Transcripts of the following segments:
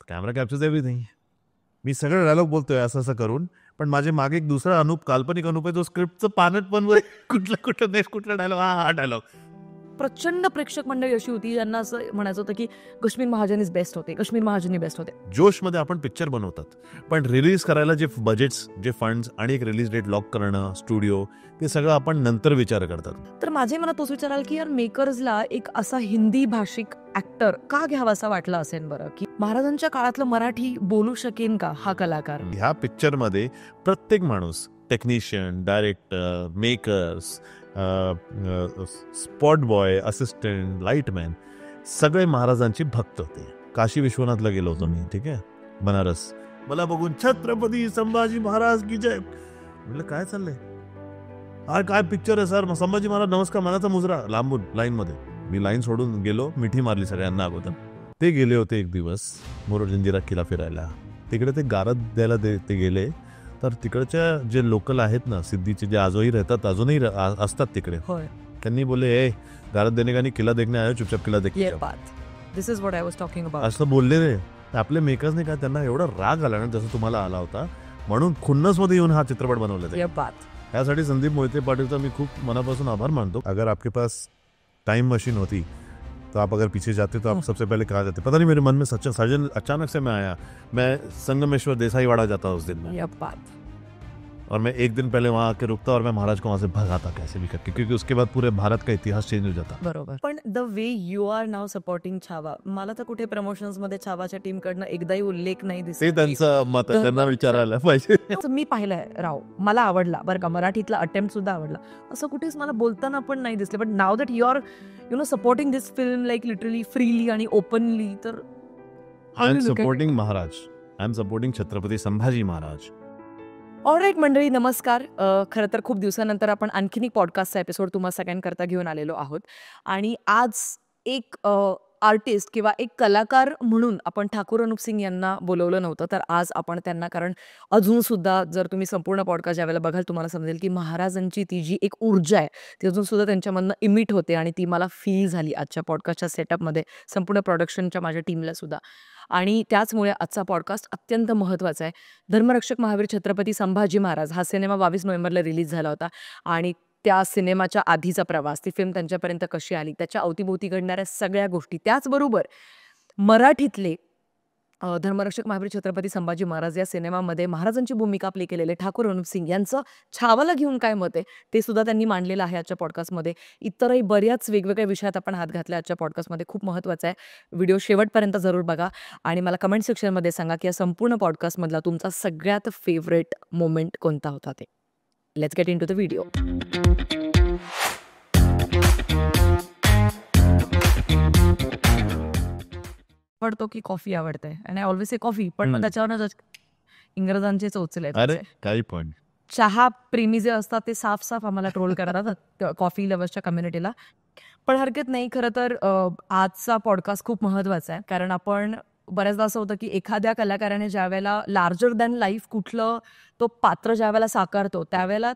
Camera कॅप्चर्स everything. मी सगळं dialogue बोलतोय असं असं करून, पण माझे मागे एक दुसरा काल्पनिक अनुप आहे, जो स्क्रिप्टचं पानट पण कुठला नेक्स्ट कुठला डायलॉग, हा डायलॉग. प्रचंड प्रेक्षक मंडळी अशी होती ज्यांना असं म्हणायचं होतं की कश्मीर महाजन इज बेस्ट होते, कश्मीर महाजनी बेस्ट होते. जोशमध्ये आपण पिक्चर बनवतात, पण रिलीज करायला जे बजेट्स, जे फंड्स आणि एक रिलीज डेट लॉक करणं, स्टुडिओ, ते सगळं आपण नंतर विचार करतात. तर माझे मनात तोच विचार आला की यार मेकर्सला एक असा हिंदी भाषिक ऍक्टर का घ्यावा असा वाटला असेल बरं, की महाराजांच्या काळातलं मराठी बोलू शकेन का हा कलाकार. ह्या पिक्चरमध्ये प्रत्येक माणूस, technician, director, makers, spot boy, assistant, lightman, सगळे महाराजांची भक्त होते. काशी विश्वनाथला गेलो होतो मी, ठीक आहे, बनारस. मला बघून छत्रपती संभाजी महाराज की जय म्हटलं, काय चाललंय, हा काय पिक्चर आहे सर, संभाजी महाराज नमस्कार मनाचा मुजरा, लांबून लाईनमध्ये. मी लाईन सोडून गेलो, मिठी मारली सगळ्यांना अगोदर. ते गेले होते एक दिवस मोरोड जंजिरा किल्ला फिरायला. तिकडे ते गारद द्यायला ते गेले, तर तिकडच्या जे लोकल आहेत ना, सिद्धीचे जे आजोही राहतात, अजूनही असतात तिकडे, त्यांनी बोलले, ए गारद देणे का नाही, किल्ला देखणे आयो, चुपचाप किल्ला देखणे. This is what I was talking about. असं बोलले रे. आपले मेकर्सने काय, त्यांना एवढा राग आला ना, जसं तुम्हाला आला होता, म्हणून खुन्नस मध्ये येऊन हा चित्रपट बनवला. यासाठी संदीप मोहिते पाटीलचा मी खूप मनापासून आभार मानतो. अगर आपके पास टाइम मशीन होती तो आप अगर पीछे जाते तो आप सबसे पहले कहाँ जाते? पता नहीं, मेरे मन में सच्चा सर्जन अचानक से मैं आया, मैं संगमेश्वर देसाईवाड़ा जाता उस दिन में, और मैं एक दिन पहले वहाँ आके रुकता और मैं महाराज को वहाँ से भगाता कैसे भी करके, क्योंकि उसके बाद पूरे भारत का इतिहास चेंज हो जाता. बरोबर. पण the way you are now supporting Chhaava, मला तर कुठे प्रमोशन्स मध्ये छावाच्या टीम कडनं एकदाही उल्लेख नाही दिसत. ते त्यांचं मत आहे, त्यांना विचारायला पाहिजे. मी पाहिलंय राव, मला आवडला बरं का, मराठीतला अटेम्प्ट सुद्धा आवडला, असं कुठेच मला बोलताना पण नाही दिसले. But now that you are supporting this film like literally freely आणि ओपनली, तर I am supporting Maharaj, I am supporting Chhatrapati Sambhaji Maharaj. Alright मंडळी, नमस्कार. खरं तर खूप दिवसानंतर आपण आणखीन एक पॉडकास्टचा एपिसोड तुम्हा सगळ्यांकरता घेऊन आलेलो आहोत. आणि आज एक आर्टिस्ट किंवा एक कलाकार म्हणून आपण ठाकूर अनुप सिंग यांना बोलवलं नव्हतं, तर आज आपण त्यांना, कारण अजूनसुद्धा जर तुम्ही संपूर्ण पॉडकास्ट ज्यावेळेला बघाल तुम्हाला समजेल की महाराजांची ती जी एक ऊर्जा आहे ती अजूनसुद्धा त्यांच्यामधनं इमिट होते, आणि ती मला फील झाली आजच्या पॉडकास्टच्या सेटअपमध्ये, संपूर्ण प्रोडक्शनच्या माझ्या टीमला सुद्धा. आणि त्याचमुळे आजचा पॉडकास्ट अत्यंत महत्त्वाचा आहे. धर्मरक्षक महावीर छत्रपती संभाजी महाराज हा सिनेमा 22 नोव्हेंबरला रिलीज झाला होता, आणि त्या सिनेमाच्या आधीचा प्रवास, ती फिल्म त्यांच्यापर्यंत कशी आली, त्याच्या अवतीभोवती घडणाऱ्या सगळ्या गोष्टी, त्याचबरोबर मराठीतले धर्मरक्षक महावीर छत्रपती संभाजी महाराज या सिनेमामध्ये महाराजांची भूमिका प्ले केलेले ठाकूर अनुप सिंग यांचं छावाला घेऊन काय मत आहे ते सुद्धा त्यांनी मांडलेलं आहे आजच्या पॉडकास्टमध्ये. इतरही बऱ्याच वेगवेगळ्या विषयात आपण हात घातला आजच्या पॉडकास्टमध्ये. खूप महत्त्वाचा आहे, व्हिडिओ शेवटपर्यंत जरूर बघा आणि मला कमेंट सेक्शनमध्ये सांगा की या संपूर्ण पॉडकास्टमधला तुमचा सगळ्यात फेवरेट मोमेंट कोणता होता ते. Let's get into the video. आवडतो की कॉफी आवडते, आणि आय ऑलवेज से कॉफी, पण त्याच्यावर इंग्रजांचे चोचले. अरे काही पण चहा प्रेमी जे असतात ते साफ साफ आम्हाला ट्रोल करतात कॉफी लवर्सच्या कम्युनिटीला. पण हरकत नाही. खरं तर आजचा पॉडकास्ट खूप महत्त्वाचा आहे, कारण आपण बऱ्याचदा असं होतं की एखाद्या कलाकाराने ज्यावेळेला लार्जर दॅन लाईफ कुठलं तो पात्र ज्यावेळेला साकारतो त्यावेळेला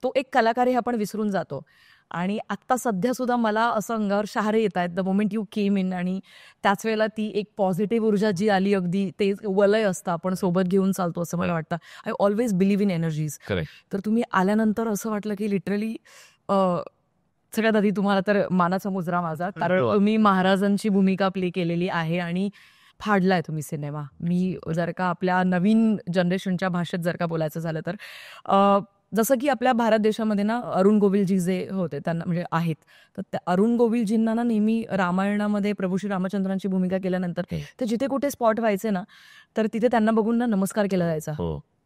तो एक कलाकार हे आपण विसरून जातो. आणि आत्ता सध्या सुद्धा मला असं अंगावर शहारे येत आहेत the moment you came in, आणि त्याच वेळेला ती एक पॉझिटिव्ह ऊर्जा जी आली, अगदी ते वलय असतं आपण सोबत घेऊन चालतो असं मला वाटतं. I always believe in energies. तर तुम्ही आल्यानंतर असं वाटलं की लिटरली सगळ्यात आधी तुम्हाला तर मानाचा मुजरा माझा, कारण तुम्ही महाराजांची भूमिका प्ले केलेली आहे आणि फाडलाय तुम्ही सिनेमा. मी जर का आपल्या नवीन जनरेशनच्या भाषेत जर का बोलायचं झालं तर जसं की आपल्या भारत देशामध्ये ना अरुण गोविलजी जे होते त्यांना म्हणजे आहेत, तर त्या अरुण गोविलजींना ना नेहमी रामायणामध्ये प्रभू श्री रामचंद्रांची भूमिका केल्यानंतर ते जिथे कुठे स्पॉट व्हायचे ना, तर तिथे त्यांना बघून ना नमस्कार केला जायचा,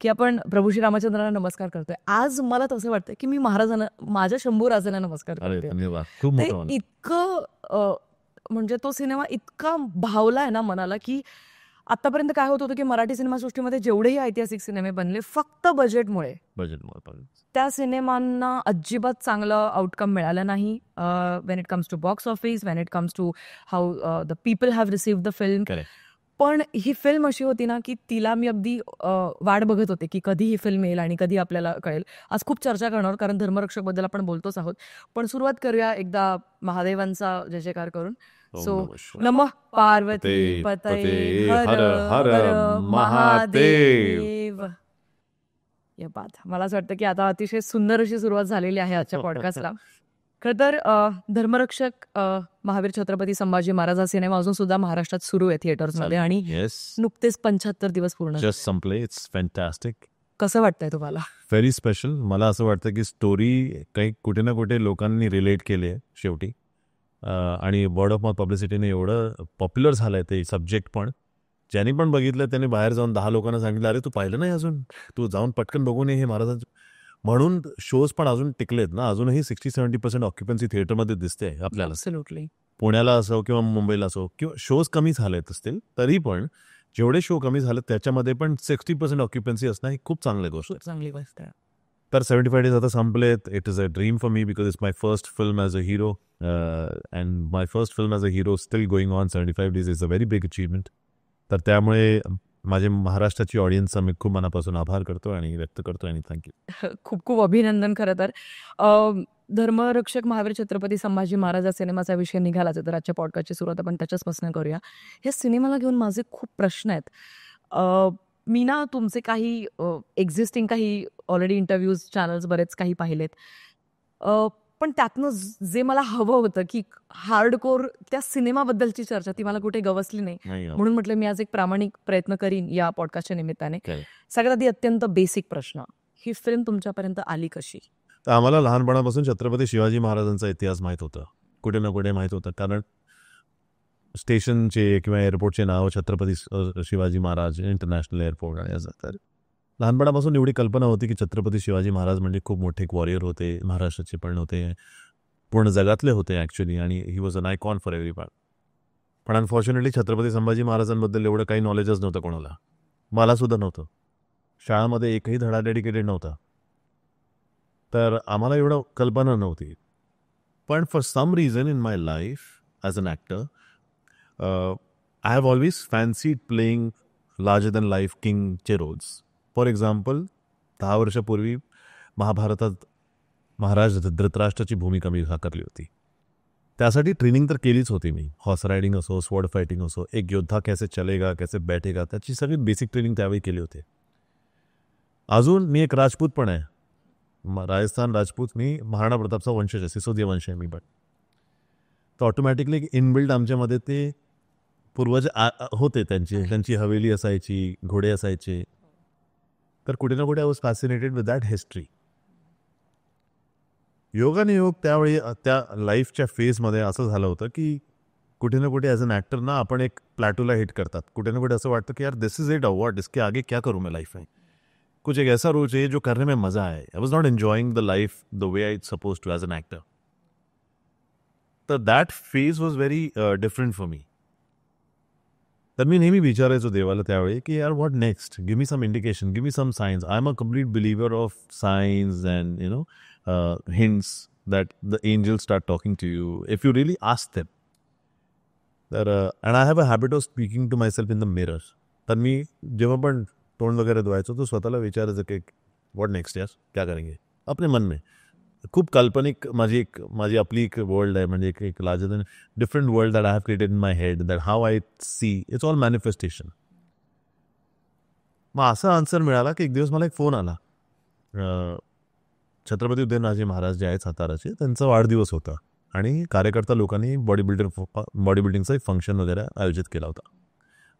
की आपण प्रभू श्री रामचंद्रांना नमस्कार करतोय. आज मला तसं वाटतं की मी महाराजांना, माझ्या शंभू राजांना नमस्कार करते. इतकं म्हणजे तो सिनेमा इतका भावलाय ना मनाला, की आतापर्यंत काय होत होतं की मराठी सिनेमासृष्टीमध्ये जेवढेही ऐतिहासिक सिनेमे बनले फक्त बजेटमुळे त्या सिनेमांना अजिबात चांगलं आउटकम मिळालं नाही. When it comes to box office, when it comes to how the people have received the film. पण ही फिल्म अशी होती ना की तिला मी अगदी वाट बघत होते की कधी ही फिल्म येईल आणि कधी आपल्याला कळेल. आज खूप चर्चा करणार, कारण धर्मरक्षक बद्दल आपण बोलतोच आहोत, पण सुरुवात करूया एकदा महादेवांचा जय जयकार करून. सो नमः पार्वती पतये हर हर महादेव. या बात मला असं वाटतं की आता अतिशय सुंदर अशी सुरुवात झालेली आहे आजच्या पॉडकास्टला. खरं तर धर्मरक्षक महावीर छत्रपती संभाजी महाराज हा सिनेमा अजून सुद्धा महाराष्ट्रात सुरू आहे थिएटर्समध्ये आणि नुकतेच 75 दिवस पूर्ण जस्ट संपले. It's fantastic. कसं वाटतंय तुम्हाला? Very special. मला असं वाटतं की स्टोरी काही कुठे ना कुठे लोकांनी रिलेट केली आहे शेवटी, आणि वर्ड ऑफ माउथ पब्लिसिटीने एवढं पॉप्युलर झालंय ते सब्जेक्ट, पण ज्यांनी पण बघितलं त्यांनी बाहेर जाऊन 10 लोकांना सांगितलं, अरे तू पाहिलं नाही अजून, तू जाऊन पटकन बघून हे महाराजांचं. म्हणून शोज पण अजून टिकलेत ना, अजूनही 60-70% ऑक्युपन्सी थिएटरमध्ये दिसते आपल्याला. Absolutely. पुण्याला असो किंवा मुंबईला असो, किंवा शोज कमी झालेत असतील तरी पण जेवढे शो कमी झाले त्याच्यामध्ये पण 60% ऑक्युपन्सी असणं ही खूप चांगली गोष्ट आहे. तर 75 डेज आता संपलेत. It is a dream for me because it's my first film as a hero, and my first film as a hero still going on. 75 days is a very big achievement. तर त्यामुळे माझे महाराष्ट्राची ऑडियन्सचा मी खूप मनापासून आभार करतो आणि व्यक्त करतो, आणि थँक्यू. खूप खूप अभिनंदन. खरं तर धर्मरक्षक महावीर छत्रपती संभाजी महाराज या सिनेमाचा विषय निघालाच आहे, तर आजच्या पॉडकास्टची सुरुवात आपण त्याच्याचपासून करूया. या सिनेमाला घेऊन माझे खूप प्रश्न आहेत. मी ना तुमचे काही एक्झिस्टिंग काही ऑलरेडी इंटरव्ह्यूज चॅनल्स बरेच काही पाहिलेत, पण त्यातनं जे मला हवं होतं की हार्डकोर त्या सिनेमाबद्दलची चर्चा ती मला कुठे गवसली नाही. म्हणून म्हटलं मी आज एक प्रामाणिक प्रयत्न करीन या पॉडकास्टच्या निमित्ताने. सगळ्यात आधी अत्यंत बेसिक प्रश्न, ही फिल्म तुमच्यापर्यंत आली कशी? तर आम्हाला लहानपणापासून छत्रपती शिवाजी महाराजांचा इतिहास माहीत होता, कुठे ना कुठे माहीत होतं, कारण स्टेशनचे किंवा एअरपोर्टचे नाव छत्रपती शिवाजी महाराज इंटरनॅशनल एअरपोर्ट आणि असं. तर लहानपणापासून एवढी कल्पना होती की छत्रपती शिवाजी महाराज म्हणजे खूप मोठे एक वॉरियर होते, महाराष्ट्राचे पण होते, पूर्ण जगातले होते ॲक्च्युली, आणि he was an icon for everyone. पण अनफॉर्च्युनेटली छत्रपती संभाजी महाराजांबद्दल एवढं काही नॉलेजच नव्हतं कोणाला, मलासुद्धा नव्हतं. शाळामध्ये एकही धडा डेडिकेटेड नव्हता, तर आम्हाला एवढं कल्पना नव्हती. पण for some reason in my life as an actor I have always fancied playing larger than life किंगचे रोल्स. फॉर एक्झाम्पल 10 वर्षापूर्वी महाभारतात महाराज धृतराष्ट्राची भूमिका मी साकारली होती. त्यासाठी ट्रेनिंग तर केलीच होती मी. हॉर्स रायडिंग असो, स्वॉर्ड फायटिंग असो, एक योद्धा कैसे चलेगा कैसे बैठेगा, त्याची सगळी बेसिक ट्रेनिंग त्यावेळी केली होती. अजून मी एक राजपूत पण आहे, राजस्थान राजपूत. मी महाराणा प्रतापचा वंशज आहे, सिसोदिया वंश आहे मी. पण तर ऑटोमॅटिकली इनबिल्ड आमच्यामध्ये ते पूर्वज होते, त्यांची हवेली असायची, घोडे असायचे. तर कुठे ना कुठे I was fascinated with that history. योगाने योग त्यावेळी त्या लाईफच्या फेजमध्ये असं झालं होतं की कुठे ना कुठे ॲज अन ॲक्टर ना आपण एक प्लॅटूला हिट करतात. कुठे ना कुठे असं वाटतं की यार दिस इज इट, व्हॉट इसके आगे क्या करूँ मैं लाइफ में, कुछ एक ऐसा रोल चाहिए जो करने में मज़ा आए. I was not enjoying the life the way I suppose to as an actor. तर that phase was very different for me. तर मी नेहमी विचारायचो देवाला त्यावेळी की यार what next, give me some indication, give me some science. I am a complete believer of science and you know hints that the angels start talking to you if you really ask them. And I have a habit of speaking to myself in the mirror. तर मी जेव्हा पण तोंड वगैरे धुवायचो तो स्वतःला विचारायचं की what next, यार क्या करेंगे, अपने मन में. खूप काल्पनिक माझी आपली एक वर्ल्ड आहे, म्हणजे एक larger than different world that I have created in my head, that how I see it's all manifestation. मग असा आन्सर मिळाला की एक दिवस मला एक फोन आला. छत्रपती उदयनराजे महाराज जे आहेत साताराचे, त्यांचा वाढदिवस होता आणि कार्यकर्ता लोकांनी बॉडी बिल्डिंगचा एक फंक्शन वगैरे आयोजित केला होता.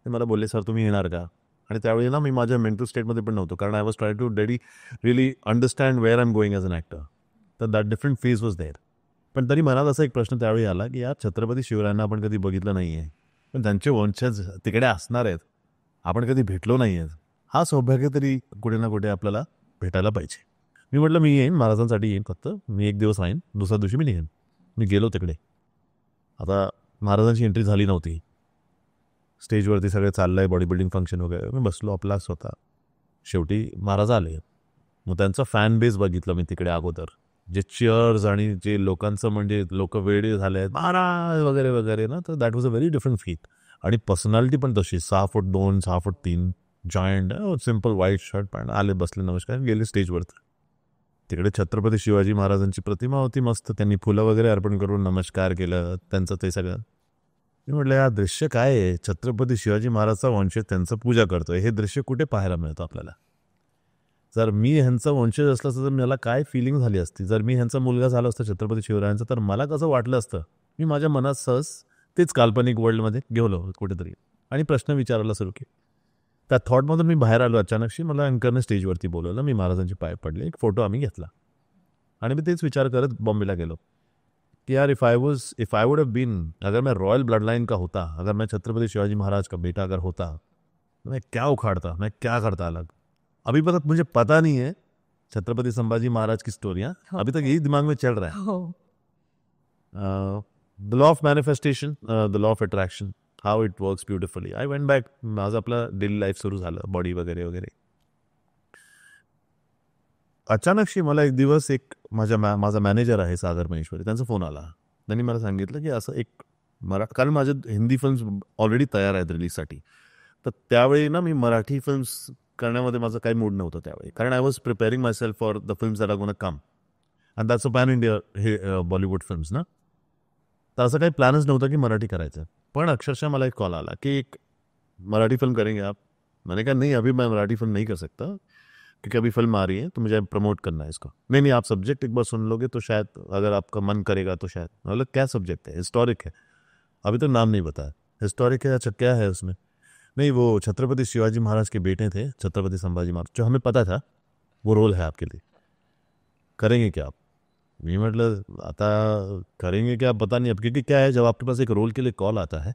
ते मला बोलले, सर तुम्ही येणार का? आणि त्यावेळी ना मी माझ्या मेंटल स्टेटमध्ये पण नव्हतो, कारण I was try to really understand where I am going as an actor. तर that different phase was there. पण तरी मनात असा एक प्रश्न त्यावेळी आला की यार छत्रपती शिवरायांना आपण कधी बघितलं नाही आहे, पण त्यांचे वंशज तिकडे असणार आहेत, आपण कधी भेटलो नाही आहेत. हा सौभाग्य तरी कुठे ना कुठे आपल्याला भेटायला पाहिजे. मी म्हटलं मी येईन, महाराजांसाठी येईन, फक्त मी एक दिवस राहीन, दुसऱ्या दिवशी मी निघेन. मी गेलो तिकडे. आता महाराजांची एंट्री झाली नव्हती, स्टेजवरती सगळे चाललं आहे, बॉडी बिल्डिंग फंक्शन वगैरे. मी बसलो आपला स्वतः. शेवटी महाराज आले. मग त्यांचा फॅन बेस बघितलं मी तिकडे अगोदर, जे चिअर्स आणि जे लोकांचं म्हणजे लोक वेळे झाले आहेत महाराज वगैरे वगैरे ना. तर that was a very different feel. आणि पर्सनॅलिटी पण तशी 6'2", 6'3", joint, simple white shirt pant, आले, बसले, नमस्कार, गेले स्टेजवरती. तिकडे छत्रपती शिवाजी महाराजांची प्रतिमा होती मस्त, त्यांनी फुलं वगैरे अर्पण करून नमस्कार केलं त्यांचं ते सगळं. मी म्हटलं हा दृश्य काय आहे, छत्रपती शिवाजी महाराजचा वंशज त्यांचं पूजा करतोय, हे दृश्य कुठे पाहायला मिळतं आपल्याला. जर मी ह्यांचा वंशज असला असतं तर मला काय फिलिंग झाली असती, जर मी ह्यांचा मुलगा झाला असता छत्रपती शिवरायांचा तर मला कसं वाटलं असतं. मी माझ्या मनात सहज तेच काल्पनिक वर्ल्डमध्ये गेलो कुठेतरी आणि प्रश्न विचारायला सुरू केले. त्या थॉटमधून मी बाहेर आलो अचानकशी. मला अँकरने स्टेजवरती बोलवलं, मी महाराजांची पाय पडले, एक फोटो आम्ही घेतला आणि मी तेच विचार करत बॉम्बेला गेलो कि यार if I would have been, अगर मैं रॉयल ब्लड लाइन का होता, अगर मैं छत्रपति शिवाजी महाराज का बेटा अगर होता तो मैं क्या उखाड़ता, मैं क्या करता अलग. अभी तक मुझे पता नहीं है छत्रपति संभाजी महाराज की स्टोरियाँ, अभी तक यही दिमाग में चल रहा है. The law of manifestation, the law of attraction, how it works beautifully. I went back. माझं आपलं डेली लाईफ सुरू झालं, बॉडी वगैरे वगैरे. अचानकशी मला एक दिवस माझा मॅनेजर आहे सागर महेश्वरी, त्यांचा फोन आला. त्यांनी मला सांगितलं की असं एक कारण माझ्या हिंदी फिल्म्स ऑलरेडी तयार आहेत रिलीजसाठी, तर त्यावेळी ना मी मराठी फिल्म्स करण्यामध्ये माझं काही मूड नव्हतं त्यावेळी, कारण I was preparing myself for the films that are gonna come and that's a pan India हे बॉलिवूड फिल्म्स ना. तर असं काही प्लॅनच नव्हतं की मराठी करायचं. पण अक्षरशः मला एक कॉल आला की एक मराठी फिल्म करेंगे आप. मैंने कहा नहीं, अभी मैं मराठी फिल्म नहीं कर सकता क्योंकि अभी फिल्म आ रही है तो मुझे प्रमोट करना है इसको. नहीं, आप सब्जेक्ट एक बार सुन लोगे तो शायद अगर आपका मन करेगा तो शायद. मतलब क्या सब्जेक्ट है? हिस्टोरिक है. अभी तो नाम नहीं बताया. हिस्टोरिक है, अच्छा क्या है उसमें? नहीं, वो छत्रपति शिवाजी महाराज के बेटे थे, छत्रपति संभाजी महाराज, जो हमें पता था वो रोल है आपके लिए, करेंगे क्या आप? मैं मतलब आता करेंगे क्या पता नहीं अब, क्योंकि क्या है जब आपके पास एक रोल के लिए कॉल आता है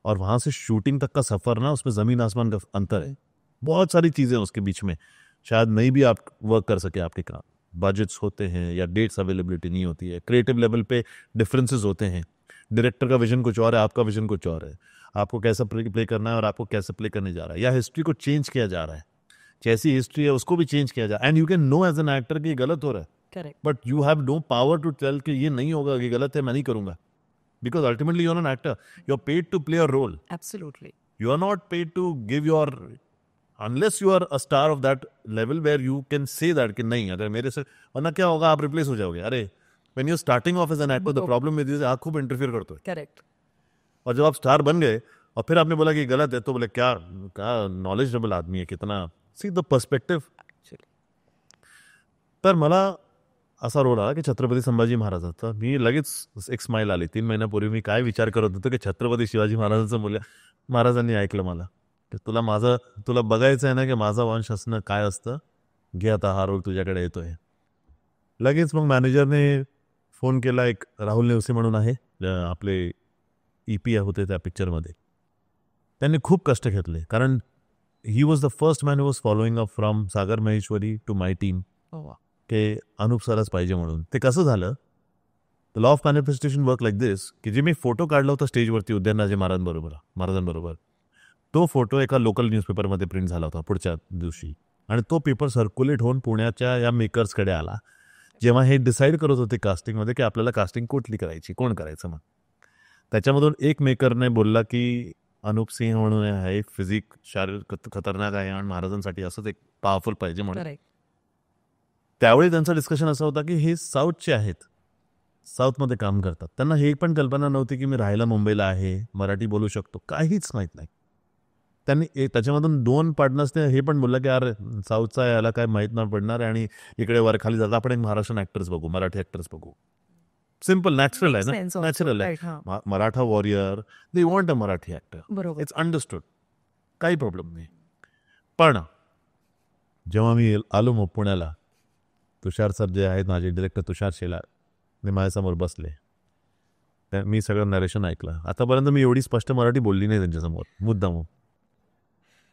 और वहाँ से शूटिंग तक का सफ़र ना, उसमें ज़मीन आसमान का अंतर है. बहुत सारी चीज़ें उसके बीच में, शायद नहीं भी आप वर्क कर सके आपके काम. बजट्स होते हैं या डेट्स अवेलेबिलिटी नहीं होती है, क्रिएटिव लेवल पे डिफरेंसेस होते हैं. डायरेक्टर का विजन कुछ और है, आपका विजन कुछ और है. आपको कैसा प्ले करना है और आपको कैसे प्ले करने जा रहा है, या हिस्ट्री को चेंज किया जा रहा है, जैसी हिस्ट्री है उसको भी चेंज किया जा रहा है. And you can know as an actor कि ये गलत हो रहा है, correct, but you have no power to tell कि ये नहीं होगा, ये गलत है, मैं नहीं करूंगा. Because ultimately you are an actor, you are paid to play a role. Absolutely. You are not paid to give your, unless you are a star of that level where you can say that कि नहीं, अगर मेरे से, Verna क्या होगा, आप replace हो जाओगे. अरे when you're starting off as an actor, the problem with this, आप खूब इंटरफियर करते हो. करेक्ट. और जब आप स्टार बन गए और फिर आपने बोला कि गलत है, तो बोले क्या नॉलेजेबल आदमी है, कितना, सी द पर्स्पेक्टिव. तर मला असा रोल आला की छत्रपती संभाजी महाराजांचा. मी लगेच एक स्माईल आली. 3 महिन्यापूर्वी मी काय विचार करत होतो की छत्रपती शिवाजी महाराजांचं मुलं. महाराजांनी ऐकलं मला की तुला बघायचं आहे ना की माझा वंश असणं काय असतं, घे आता हा रोल तुझ्याकडे येतोय. लगेच मग मॅनेजरने फोन केला. एक राहुल नेवसे म्हणून आहे, आपले EP होते त्या पिक्चरमध्ये. त्यांनी खूप कष्ट घेतले, कारण he was the first man who was following up from Sagar Maheshwari to my team की अनुप सरच पाहिजे म्हणून. ते कसं झालं, the law of manifestation work like this, की जे मी फोटो काढला होता स्टेजवरती उदयनराजे महाराजांबरोबर, तो फोटो एका लोकल न्यूजपेपरमध्ये प्रिंट झाला होता पुढच्या दिवशी, आणि तो पेपर सर्क्युलेट होऊन पुण्याच्या या मेकर्सकडे आला, जेव्हा हे डिसाईड करत होते कास्टिंगमध्ये की आपल्याला कास्टिंग कुठली करायची, कोण करायचं. मग त्याच्यामधून एक मेकरने बोलला की अनुप सिंह म्हणून आहे, फिजिक शारीरिक खतरनाक आहे आणि महाराजांसाठी असंच एक पॉवरफुल पाहिजे म्हणून. त्यावेळी त्यांचं डिस्कशन असं होतं की हे साऊथचे आहेत, साऊथमध्ये काम करतात, त्यांना हे पण कल्पना नव्हती की मी राहायला मुंबईला आहे, मराठी बोलू शकतो, काहीच माहीत नाही. त्यांनी त्याच्यामधून 2 पार्टनर्सने हे पण बोललं की यार साऊथचा याला काय माहीत नाही पडणार आणि इकडे वर खाली जाता, आपण एक महाराष्ट्रीयन ॲक्टर्स बघू, मराठी ॲक्टर्स बघू. सिम्पल, नॅचरल आहे ना, नॅचरल आहे. Maratha warrior, they want a Marathi actor, it's understood, काही प्रॉब्लेम नाही. पण जेव्हा मी आलो मग पुण्याला, तुषार सर जे आहेत माझे डिरेक्टर, तुषार शेलार, ते माझ्यासमोर बसले. मी सगळं नरेशन ऐकलं. आतापर्यंत मी एवढी स्पष्ट मराठी बोलली नाही त्यांच्यासमोर, मुद्दाम.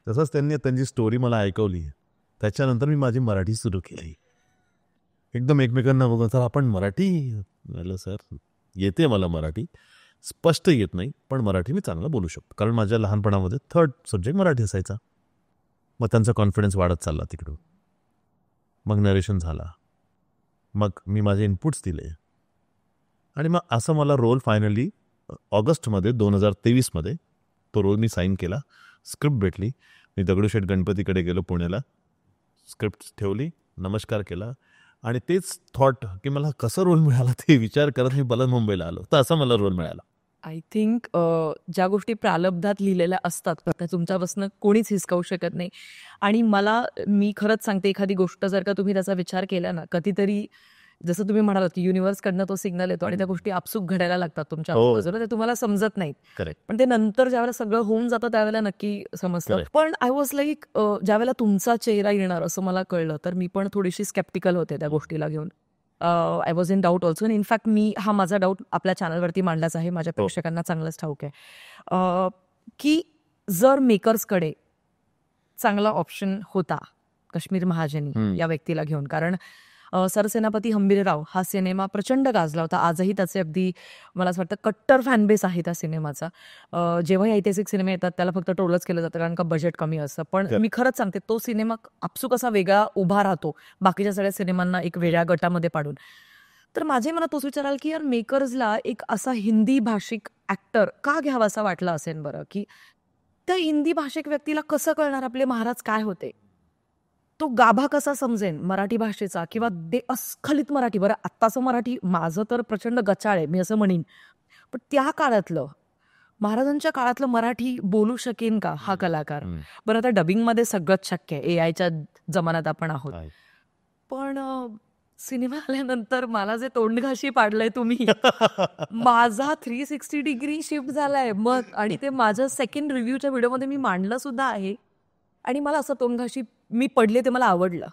तसंच त्यांनी त्यांची स्टोरी मला ऐकवली. त्याच्यानंतर मी माझी मराठी सुरू केली. एकदम एकमेकांना बघून, सर आपण मराठी, झालं सर येते मला मराठी, स्पष्ट येत नाही पण मराठी मी चांगलं बोलू शकतो, कारण माझ्या लहानपणामध्ये 3rd सब्जेक्ट मराठी असायचा. मग त्यांचा कॉन्फिडन्स वाढत चालला तिकडून. मग नरेशन झाला, मग मी माझे इनपुट्स दिले, आणि मग असं मला रोल फायनली ऑगस्टमध्ये 2023मध्ये तो रोल मी साईन केला. स्क्रिप्ट भेटली, मी दगडूशेठ गणपतीकडे गेलो पुण्याला, स्क्रिप्ट ठेवली, नमस्कार केला, आणि तेच थॉट की मला कसं रोल मिळाला ते विचार करत मी परत मुंबईला आलो, तर असा मला रोल मिळाला. आय थिंक ज्या गोष्टी प्रारब्धात लिहिलेल्या असतात त्या तुमच्यापासून कोणीच हिसकावू शकत नाही. आणि मी खरंच सांगते, एखादी गोष्ट जर का तुम्ही त्याचा विचार केला ना, कधीतरी जसं तुम्ही म्हणालात की युनिव्हर्सकडनं तो सिग्नल येतो आणि त्या गोष्टी आपसूक घडायला लागतात तुमच्या हो. आजूबाजूला, ते तुम्हाला समजत नाहीत. करेक्ट. पण ते नंतर ज्यावेळेला सगळं होऊन जातं त्यावेळेला नक्की समजतं. Correct. पण आय वॉज लाईक, ज्यावेळेला तुमचा चेहरा येणार असं मला कळलं, तर मी पण थोडीशी स्केप्टिकल होते त्या गोष्टीला घेऊन. I was in doubt also. In fact मी हा माझा डाऊट आपल्या चॅनलवरती मांडलाच आहे, माझ्या प्रेक्षकांना चांगलंच ठाऊक आहे, की जर मेकर्सकडे चांगला ऑप्शन होता कश्मीर महाजनी या व्यक्तीला घेऊन, कारण सरसेनापती हंबीरराव हा सिनेमा प्रचंड गाजला होता. आजही त्याचे अगदी मला असं वाटतं कट्टर फॅनबेस आहे त्या सिनेमाचा. जेव्हाही ऐतिहासिक सिनेमे येतात त्याला फक्त ट्रोलच केलं जातं कारण का बजेट कमी असतं. पण मी खरंच सांगते, तो सिनेमा आपसूक असा वेगळा उभा राहतो बाकीच्या सगळ्या सिनेमांना एक वेगळ्या गटामध्ये पाडून. तर माझे मला तोच विचार आला की यार, मेकर्सला एक असा हिंदी भाषिक ऍक्टर का घ्यावा असा वाटला असेल बरं, की त्या हिंदी भाषिक व्यक्तीला कसं कळणार आपले महाराज काय होते, तो गाभा कसा समजेन मराठी भाषेचा, किंवा ते अस्खलित मराठी. बरं, आत्ताचं मराठी माझं तर प्रचंड गचाळ आहे, मी असं म्हणेन, पण त्या काळातलं, महाराजांच्या काळातलं मराठी बोलू शकेन का हा कलाकार? बरं, आता डबिंगमध्ये सगळंच शक्य आहे, एआयच्या जमान्यात आपण आहोत. पण सिनेमा आल्यानंतर मला जे तोंडघाशी पाडलंय तुम्ही, माझा 360 डिग्री शिफ्ट झालाय मत. आणि ते माझ्या सेकंड रिव्ह्यूच्या व्हिडिओमध्ये मी मांडलं सुद्धा आहे. आणि मला असं तोंडघाशी मी पडले, ते मला आवडलं,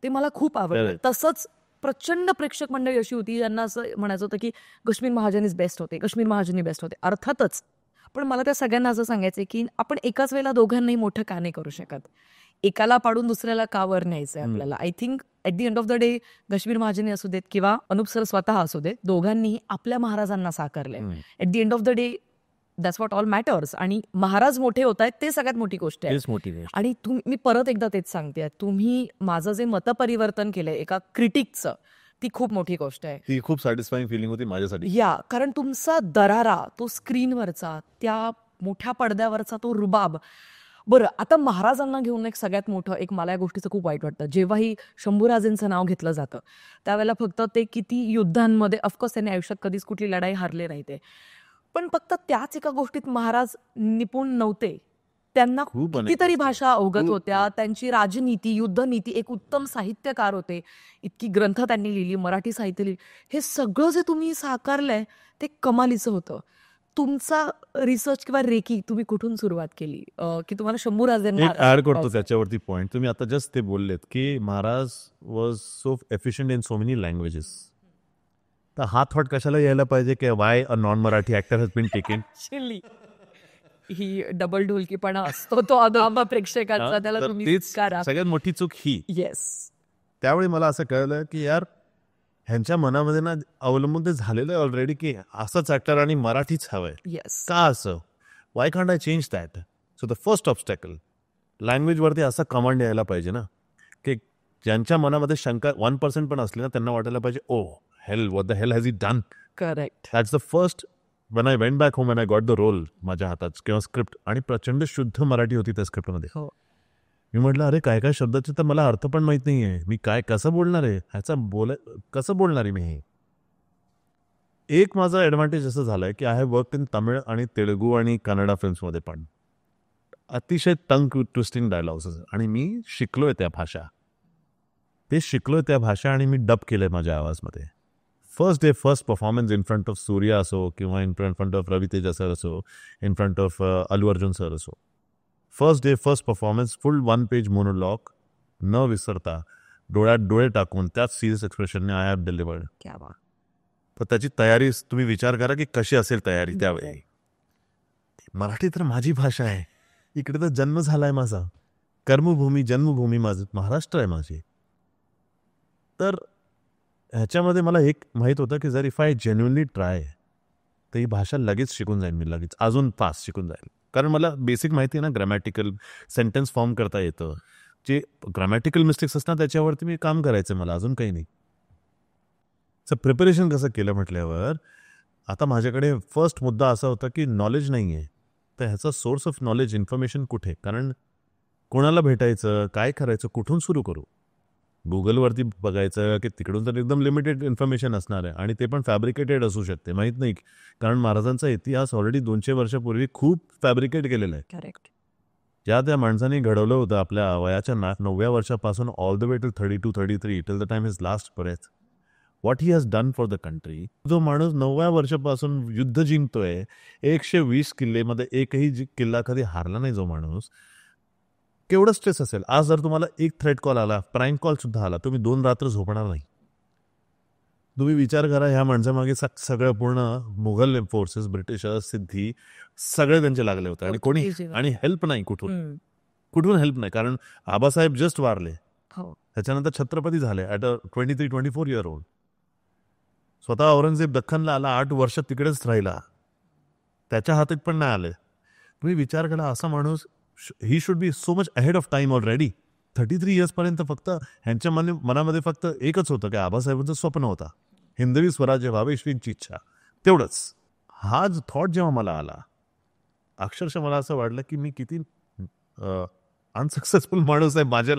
ते मला खूप आवडलं. तसंच प्रचंड प्रेक्षक मंडळी अशी होती ज्यांना असं म्हणायचं होतं की कश्मीर महाजनीच बेस्ट होते, कश्मीर महाजनी बेस्ट होते. अर्थातच, पण मला त्या सगळ्यांना असं सांगायचं की आपण एकाच वेळेला दोघांनाही मोठं का नाही करू शकत, एकाला पाडून दुसऱ्याला का वर न्यायचंय आपल्याला. I think at the end of the day, Kashmir महाजनी असू देत किंवा अनुप सर स्वतः असू देत, दोघांनी आपल्या महाराजांना साकारलंय. At the end of the day that's what all matters. आणि महाराज मोठे होत आहेत ते सगळ्यात मोठी गोष्ट आहे. आणि मी परत एकदा तेच सांगते, तुम्ही माझं जे मतपरिवर्तन केलंय एका क्रिटिकचं, ती खूप मोठी गोष्ट आहे. ती खूप सॅटिस्फाईंग फिलिंग होती माझ्यासाठी. या, कारण तुमचा दरारा, तो स्क्रीनवरचा, त्या मोठ्या पडद्यावरचा तो रुबाब. बरं, आता महाराजांना घेऊन एक सगळ्यात मोठं, एक मला या गोष्टीचं खूप वाईट वाटतं, जेव्हाही शंभूराजेंचं नाव घेतलं जातं त्यावेळेला फक्त ते किती युद्धांमध्ये, ऑफकोर्स त्यांनी आयुष्यात कधीच कुठली लढाई हारले नाही ते, पण फक्त त्याच एका गोष्टीत महाराज निपुण नव्हते. त्यांना कितीतरी भाषा अवगत होत्या, त्यांची राजनीती, युद्धनीती, एक उत्तम साहित्यकार होते, इतकी ग्रंथ त्यांनी लिहिली, मराठी साहित्य लिहिली. हे सगळं जे तुम्ही साकारलंय ते कमालीचं होतं. तुमचा रिसर्च किंवा रेकी तुम्ही कुठून सुरुवात केली, की तुम्हाला शंभूराजेंना ऍड करतो त्याच्यावरती पॉइंट. तुम्ही आता जस्ट ते बोललेत की Maharaj was so efficient in so many languages. तर हा थॉट कशाला यायला पाहिजे की why a non Marathi actor has been taken. ही डबल ढोलकीपणा असतो तो आम्हा प्रेक्षकांचा, त्याला तुम्ही सगळ्यात मोठी चूक ही. येस. त्यावेळी मला असं कळलं की यार, ह्यांच्या मनामध्ये ना अवलंबून ते झालेलं आहे ऑलरेडी की असंच ऍक्टर आणि मराठीच हवंय. येस. का असं? Why can't I change that? So the first obstacle, लँग्वेजवरती असा कमांड यायला पाहिजे ना की ज्यांच्या मनामध्ये शंका 1% पण असली ना, त्यांना वाटायला पाहिजे, ओ hell, what the hell has he done? Correct. That's the first, when I went back home and I got the role, माझ्या हातात किंवा स्क्रिप्ट, आणि प्रचंड शुद्ध मराठी होती त्या स्क्रिप्टमध्ये. मी म्हटलं, अरे काय काय शब्दाचे तर मला अर्थ पण माहित नाहीये, मी काय कसं बोलणार आहे, ह्याचा कसं बोलणार आहे मी हे. एक माझा ॲडव्हान्टेज असं झालंय की I have work in Tamil आणि तेलुगू आणि कन्नडा फिल्म्समध्ये पण अतिशय टंग ट्विस्टिंग डायलॉग्स, आणि मी शिकलोय त्या भाषा, आणि मी डब केलंय माझ्या आवाजमध्ये. First day first performance in front of Surya असो किंवा in front of Ravi Teja sir असो, in front of Allu Arjun sir असो, first day first performance, full 1 page monologue, न विसरता डोळ्यात डोळे टाकून त्याच सिरियस एक्सप्रेशनने आय हॅव डिलिव्हर्ड. तर त्याची तयारी तुम्ही विचार करा की कशी असेल तयारी त्यावेळी. मराठी तर माझी भाषा आहे, इकडे तर जन्म झालाय माझा, कर्मभूमी जन्मभूमी माझं महाराष्ट्र आहे माझी. तर ह्याच्यामध्ये मला एक माहीत होतं की जर इफ आय जेन्युनली ट्राय, तर ही भाषा लगेच शिकून जाईल मी, लगेच अजून फास्ट शिकून जाईल. कारण मला बेसिक माहिती आहे ना, ग्रॅमॅटिकल सेंटेन्स फॉर्म करता येतं, जे ग्रॅमॅटिकल मिस्टेक्स असतात त्याच्यावरती मी काम करायचं, मला अजून काही नाही. सर प्रिपरेशन कसं केलं म्हटल्यावर, आता माझ्याकडे फर्स्ट मुद्दा असा होता की नॉलेज नाही आहे, तर ह्याचा सोर्स ऑफ नॉलेज, इन्फॉर्मेशन कुठे, कारण कोणाला भेटायचं, काय करायचं, कुठून सुरू करू. गुगलवरती बघायचं की तिकडून तर एकदम लिमिटेड इन्फॉर्मेशन असणार आहे आणि ते पण फॅब्रिकेटेड असू शकते, माहीत नाही. कारण महाराजांचा इतिहास ऑलरेडी 200 वर्षापूर्वी खूप फॅब्रिकेट केलेला आहे. करेक्ट. ज्या त्या माणसाने घडवलं होतं आपल्या वयाच्या 9व्या वर्षापासून all the way to 32-33 till the time is last breath, what he has done for the country. जो माणूस 9व्या वर्षापासून युद्ध जिंकतोय, 120 किल्लेमध्ये एकही किल्ला कधी हारला नाही जो माणूस, केवढं स्ट्रेस असेल. आज जर तुम्हाला एक थ्रेट कॉल आला, प्राईम कॉल सुद्धा आला, तुम्ही 2 रात्र झोपणार नाही. तुम्ही विचार करा, ह्या माणसामागे सगळं पूर्ण मुघल फोर्सेस, ब्रिटिशर्स, सिद्धी सगळे त्यांचे लागले होते आणि कोणी आणि हेल्प नाही, कुठून हेल्प नाही. कारण आबासाहेब जस्ट वारले, त्याच्यानंतर छत्रपती झाले ॲट 23-24 इयर ओल्ड. स्वतः औरंगजेब दख्खनला आला, 8 वर्ष तिकडेच राहिला, त्याच्या हातात पण नाही आले. तुम्ही विचार करा, असा माणूस, he should be so much ahead of time already. 33 इयर्सपर्यंत फक्त ह्यांच्या मनामध्ये फक्त एकच होतं की आबासाहेबांचं स्वप्न होता, हिंदवी स्वराज्य व्हावे, ईश्वरींची इच्छा, तेवढंच. हा जो थॉट जेव्हा मला आला, अक्षरशः मला असं वाटलं की मी किती अनसक्सेसफुल माणूस आहे माझ्या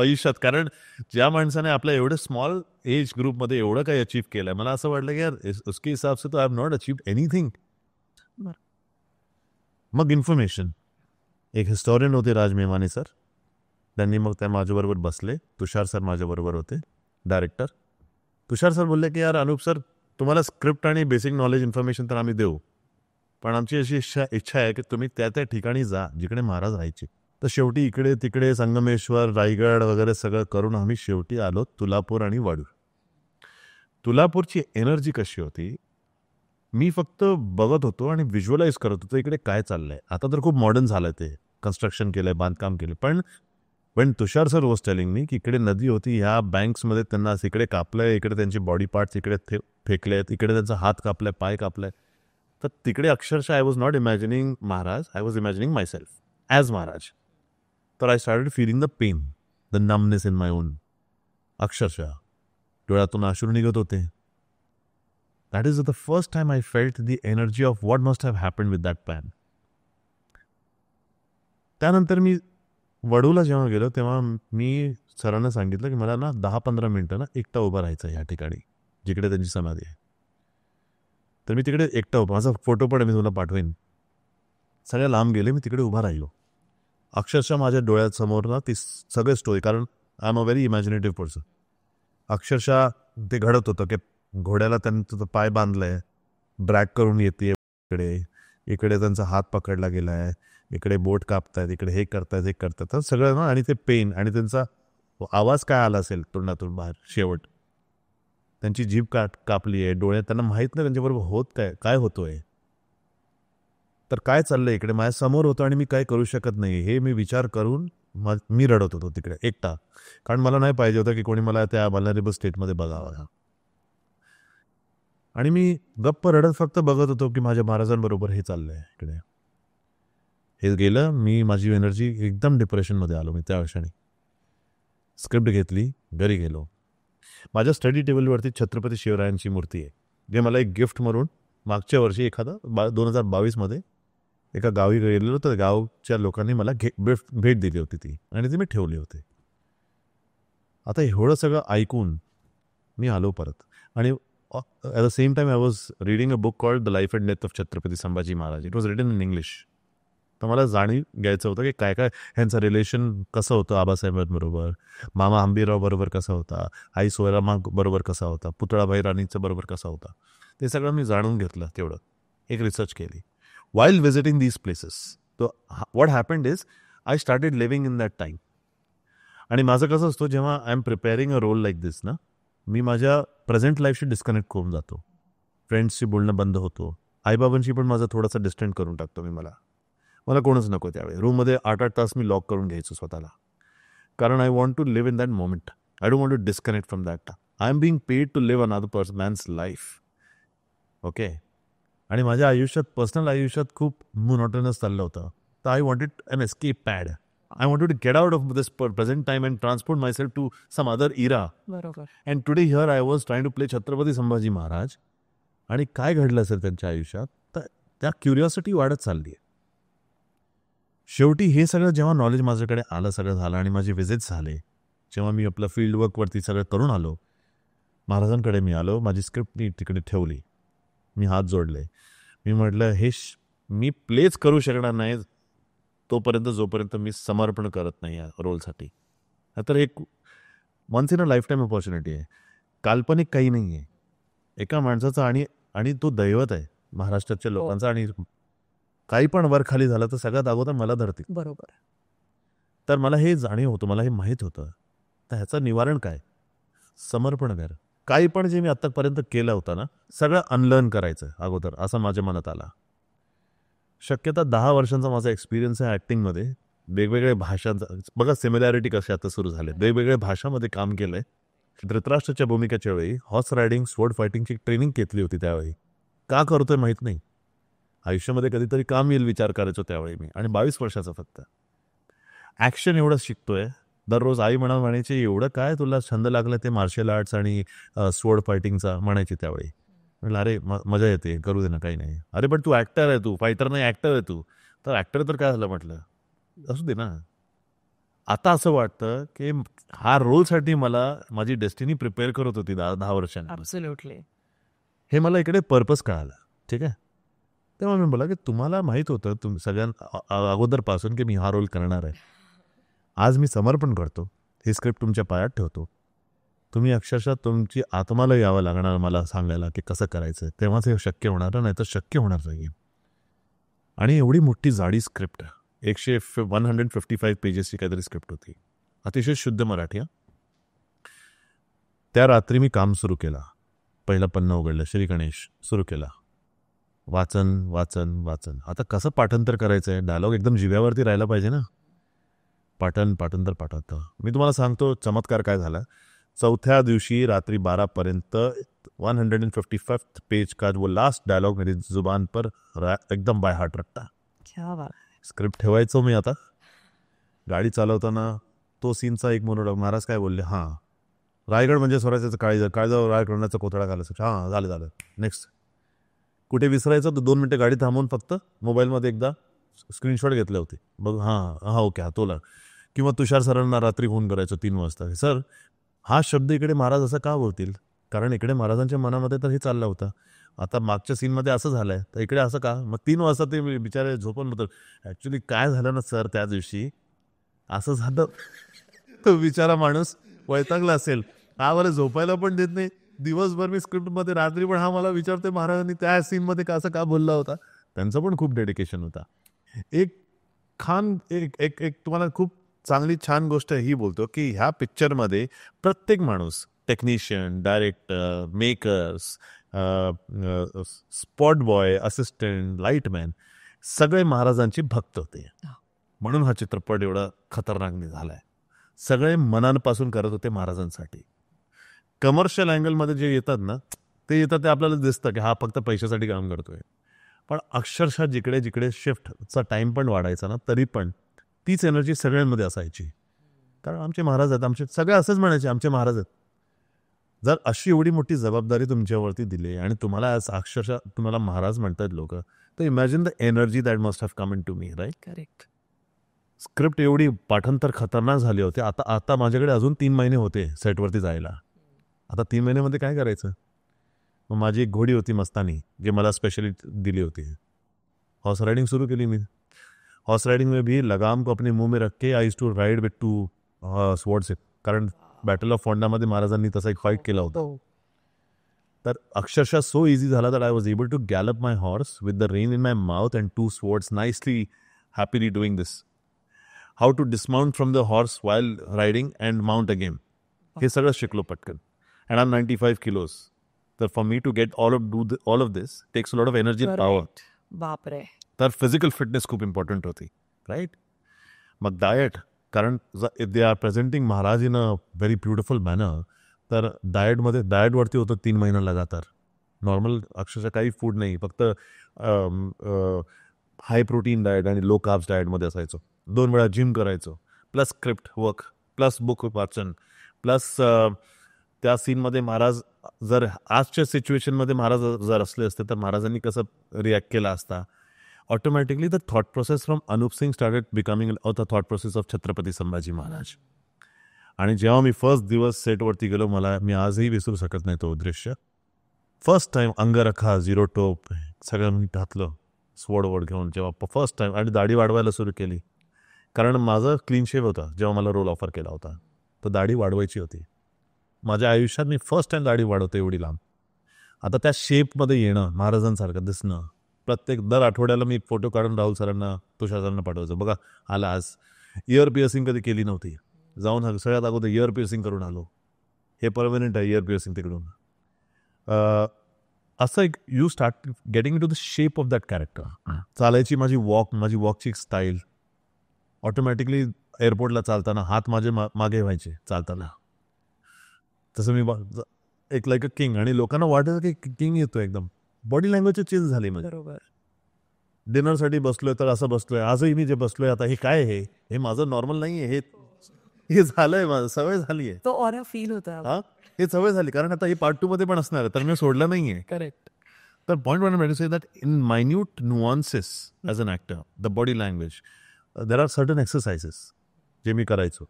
आयुष्यात. कारण ज्या माणसाने आपल्या एवढं स्मॉल एज ग्रुपमध्ये एवढं काही अचीव केलंय, मला असं वाटलं की यार उसके हिसाब से तो I have not achieved anything. मग इन्फॉर्मेशन, एक हिस्टॉरियन होते राज मेवानी सर, त्यांनी मग त्या माझ्याबरोबर बसले. तुषार सर माझ्याबरोबर होते, डायरेक्टर. तुषार सर बोलले की यार अनूप सर, तुम्हाला स्क्रिप्ट आणि बेसिक नॉलेज इन्फॉर्मेशन तर आम्ही देऊ, पण आमची अशी इच्छा आहे की तुम्ही त्या त्या ठिकाणी जा जिकडे महाराज राहायचे. तर शेवटी इकडे तिकडे संगमेश्वर, रायगड वगैरे सगळं करून आम्ही शेवटी आलो तुलापूर आणि वाडूर. तुलापूरची एनर्जी कशी होती, मी फक्त बघत होतो आणि व्हिज्युअलाइज करत होतो इकडे काय चाललंय. आता तर खूप मॉडर्न झालं, ते कन्स्ट्रक्शन केलंय, बांधकाम केलं, पण Wien Tushar sir was telling me की इकडे नदी होती, ह्या बँक्समध्ये त्यांना इकडे कापलंय, इकडे त्यांचे बॉडी पार्ट्स इकडे फेकलेत, इकडे त्यांचा हात कापलाय, पाय कापलाय, तर तिकडे अक्षरशः I was not imagining Maharaj, I was imagining myself as Maharaj. तर I started feeling the pain, the numbness in my own. अक्षरशः डोळ्यातून अश्रू निघत होते. That is the first time I felt the energy of what must have happened with that man. त्यानंतर मी वडूला जेव्हा गेलो तेव्हा मी सरांना सांगितलं की मला ना 10-15 मिनिटं ना एकटा उभा राहायचं या ठिकाणी जिकडे त्यांची समाधी आहे. तर मी तिकडे एकटा उभा, माझा फोटो पण मी तुला पाठवेन. सगळ्या लांब गेले, मी तिकडे उभा राहिलो. अक्षरशः माझ्या डोळ्यासमोर ना ती सगळे स्टोरी, कारण I am a very imaginative person. अक्षरशः ते घडत होतं की घोड्याला त्यांनी तुझं पाय बांधलंय, ड्रॅग करून येते इकडे, इकडे त्यांचा हात पकडला गेलाय, इकडे बोट कापतायत, इकडे हे करतायत सगळं ना. आणि ते पेन आणि त्यांचा आवाज काय आला असेल तोंडातून बाहेर शेवट, त्यांची जीभ कापली आहे, डोळे, त्यांना माहीत नाही त्यांच्याबरोबर होत काय होतोय, तर काय चाललंय इकडे माझ्या समोर होतं आणि मी काय करू शकत नाही, हे मी विचार करून मी रडत होतो तिकडे एकटा. कारण मला नाही पाहिजे होतं की कोणी मला त्या वल्नरेबल स्टेटमध्ये बघावं. आणि मी गप्प रडत फक्त बघत होतो की माझ्या महाराजांबरोबर हे चाललंय इकडे. हे गेलं, मी माझी एनर्जी एकदम डिप्रेशनमध्ये आलो. मी त्या क्षणी स्क्रिप्ट घेतली, घरी गेलो. माझ्या स्टडी टेबलवरती छत्रपती शिवरायांची मूर्ती आहे, जे मला एक गिफ्ट म्हणून मागच्या वर्षी 2022 एका गावी गेलेलो, तर गावच्या लोकांनी मला भेट दिली होती ती, आणि ती मी ठेवली होती. आता एवढं सगळं ऐकून मी आलो परत. आणि at the same time I was reading a book called The Life and Death of Chhatrapati Sambhaji Maharaj. It was written in English. तर मला जाणीव घ्यायचं होतं की काय काय ह्यांचं रिलेशन कसं होतं आबासाहेबांबरोबर, मामा हंबीरराव बरोबर कसा होता, आई सोयरामा बरोबर कसा होता, पुतळाबाई राणीचं बरोबर कसा होता, ते सगळं मी जाणून घेतलं. तेवढं एक रिसर्च केली while visiting these places. So what happened is I started living in that time. आणि माझं कसं असतो, जेव्हा I am preparing a role like this ना, मी माझ्या प्रेझेंट लाईफशी डिस्कनेक्ट करून जातो, फ्रेंड्सशी बोलणं बंद होतो, आईबाबांशी पण माझं थोडासा डिस्टन्स करून टाकतो मी. मला कोणच नको त्यावेळी. रूममध्ये 8-8 तास मी लॉक करून घ्यायचो स्वतःला, कारण I want to live in that moment. I don't want to disconnect from that. I am being paid to live another man's life. Okay. आणि माझ्या आयुष्यात, पर्सनल आयुष्यात खूप मोनोटोनस चाललं होतं, तर I wanted an escape pad. I wanted to get out of this present time and transport myself to some other era. बरोबर. And today here I was trying to play Chhatrapati Sambhaji Maharaj. आणि काय घडलं असेल त्यांच्या आयुष्यात, तर त्या curiosity वाढत चालली आहे. शेवटी हे सगळं जेव्हा नॉलेज माझ्याकडे आलं, सगळं झालं आणि माझे विजिट्स झाले, जेव्हा मी आपलं फील्ड वर्कवरती सगळं करून आलो, महाराजांकडे मी आलो, माझी स्क्रिप्ट मी तिकडे ठेवली, मी हात जोडले, मी म्हटलं मी प्लेच करू शकणार नाही तोपर्यंत जोपर्यंत मी समर्पण करत नाही या रोलसाठी. तर एक once in a life time opportunity आहे, काल्पनिक काही नाही आहे, एका माणसाचा आणि तो दैवत आहे महाराष्ट्राच्या लोकांचा. आणि काही पण वर खाली झालं तर सगळ्यात अगोदर मला धरतील. बरोबर. तर मला हे जाणीव होतं, मला हे माहीत होतं. तर ह्याचं निवारण काय? समर्पण कर. काही पण जे मी आत्तापर्यंत केलं होतं ना, सगळं अनलर्न करायचं अगोदर, असं माझ्या मनात आला. शक्यता 10 वर्षांचा माझा एक्सपिरियन्स आहे ॲक्टिंगमध्ये. वेगवेगळ्या भाषांचा बघा, सिमिलॅरिटी कशा आता सुरू झाल्या. वेगवेगळ्या भाषामध्ये काम केलं आहे. धृतराष्ट्राच्या भूमिकेच्या वेळी हॉर्स रायडिंग, स्वॉर्ड फायटिंगची ट्रेनिंग घेतली होती त्यावेळी. का करतोय माहीत नाही. आयुष्यामध्ये कधीतरी काम येईल विचार करायचो त्यावेळी मी, आणि 22 वर्षाचा फक्त. ॲक्शन एवढं शिकतोय दररोज. आई म्हणायची, एवढं काय तुला छंद लागला ते मार्शल आर्ट्स आणि स्वॉर्ड फायटिंगचा, म्हणायची त्यावेळी. म्हटलं अरे मजा येते, करू दे ना, काही नाही. अरे पण तू ॲक्टर आहे, तू फायटर नाही, ॲक्टर आहे तू. तर ॲक्टर तर काय झालं, म्हटलं असू दे ना. आता असं वाटतं की हा रोलसाठी मला माझी डेस्टिनी प्रिपेअर करत होती 10 वर्षांनी. ॲब्सोल्युटली. हे मला इकडे पर्पज कळाला. ठीक आहे. तेव्हा मी बोला की तुम्हाला माहीत होतं अगोदरपासून की मी हा रोल करणार आहे. आज मी समर्पण करतो, ही स्क्रिप्ट तुमच्या पायात ठेवतो. तुम्ही अक्षरशः तुमची आत्माला यावं लागणार मला सांगायला की कसं करायचं, तेव्हाच हे शक्य होणार, नाही तर शक्य होणार नाही. आणि एवढी मोठी जाडी स्क्रिप्ट, 155 पेजेसची काहीतरी स्क्रिप्ट होती, अतिशय शुद्ध मराठी. त्या रात्री मी काम सुरू केला, पहिलं पन्नं उघडलं, श्री गणेश सुरू केला, वाचन वाचन वाचन. आता कसं पाठांतर करायचं आहे, डायलॉग एकदम जिव्यावरती राहायला पाहिजे ना. पाठांतर पाठवतं. मी तुम्हाला सांगतो चमत्कार काय झाला. 4थ्या दिवशी रात्री 12पर्यंत 155 पेज का वो लास्ट डायलॉग मेरी जुबान पर एकदम बाय हार्ट रखता. क्या बात. स्क्रिप्ट ठेवायचो मी. आता गाडी चालवताना तो सीनचा एक मोनोलॉग, महाराज काय बोलले, हां रायगड म्हणजे स्वराज्याचं काळजावर राय करण्याचा कोथळा घालायचं, हां झालं नेक्स्ट. कुठे विसरायचं तर 2 मिनटं गाडी थांबवून फक्त मोबाईलमध्ये एकदा स्क्रीनशॉट घेतले होते, बघ हां ओके हा तोला. किंवा तुषार सरांना रात्री फोन करायचो 3 वाजता, सर हा शब्द इकडे महाराज असं का बोलतील, कारण इकडे महाराजांच्या मनामध्ये तर हे चाललं होतं. आता मागच्या सीनमध्ये असं झालं आहे, तर इकडे असं का. मग 3 वाजता ते बिचारे झोपून होतं. ॲक्च्युली काय झालं ना सर, त्या दिवशी असं झालं, तो बिचारा माणूस वैतागला असेल, हा मला झोपायला पण देत नाही दिवसभर. मी स्क्रिप्टमध्ये रात्री पण हा मला विचारते महाराजांनी त्या सीनमध्ये असं का बोलला होता. त्यांचं पण खूप डेडिकेशन होता. एक तुम्हाला खूप चांगली छान गोष्ट ही बोलतो की ह्या पिक्चरमध्ये प्रत्येक माणूस, technician, director, makers, spot boy, assistant, lightman, सगळे महाराजांचे भक्त होते. म्हणून हा चित्रपट एवढा खतरनाक झाला आहे. सगळे मनापासून करत होते महाराजांसाठी. कमर्शियल अँगलमध्ये जे येतात ना, ते आपल्याला दिसतं की हा फक्त पैशासाठी काम करतोय. पण अक्षरशः जिकडे जिकडे शिफ्टचा टाईम पण वाढायचा ना, तरी पण तीच एनर्जी सगळ्यांमध्ये असायची. कारण आमचे महाराज आहेत, आमचे सगळे असंच म्हणायचे, आमचे महाराज आहेत. जर अशी एवढी मोठी जबाबदारी तुमच्यावरती दिली आणि तुम्हाला अक्षरशः तुम्हाला महाराज म्हणतात लोक, तर imagine the energy that must have come into me, right. Correct. Script एवढी पाठांतर खतरनाक झाली होती. आता माझ्याकडे अजून 3 महिने होते सेटवरती जायला. आता 3 महिन्यामध्ये काय करायचं. मग माझी एक घोडी होती मस्तानी, जी मला स्पेशली दिली होती. हॉर्स रायडिंग सुरू केली मी. हॉर्स राइडिंग में भी लगाम को अपने मुंह में रख के I used to ride with 2 swords. कारण बॅटल ऑफ फोंडामध्ये महाराजांनी तसा एक फाईट केला होता. तर अक्षरशः सो इझी झाला that I was able to gallop my horse with the rein in my mouth and 2 swords nicely happily doing this. How to dismount from the horse while riding and mount again, हे सगळं शिकलो पटकन. And I am 95 kilos. तर for me to get all of this takes a lot of energy and power. बापरे. तर physical fitness खूप important होती, right. मग डाएट, कारण if they are presenting Maharaj in a very beautiful manner, तर डाएटवरती होतं 3 महिना लगातार. नॉर्मल अक्षरशः काही फूड नाही, फक्त हाय प्रोटीन डाएट आणि लो कार्ब्स डाएटमध्ये असायचो. 2 वेळा जिम करायचो, plus script work, plus book वाचन, प्लस त्या सीनमध्ये महाराज जर आजच्या सिच्युएशनमध्ये महाराज जर असले असते तर महाराजांनी कसं रिॲक्ट केला असता. Automatically the thought process from Anup Singh started becoming the thought process of Chhatrapati Sambhaji Maharaj. आणि जेव्हा मी फर्स्ट दिवस सेटवरती गेलो, मी आजही विसरू शकत नाही तो दृश्य. फर्स्ट टाइम अंगरखा, झिरो टोप सगळं मी घातलं स्वड घेऊन, जेव्हा फर्स्ट टाइम, आणि दाढी वाढवायला सुरू केली. कारण माझं क्लीन शेव होता जेव्हा मला रोल ऑफर केला होता, तर दाढी वाढवायची होती. माझ्या आयुष्यात मी फर्स्ट टाइम दाढी वाढवतो एवढी लांब. आता त्या शेपमध्ये येणं, महाराजांसारखं दिसणं, दर आठवड्याला मी फोटो काढून राहुल सरांना, तुषार सरांना पाठवायचं. बघा आला आज. इयर पिअर्सिंग कधी केली नव्हती, जाऊन सगळ्यात अगोदर इयर पिअर्सिंग करून आलो. हे परमनंट आहे इयर पिअर्सिंग तिकडून. असं एक you start getting into the shape of that character. चालायची माझी वॉकची स्टाईल ऑटोमॅटिकली एअरपोर्टला चालताना हात माझे मागे व्हायचे चालताना. तसं मी एक लाईक अ किंग, आणि लोकांना वाटतं की किंग येतो एकदम. बॉडी लँग्वेज चेंज झाली म्हणजे. बरोबर. डिनरसाठी बसलोय तर असं बसलोय, आजही मी जे बसलोय आता, हे काय आहे, हे माझं नॉर्मल नाही आहे, हे झालंय, माझं सवय झाली आहे. तो ऑरा फील होता. हा, हे सवय झाली, कारण आता हे पार्ट 2 मध्ये पण असणार आहे, तर मी सोडलं नाहीये. करेक्ट. तर point one two say that in minute nuances as an actor, the body language, there are certain exercises जे मी करायचो.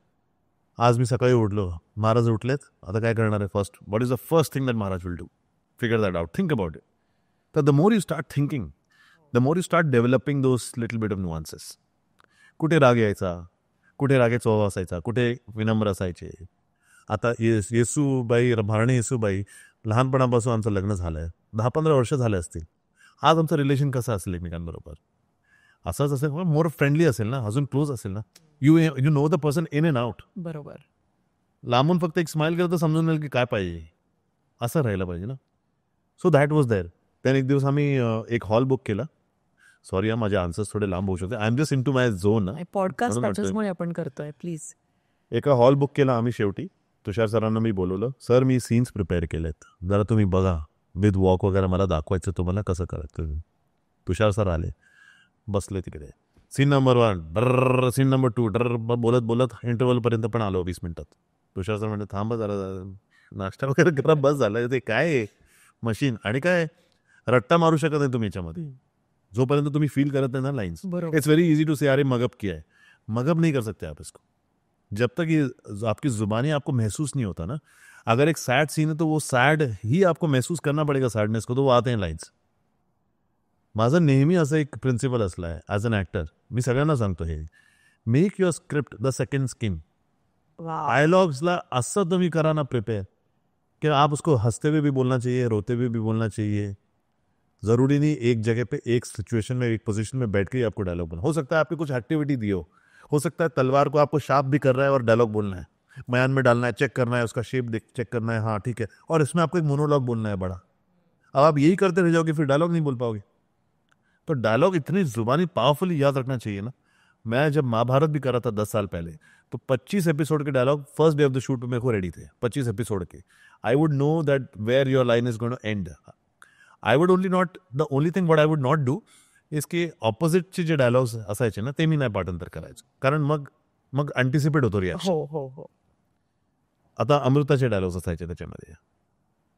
आज मी सकाळी उठलो, महाराज उठलेत, आता काय करणार आहे first, what is the first thing that Maharaj will do, figure that out, think about it. तर the more you start thinking, the more you start developing those little bit of nuances. कुठे राग यायचा, कुठे रागे चोवा असायचा, कुठे विनम्र असायचे. आता येसूबाई, भारणे येसूबाई, लहानपणापासून आमचं लग्न झालं आहे, 10-15 वर्ष झाले असतील. आज आमचं रिलेशन कसं असेल एकमेकांबरोबर, असंच असेल, मोर फ्रेंडली असेल ना, अजून क्लोज असेल ना. You know the person in and out. बरोबर. लांबून फक्त एक स्माईल केलं तर समजून जाईल की काय पाहिजे, असं राहिलं पाहिजे ना. So that was there. त्याने एक दिवस आम्ही एक हॉल बुक केला. सॉरी, माझे आन्सर्स थोडे लांब होऊ शकते, I am just into my zone. Podcast त्याच्यामुळे आपण करतोय, प्लीज. एका हॉल बुक केला आम्ही. शेवटी तुषार सरांना मी बोलवलं, सर मी सीन्स प्रिपेअर केलेत, जरा तुम्ही बघा, विथ वॉक वगैरे मला दाखवायचं तुम्हाला कसं करायचं. तुषार सर आले, बसले तिकडे. सीन नंबर 1 डर, सीन नंबर 2 डर, बोलत बोलत इंटरव्हलपर्यंत पण आलो 20 मिनिटात. तुषार सर म्हणते थांबा जरा, नाश्ता वगैरे करा, बस झालं. ते काय मशीन, आणि काय रट्टा मारू शकत नाही तुम्ही याच्यामध्ये जोपर्यंत तुम्ही फील करत नाही ना lines. It's very easy to say अरे मगअप किया है, मगअप नहीं कर सकते आप इसको जब तक ये आपकी जुबानी आपको महसूस नहीं होता ना. अगर एक सैड सीन है तो वो सैड ही आपको महसूस करना पड़ेगा, सैडनेस को, तो वो आते हैं लाइन्स. माझं नेहमी असं एक प्रिन्सिपल असलं आहे ॲज अन ॲक्टर, मी सगळ्यांना सांगतो हे, make your script the second skin. डायलॉग्सला असं तुम्ही करा ना प्रिपेयर कि आप उसको हंसते हुए भी बोलना चाहिए, रोते हुए भी बोलना चाहिए. ज़रूरी नहीं एक जगह पे एक सिचुएशन में एक पोजीशन में बैठ के ही आपको डायलॉग बोलना. हो सकता है आपकी कुछ एक्टिविटी दी हो सकता है तलवार को आपको शार्प भी कर रहा है और डायलॉग बोलना है, म्यान में डालना है, चेक करना है, उसका शेप चेक करना है, हाँ ठीक है, और इसमें आपको एक मोनोलॉग बोलना है बड़ा. अब आप यही करते रह जाओगे, फिर डायलॉग नहीं बोल पाओगे. तो डायलॉग इतनी जुबानी पावरफुली याद रखना चाहिए ना. मैं जब महाभारत भी कर रहा था 10 साल पहले, तो 25 एपिसोड के dialogue first day of the shoot पे मेरे को रेडी थे, 25 एपिसोड के. I would know that where your line is going to end. I would the only thing what I would not do इसके ऑपोजिटचे जे डायलॉग्स असायचे ना, ते मी नाही पाठांतर करायचो, कारण मग अँटिसिपेट होतो रिॲक्शन. हो. आता अमृताचे डायलॉग्स असायचे त्याच्यामध्ये,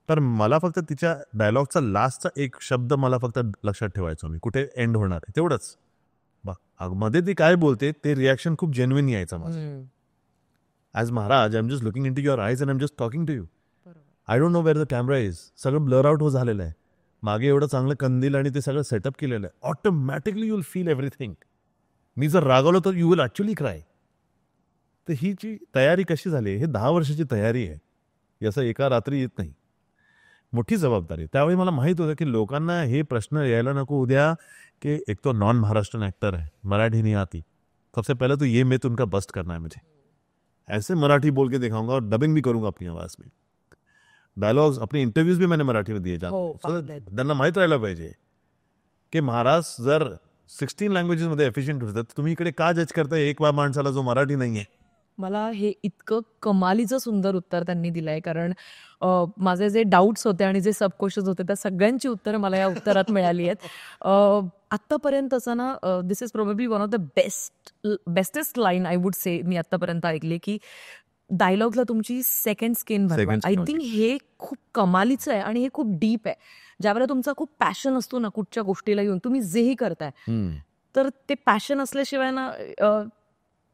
तर मला फक्त तिच्या डायलॉगचा लास्टचा एक शब्द मला फक्त लक्षात ठेवायचो मी, कुठे एंड होणार आहे तेवढंच. मध्ये ती काय बोलते ते रिॲक्शन खूप जेन्युइन यायचं माझं. As Maharaj I am just looking into your eyes and I am just talking to you. I don't know where the camera is. सगळं ब्लर आउट हो झालेलं आहे, मागे एवढं चांगलं कंदील आणि ते सगळं सेटअप केलेलं आहे. Automatically you will feel everything. मी जर रागवलो तर यू विल ॲक्च्युअली क्राय. तर ही जी तयारी कशी झाली, हे 10 वर्षाची तयारी आहे, याचं एका रात्री येत नाही. मोठी जबाबदारी. त्यावेळी मला माहीत होतं की लोकांना हे प्रश्न यायला नको उद्या कि एक तो नॉन महाराष्ट्रन एक्टर है, मराठी नहीं आती, सबसे पहले तो ये मिथ उनका बस्ट करना है मुझे. ऐसे मराठी बोल के दिखाऊंगा और डबिंग भी करूंगा अपनी आवाज में. डायलॉग्स अपने इंटरव्यूज भी मैंने मराठी में दिए जाते. त्यांना माहीत राहायला पाहिजे की महाराज जर 16 लँग्वेजेसमध्ये एफिशियंट होतात, तुम्ही इकडे का जज करताय एक माणसाला जो मराठी नाही आहे. मला हे इतकं कमालीचं सुंदर उत्तर त्यांनी दिलंय, कारण माझे जे डाऊट्स होते आणि जे सब क्वेश्चन्स होते त्या सगळ्यांची उत्तरं मला या उत्तरात मिळाली आहेत. आत्तापर्यंतचा ना this is probably one of the bestest line I would say मी आत्तापर्यंत ऐकली, की डायलॉगला तुमची सेकंड स्किन भरवा. आय थिंक हे खूप कमालीचं आहे आणि हे खूप डीप आहे. ज्यावेळेला तुमचा खूप पॅशन असतो ना कुठच्या गोष्टीला घेऊन, तुम्ही जेही करताय, तर ते पॅशन असल्याशिवाय ना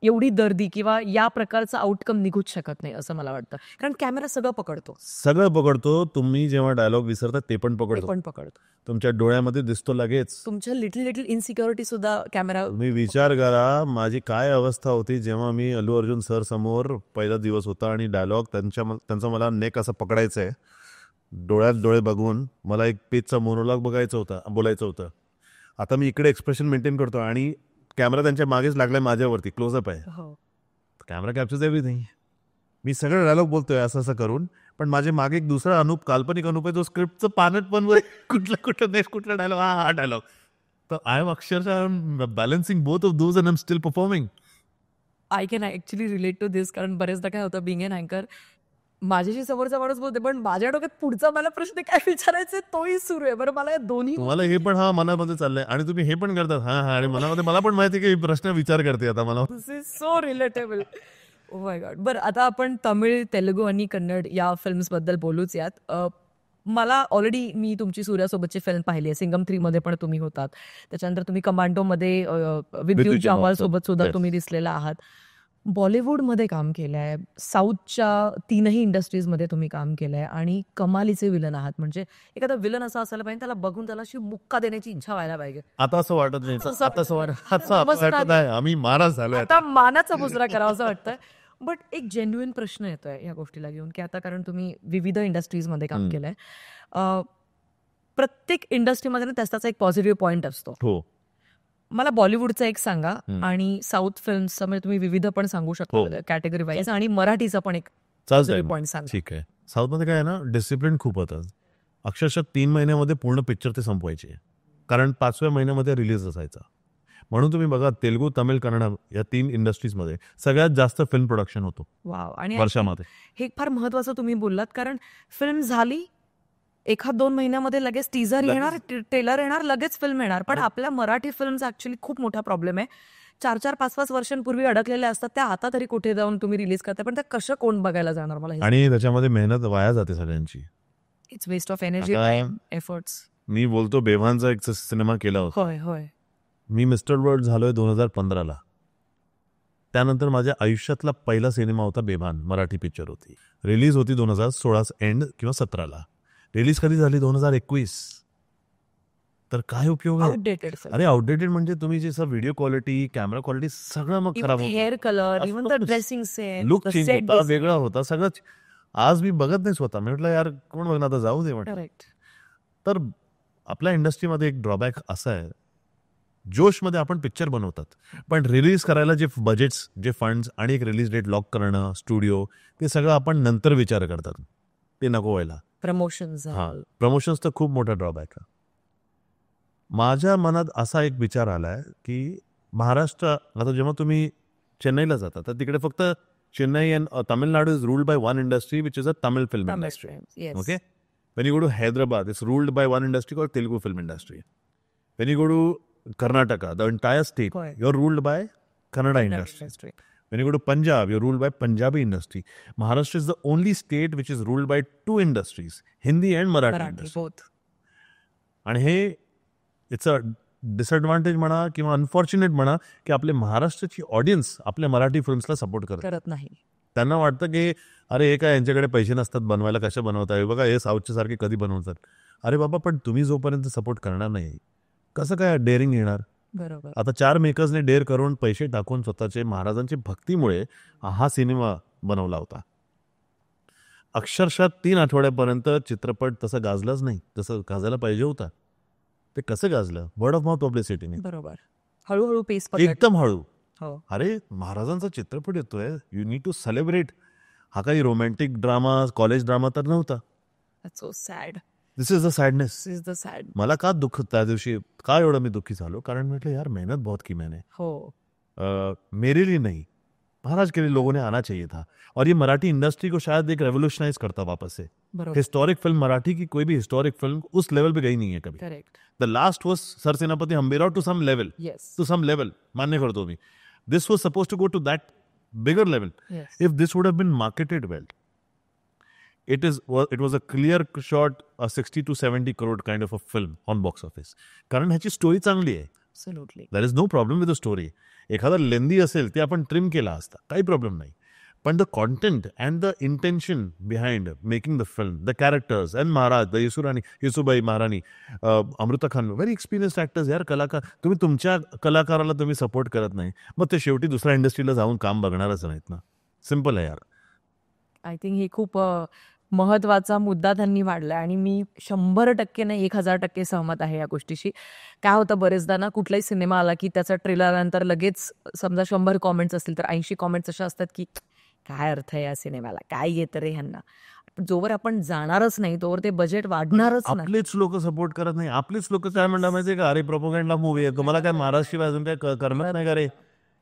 एवढी दर्दी किंवा या प्रकारचा आउटकम निघूच शकत नाही असं मला वाटतं. कारण कॅमेरा सगळं पकडतो. सगळं पकडतो. तुम्ही जेव्हा डायलॉग विसरता ते पण ते पकडतो. पण पकडतो. तुमच्या डोळ्यामध्ये दिसतो लगेच. तुमच्या लिटिल इनसिक्युरिटी सुद्धा कॅमेरा तुम्ही विचार करा माझी काय अवस्था होती जेव्हा मी अल्लू अर्जुन सर समोर पहिला दिवस होता आणि डायलॉग त्यांचा मला नेक असं पकडायचं आहे. डोळ्यात डोळे बघून मला एक पेजचा मोनोलॉग बोलायचं होतं. आता मी इकडे एक्सप्रेशन मेंटेन करतो आणि कॅमेरा त्यांच्या मागेच लागलाय माझ्यावरती, क्लोजअप आहे. हो. Camera कॅप्चर्स everything. मी सगळं डायलॉग बोलतोय असं करून, पण माझे मागे एक दुसरा काल्पनिक अनुप आहे जो स्क्रिप्टचं पानट पण कुठलं नेक्स्ट कुठला डायलॉग हा डायलॉग. तर आय एम अक्षरशः balancing both of those and I am still performing. I can actually relate to this. कारण बरेचदा काय होतं बिंग एन अँकर माझ्याशी समोरचा माणूस बोलते पण माझ्या डोक्यात पुढचा मला प्रश्न काय विचारायचे तोही सुरू आहे. बरं मला या दोन्ही तुम्हाला हे पण मनामध्ये चाललंय आणि तुम्ही हे पण करतात हा आणि मनामध्ये मला पण माहिती की प्रश्न विचार करते आता मला. This is so relatable. Oh my god. बरं आता आपण तमिळ, तेलुगू आणि कन्नड या फिल्म्स बद्दल बोलूच यात. मला ऑलरेडी मी तुमची सूर्यासोबतची फिल्म पाहिली आहे. सिंगम 3 मध्ये पण तुम्ही होतात. त्याच्यानंतर तुम्ही कमांडोमध्ये विद्युत जामवाल सोबत सुद्धा तुम्ही दिसलेला आहात. बॉलिवूडमध्ये काम केलंय, साऊथच्या 3ही इंडस्ट्रीजमध्ये तुम्ही काम केलंय आणि कमालीचे विलन आहात. म्हणजे एखादा विलन असा असायला पाहिजे त्याला बघून त्याला अशी मुक्का देण्याची इच्छा व्हायला पाहिजे. आता असं वाटत नाही. आता असं नमस्कार. वाटत आहे आम्ही महाराज झालोय. आता मानाचा मुजरा करावा असं वाटतंय. बट एक जेन्युइन प्रश्न येतोय या गोष्टीला घेऊन की आता कारण तुम्ही विविध इंडस्ट्रीजमध्ये काम केलंय. प्रत्येक इंडस्ट्रीमध्ये त्याचा एक पॉझिटिव्ह पॉईंट असतो. हो. मला बॉलिवूडचा एक सांगा आणि साऊथ फिल्मचा म्हणजे तुम्ही विविध पण सांगू शकता कॅटेगरी वाईज आणि मराठीचा पण एक पॉईंट सांगा. ठीक आहे. साऊथमध्ये काय आहे ना डिसिप्लिन खूप होतं. अक्षरशः 3 महिन्यामध्ये पूर्ण पिक्चर ते संपवायचे कारण 5व्या महिन्यामध्ये रिलीज असायचा. म्हणून तुम्ही बघा तेलुगू, तमिळ, कन्नड या 3 इंडस्ट्रीजमध्ये सगळ्यात जास्त फिल्म प्रोडक्शन होतो वाव. आणि वर्षामध्ये. हे फार महत्वाचं तुम्ही बोललात कारण फिल्म झाली 1-2 महिन्यामध्ये लगेच टीझर येणार, ट्रेलर येणार, लगेच फिल्म येणार. पण आपल्या मराठी फिल्मचा ऍक्च्युली खूप मोठा प्रॉब्लेम आहे. 4-4, 5-5 वर्षांपूर्वी अडकलेल्या असतात त्या आता तरी कुठे जाऊन तुम्ही रिलीज करताय पण त्या कसं कोण बघायला जाणार मला. आणि त्याच्यामध्ये मेहनत वाया जाते सगळ्यांची. It's waste of energy, efforts. मी बोलतो बेभानचा एक सिनेमा केला होता. होय होय. मी मिस्टर वर्ल्ड झालोय 2015ला. त्यानंतर माझ्या आयुष्यातला पहिला सिनेमा होता बेभान. मराठी पिक्चर होती. रिलीज होती 2016 एंड किंवा 17ला. रिलीज कधी झाली 2021. तर काय उपयोग आहे. आउटडेटेड. अरे आउटडेटेड म्हणजे तुम्ही जे व्हिडिओ क्वालिटी, कॅमेरा क्वालिटी सगळं मग खराब होतं. Hair colour, even the dressing set, look change होता, वेगळा होता सगळं. आज मी बघत नाही स्वतः. मी म्हटलं यार कोण बघणार आता जाऊ दे म्हटलं. करेक्ट. तर आपल्या इंडस्ट्रीमध्ये एक ड्रॉबॅक असा आहे जोशमध्ये आपण पिक्चर बनवतात पण रिलीज करायला जे बजेट्स, जे फंड्स आणि एक रिलीज डेट लॉक करणं, स्टुडिओ, ते सगळं आपण नंतर विचार करतात. ते नको व्हायला. प्रमोशन्स. प्रमोशन्स तर खूप मोठा ड्रॉबॅक आहे. माझ्या मनात असा एक विचार आलाय की महाराष्ट्र आता जेव्हा तुम्ही चेन्नईला जाता तर तिकडे फक्त Chennai and Tamil Nadu is ruled by one industry which is a Tamil film industry. Okay. When you go to Hyderabad, it's ruled by one industry called Telugu film industry. When you go to Karnataka, the entire state, you're ruled by Kannada industry. When you go to Punjab, you're ruled by Punjabi industry. Maharashtra is the only state which is ruled by 2 industries, Hindi and Marathi industry. both. आणि हे it's a disadvantage म्हणा किंवा unfortunate म्हणा की आपले महाराष्ट्राची audience आपल्या Marathi फिल्म्सला support करत नाही. त्यांना वाटतं की अरे हे काय यांच्याकडे पैसे नसतात बनवायला, कशा बनवताय बघा हे साऊथच्या सारखे कधी बनवतात. अरे बाबा पण तुम्ही जोपर्यंत सपोर्ट करणार नाही कसं काय डेअरिंग येणार. बरोबर. आता 4 मेकर्सने डेअर करून पैसे टाकून स्वतःचे महाराजांची भक्तीमुळे हा सिनेमा बनवला होता. अक्षरशः 3 आठवड्यापर्यंत चित्रपट तसं गाजलाच नाही जसं गाजायला पाहिजे होता. ते कसं गाजलं. वर्ड ऑफ माउथ पब्लिसिटीने. बरोबर. हळूहळू पेस एकदम हळू. हो. अरे महाराजांचा चित्रपट येतोय, यू नीड टू सेलिब्रेट. हा काही रोमॅन्टिक ड्रामा, कॉलेज ड्रामा तर नव्हता. So sad. This is the sadness. This is the sad. मला का दुःख त्या दिवशी का एवढं मी दुःखी झालो कारण म्हटलं यार मेहनत बहुत की मैंने. हो. मेरे लिए नहीं, महाराज के लिए लोगों ने आना चाहिए था. और ये मराठी इंडस्ट्री को शायद एक रेवोल्यूशनाइज करता वापस से. हिस्टोरिक फिल्म मराठी की कोई भी हिस्टोरिक फिल्म उस लेवल पे गई नहीं है कभी. Correct. The last was sir Senapati Hambirrao to some level. Yes. To some level मान्य करतो मी. This was supposed to go to that bigger level. Yes. If this would have been marketed well, it was a clear shot, a 60 to 70 crore kind of a film on box office. कारण ह्याची story चांगली आहे. Absolutely. There is no problem with the story. एखादा lengthy असेल ते आपण trim केला असता, काही प्रॉब्लेम नाही. पण the content and the intention behind making the film, the characters and Maharaj, the Yesubai Maharani, Amruta Khan, very experienced actors यार, कलाकार. तुम्ही तुमच्या कलाकाराला तुम्ही सपोर्ट करत नाही, मग ते शेवटी दुसऱ्या इंडस्ट्रीला जाऊन काम बघणारच नाहीत ना. सिम्पल आहे यार. आय थिंक हे खूप महत्त्वाचा मुद्दा त्यांनी मांडला आणि मी 100% नाही 1000% सहमत आहे या गोष्टीशी. काय होतं बरेचदा ना, कुठलाही सिनेमा आला की त्याचा ट्रेलर नंतर लगेच समजा 100 कॉमेंट्स असतील तर 80 कॉमेंट्स अशा असतात की काय अर्थ आहे या सिनेमाला, काय येतं रे ह्यांना. जोवर आपण जाणारच नाही तोवर ते बजेट वाढणारच नाही. आपलेच लोक सपोर्ट करत नाही. आपलेच लोक काय म्हणतात माहितीये का, अरे प्रोपोगंडा मूवी आहे, तुम्हाला काय महाराजशिवाय अजून काय करमत नाही का रे,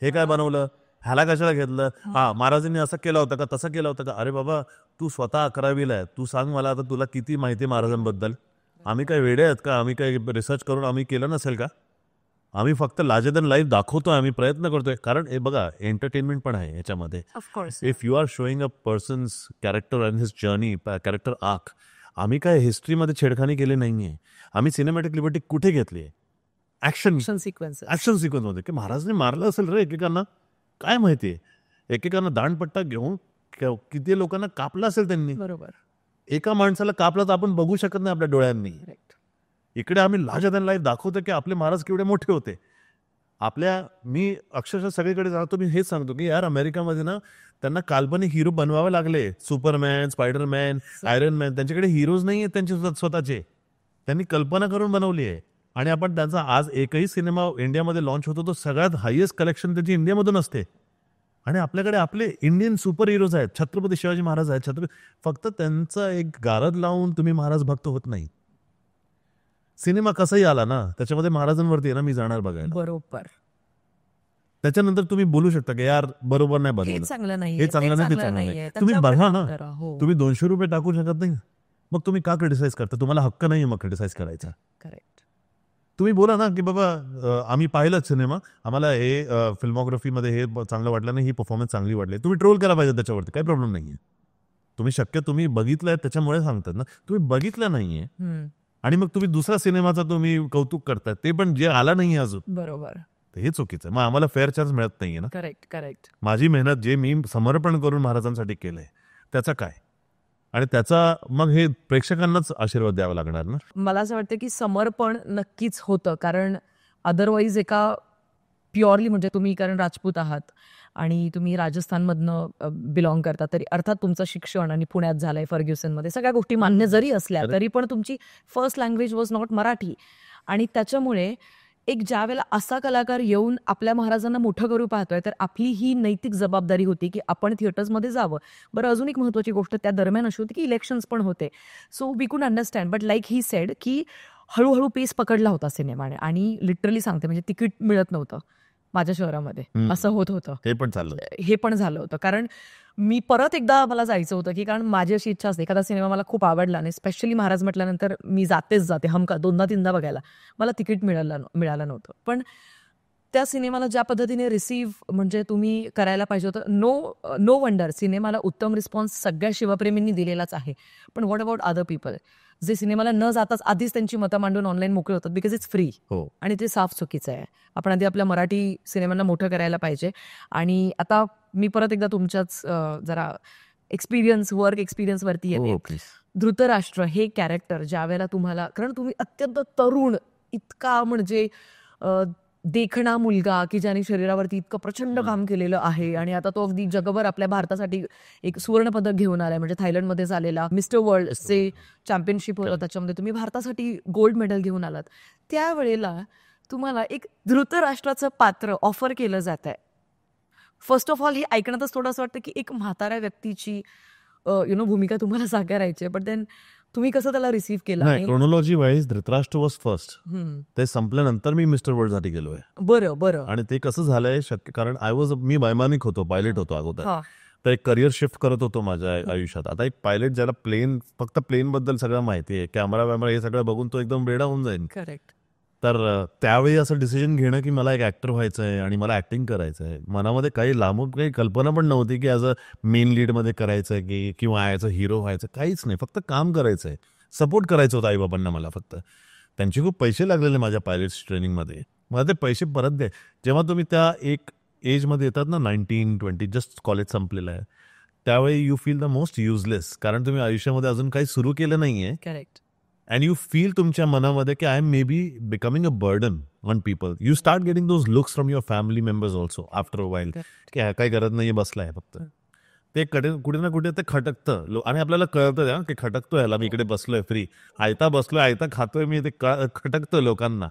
हे काय बनवलं, ह्याला कशाला घेतलं, हा महाराजांनी असं केलं होतं का, तसं केलं होतं का. अरे बाबा, तू स्वतः 11वीला आहे, तू सांग मला आता तुला किती माहिती महाराजांबद्दल. आम्ही काय वेडे आहेत का, आम्ही काय रिसर्च करून आम्ही केलं नसेल का. आम्ही फक्त लार्जर दॅन लाईफ दाखवतोय, आम्ही प्रयत्न करतोय. कारण हे बघा, एंटरटेनमेंट पण आहे याच्यामध्ये. Of course. If you are showing a person's character and his journey, character arc, आम्ही काय हिस्ट्रीमध्ये छेडखानी केली नाहीये. आम्ही सिनेमॅटिक लिबर्टी कुठे घेतली आहे, ऍक्शन सिक्वेन्समध्ये. की महाराजने मारलं असेल रे एकेकांना, काय माहितीये, एकेकांना दांडपट्टा घेऊन किती लोकांना कापलं असेल त्यांनी. बरोबर. एका माणसाला कापलं तर आपण बघू शकत नाही आपल्या डोळ्यांनी. इकडे आम्ही लार्जर दॅन लाईफ दाखवतो की आपले महाराज केवढे मोठे होते. मी अक्षरशः सगळीकडे जातो, मी हेच सांगतो की यार अमेरिकामध्ये ना त्यांना काल्पनिक हिरो बनवावे लागले. सुपरमॅन, स्पायडरमॅन, आयरन मॅन, त्यांच्याकडे हिरोज नाही आहेत त्यांचे स्वतःचे, त्यांनी कल्पना करून बनवली आहे. आणि आपण त्यांचा आज एकही सिनेमा इंडियामध्ये लॉन्च होतो तो सगळ्यात हायेस्ट कलेक्शन त्याची इंडियामधून असते. आणि आपल्याकडे आपले इंडियन सुपर हिरोज आहेत, छत्रपती शिवाजी महाराज आहेत. फक्त त्यांचा एक गारद लावून तुम्ही महाराज भक्त होत नाही. सिनेमा कसाही आला ना, त्याच्यामध्ये महाराजांवरती आहे ना, मी जाणार बघायला. बरोबर. त्याच्यानंतर तुम्ही बोलू शकता की यार बरोबर नाही बनवलं, हे चांगलं नाही, हे चांगलं नाही, ते चांगलं नाही. तुम्ही बघा ना, तुम्ही 200 रुपये टाकू शकत नाही, मग तुम्ही का क्रिटिसाइज करता. तुम्हाला हक्क नाही मग क्रिटिसाइज करायचा. करेक्ट. तुम्ही बोला ना की बाबा आम्ही पाहिलंच सिनेमा, आम्हाला हे फिल्मोग्राफीमध्ये हे चांगलं वाटलं नाही, ही परफॉर्मन्स चांगली वाटली. तुम्ही ट्रोल केला पाहिजे त्याच्यावरती, काही प्रॉब्लेम नाहीये. तुम्ही बघितलंय त्याच्यामुळे सांगतात ना. तुम्ही बघितलं नाहीये आणि मग तुम्ही दुसऱ्या सिनेमाचा तुम्ही कौतुक करताय, ते पण जे आला नाहीये अजून. बरोबर. हे चुकीचं आहे. मग आम्हाला फेअर चान्स मिळत नाहीये ना. करेक्ट. माझी मेहनत, जे मी समर्पण करून महाराजांसाठी केलंय, त्याचा काय, आणि त्याचा मग हे प्रेक्षकांनाच आशीर्वाद द्यावा लागणार ना. मला असं वाटतं की समर्पण नक्कीच होतं, कारण अदरवाईज एका प्युअरली म्हणजे तुम्ही कारण राजपूत आहात आणि तुम्ही राजस्थानमधनं बिलॉंग करता, तरी अर्थात तुमचं शिक्षण आणि पुण्यात झालंय फर्ग्युसनमध्ये, सगळ्या गोष्टी मान्य जरी असल्या तरी पण तुमची first language was not Marathi. आणि त्याच्यामुळे एक ज्या वेळेला असा कलाकार येऊन आपल्या महाराजांना मोठं करू पाहतोय, तर आपली ही नैतिक जबाबदारी होती की आपण थिएटर्समध्ये जावं. बरं, अजून एक महत्त्वाची गोष्ट त्या दरम्यान अशी होती की इलेक्शन्स पण होते. सो वी कुड understand, but like he said की हळूहळू पेस पकडला होता सिनेमाने. आणि लिटरली सांगते, म्हणजे तिकीट मिळत नव्हतं माझ्या शहरामध्ये, असं होत होतं. हे पण झालं होतं. कारण मी परत एकदा मला जायचं होतं की कारण माझी अशी इच्छा असते, एखादा सिनेमा मला खूप आवडला आणि स्पेशली महाराज म्हटल्यानंतर मी जाते हमका 2दा-3दा बघायला. मला तिकीट मिळालं नव्हतं. पण त्या सिनेमाला ज्या पद्धतीने रिसीव्ह म्हणजे तुम्ही करायला पाहिजे होतं, नो वंडर सिनेमाला उत्तम रिस्पॉन्स सगळ्या शिवप्रेमींनी दिलेलाच आहे. पण व्हॉट अबाउट अदर पीपल, जे सिनेमाला न जाताच आधीच त्यांची मतं मांडून ऑनलाईन मोकळे होतात बिकॉज इट्स फ्री. आणि ते साफ चुकीचं आहे. आपण आधी आपल्या मराठी सिनेमांना मोठं करायला पाहिजे. आणि आता मी परत एकदा तुमच्याच जरा वर्क एक्सपिरियन्सवरती येते. धृतराष्ट्र हे कॅरेक्टर ज्या वेळेला तुम्हाला, कारण तुम्ही अत्यंत तरुण, इतका म्हणजे देखणा मुलगा की ज्याने शरीरावरती इतकं प्रचंड काम केलेलं आहे आणि आता तो अगदी जगभर आपल्या भारतासाठी एक सुवर्ण पदक घेऊन आलाय. म्हणजे थायलंडमध्ये झालेला मिस्टर वर्ल्डचे चॅम्पियनशिप होतं, त्याच्यामध्ये तुम्ही भारतासाठी गोल्ड मेडल घेऊन आलात. त्यावेळेला तुम्हाला एक धृतराष्ट्राचं पात्र ऑफर केलं जात आहे. फर्स्ट ऑफ ऑल हे ऐकण्यातच थोडं असं वाटतं की एक म्हाताऱ्या व्यक्तीची भूमिका तुम्हाला साकारायची आहे, बट देन तुम्ही कसं त्याला रिसीव्ह केलं. Chronology wise Dhritarashtra was first, ते संपल्यानंतर मी मिस्टर वर्ल्ड साठी गेलोय. बरं. आणि ते कसं झालंय शक्य, कारण मी वैमानिक होतो, पायलट होतो अगोदर, तर एक करिअर शिफ्ट करत होतो माझ्या आयुष्यात. आता एक पायलट ज्याला फक्त प्लेन बद्दल सगळं माहिती आहे, कॅमेरा हे सगळं बघून तो एकदम वेडा होऊन जाईल. करेक्ट. तर त्यावेळी असं डिसिजन घेणं की मला एक ऍक्टर व्हायचं आहे आणि मला ऍक्टिंग करायचं आहे, मनामध्ये काही कल्पना पण नव्हती की ॲज अ मेन लीडमध्ये करायचं आहे किंवा ॲज अ हिरो व्हायचं, काहीच नाही. फक्त काम करायचं आहे, सपोर्ट करायचं होतं आईबाबांना मला. फक्त त्यांचे खूप पैसे लागलेले माझ्या पायलट्स ट्रेनिंगमध्ये, मला ते पैसे परत द्या. जेव्हा तुम्ही त्या एक एजमध्ये येतात ना, 19-20, जस्ट कॉलेज संपलेलं आहे, त्यावेळी you feel the most useless, कारण तुम्ही आयुष्यामध्ये अजून काही सुरू केलं नाहीये. करेक्ट. अँड यू फील तुमच्या मनामध्ये की I am maybe becoming a burden on people. You start getting those looks from your family members also after a while, की ह्या काही गरज नाहीये, बसलाय फक्त. ते कुठे ना कुठे ते खटकतं आणि आपल्याला कळतं की खटकतो ह्याला, मी इकडे बसलोय फ्री, आयता बसलोय, आयता खातोय मी, ते खटकतं लोकांना.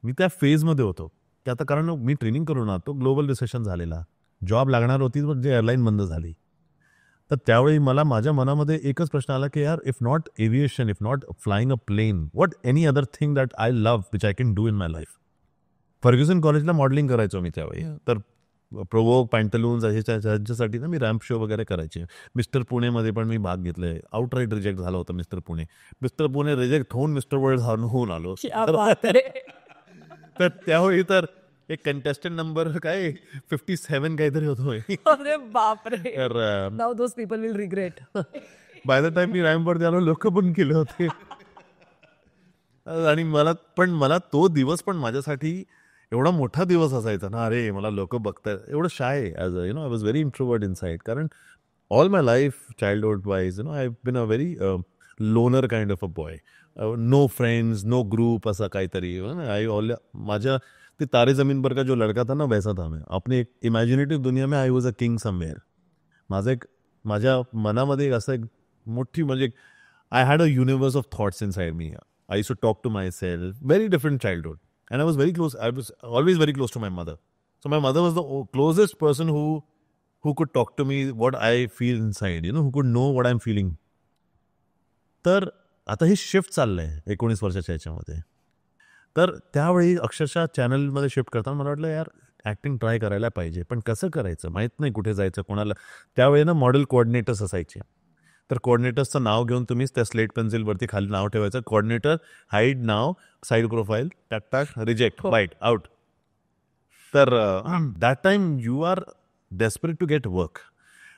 मी त्या फेजमध्ये होतो की आता, कारण मी ट्रेनिंग करून आलो, ग्लोबल रिसेशन झालेला, जॉब लागणार होती म्हणजे एअरलाईन बंद झाली. तर त्यावेळी मला माझ्या मनामध्ये एकच प्रश्न आला की यार, if not aviation, if not flying a plane, what any other thing that I love which I can do in my life. Fergusson कॉलेजला मॉडेलिंग करायचो मी त्यावेळी. तर प्रोवोक, पॅन्टलून्स ह्याच्यासाठी ना मी रॅम्प शो वगैरे करायचे. मिस्टर पुणेमध्ये पण मी भाग घेतलाय. आउटराईट रिजेक्ट झालं होतं mister Pune. Mister Pune reject होऊन मिस्टर वर्ल्ड होऊन आलो. तर त्यावेळी तर एक कंटेस्टंट नंबर काय 57 काहीतरी होतो. अरे बापरे. तर now those people will regret. By the time मी रॅम्पवरती आलो, लोक पण केले होते. आणि मला तो दिवस पण माझ्यासाठी एवढा मोठा दिवस असायचा ना. अरे मला लोक बघतायत, एवढं shy as a I was very introvert inside. कारण all my life childhood wise I have been a very loner kind of a boy. No friends, no group, असं काहीतरी. माझ्या ते तारे जमीन पर का जो लड़का था ना, वैसा था मैं. अपने एक इमॅजिनेटिव्ह दुनिया में I was a king somewhere. माझ्या मनामध्ये एक असं एक मोठी, म्हणजे I had a universe of thoughts inside me. I used to talk to myself. Very different childhood. And I was very close. I was always very close to my mother. So my mother was the closest person who could talk to me what I feel inside, who could know what I'm feeling. तर आता ही shift चाललंय 19 वर्षाच्या ह्याच्यामध्ये. तर त्यावेळी अक्षरशः चॅनलमध्ये shift करताना मला वाटलं यार, ॲक्टिंग ट्राय करायला पाहिजे, पण कसं करायचं माहीत नाही, कुठे जायचं, कोणाला. त्यावेळी ना मॉडेल कोऑर्डिनेटर्स असायचे. तर कोऑर्डिनेटर्सचं नाव घेऊन तुम्हीच त्या स्लेट पेन्सिलवरती खाली नाव ठेवायचं, कोऑर्डिनेटर, हाईड नाव, साईड प्रोफाईल, टाक टाक, रिजेक्ट, वाईट, आउट. तर that time you are desperate to get work.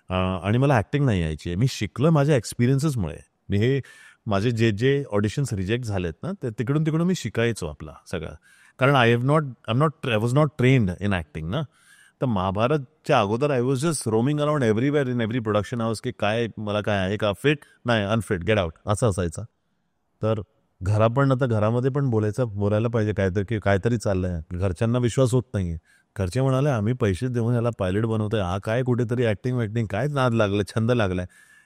आणि मला ॲक्टिंग नाही यायची. मी शिकलो माझ्या एक्सपिरियन्सेसमुळे. मी हे माझे जे ऑडिशन्स रिजेक्ट झालेत ना, ते तिकडून मी शिकायचो आपला सगळं. कारण I was not trained in acting ना. तर महाभारतच्या अगोदर I was just roaming around everywhere in every production house, की काय मला काय आहे का, फिट नाही, अनफिट, गेट आउट, असं असायचं. तर घरामध्ये पण बोलायला पाहिजे काहीतरी, की काहीतरी चाललंय. घरच्यांना विश्वास होत नाहीये. घरचे म्हणाले आम्ही पैसे देऊन याला पायलट बनवतोय, हा काय कुठेतरी ॲक्टिंग काय नाद लागलाय, छंद लागलाय.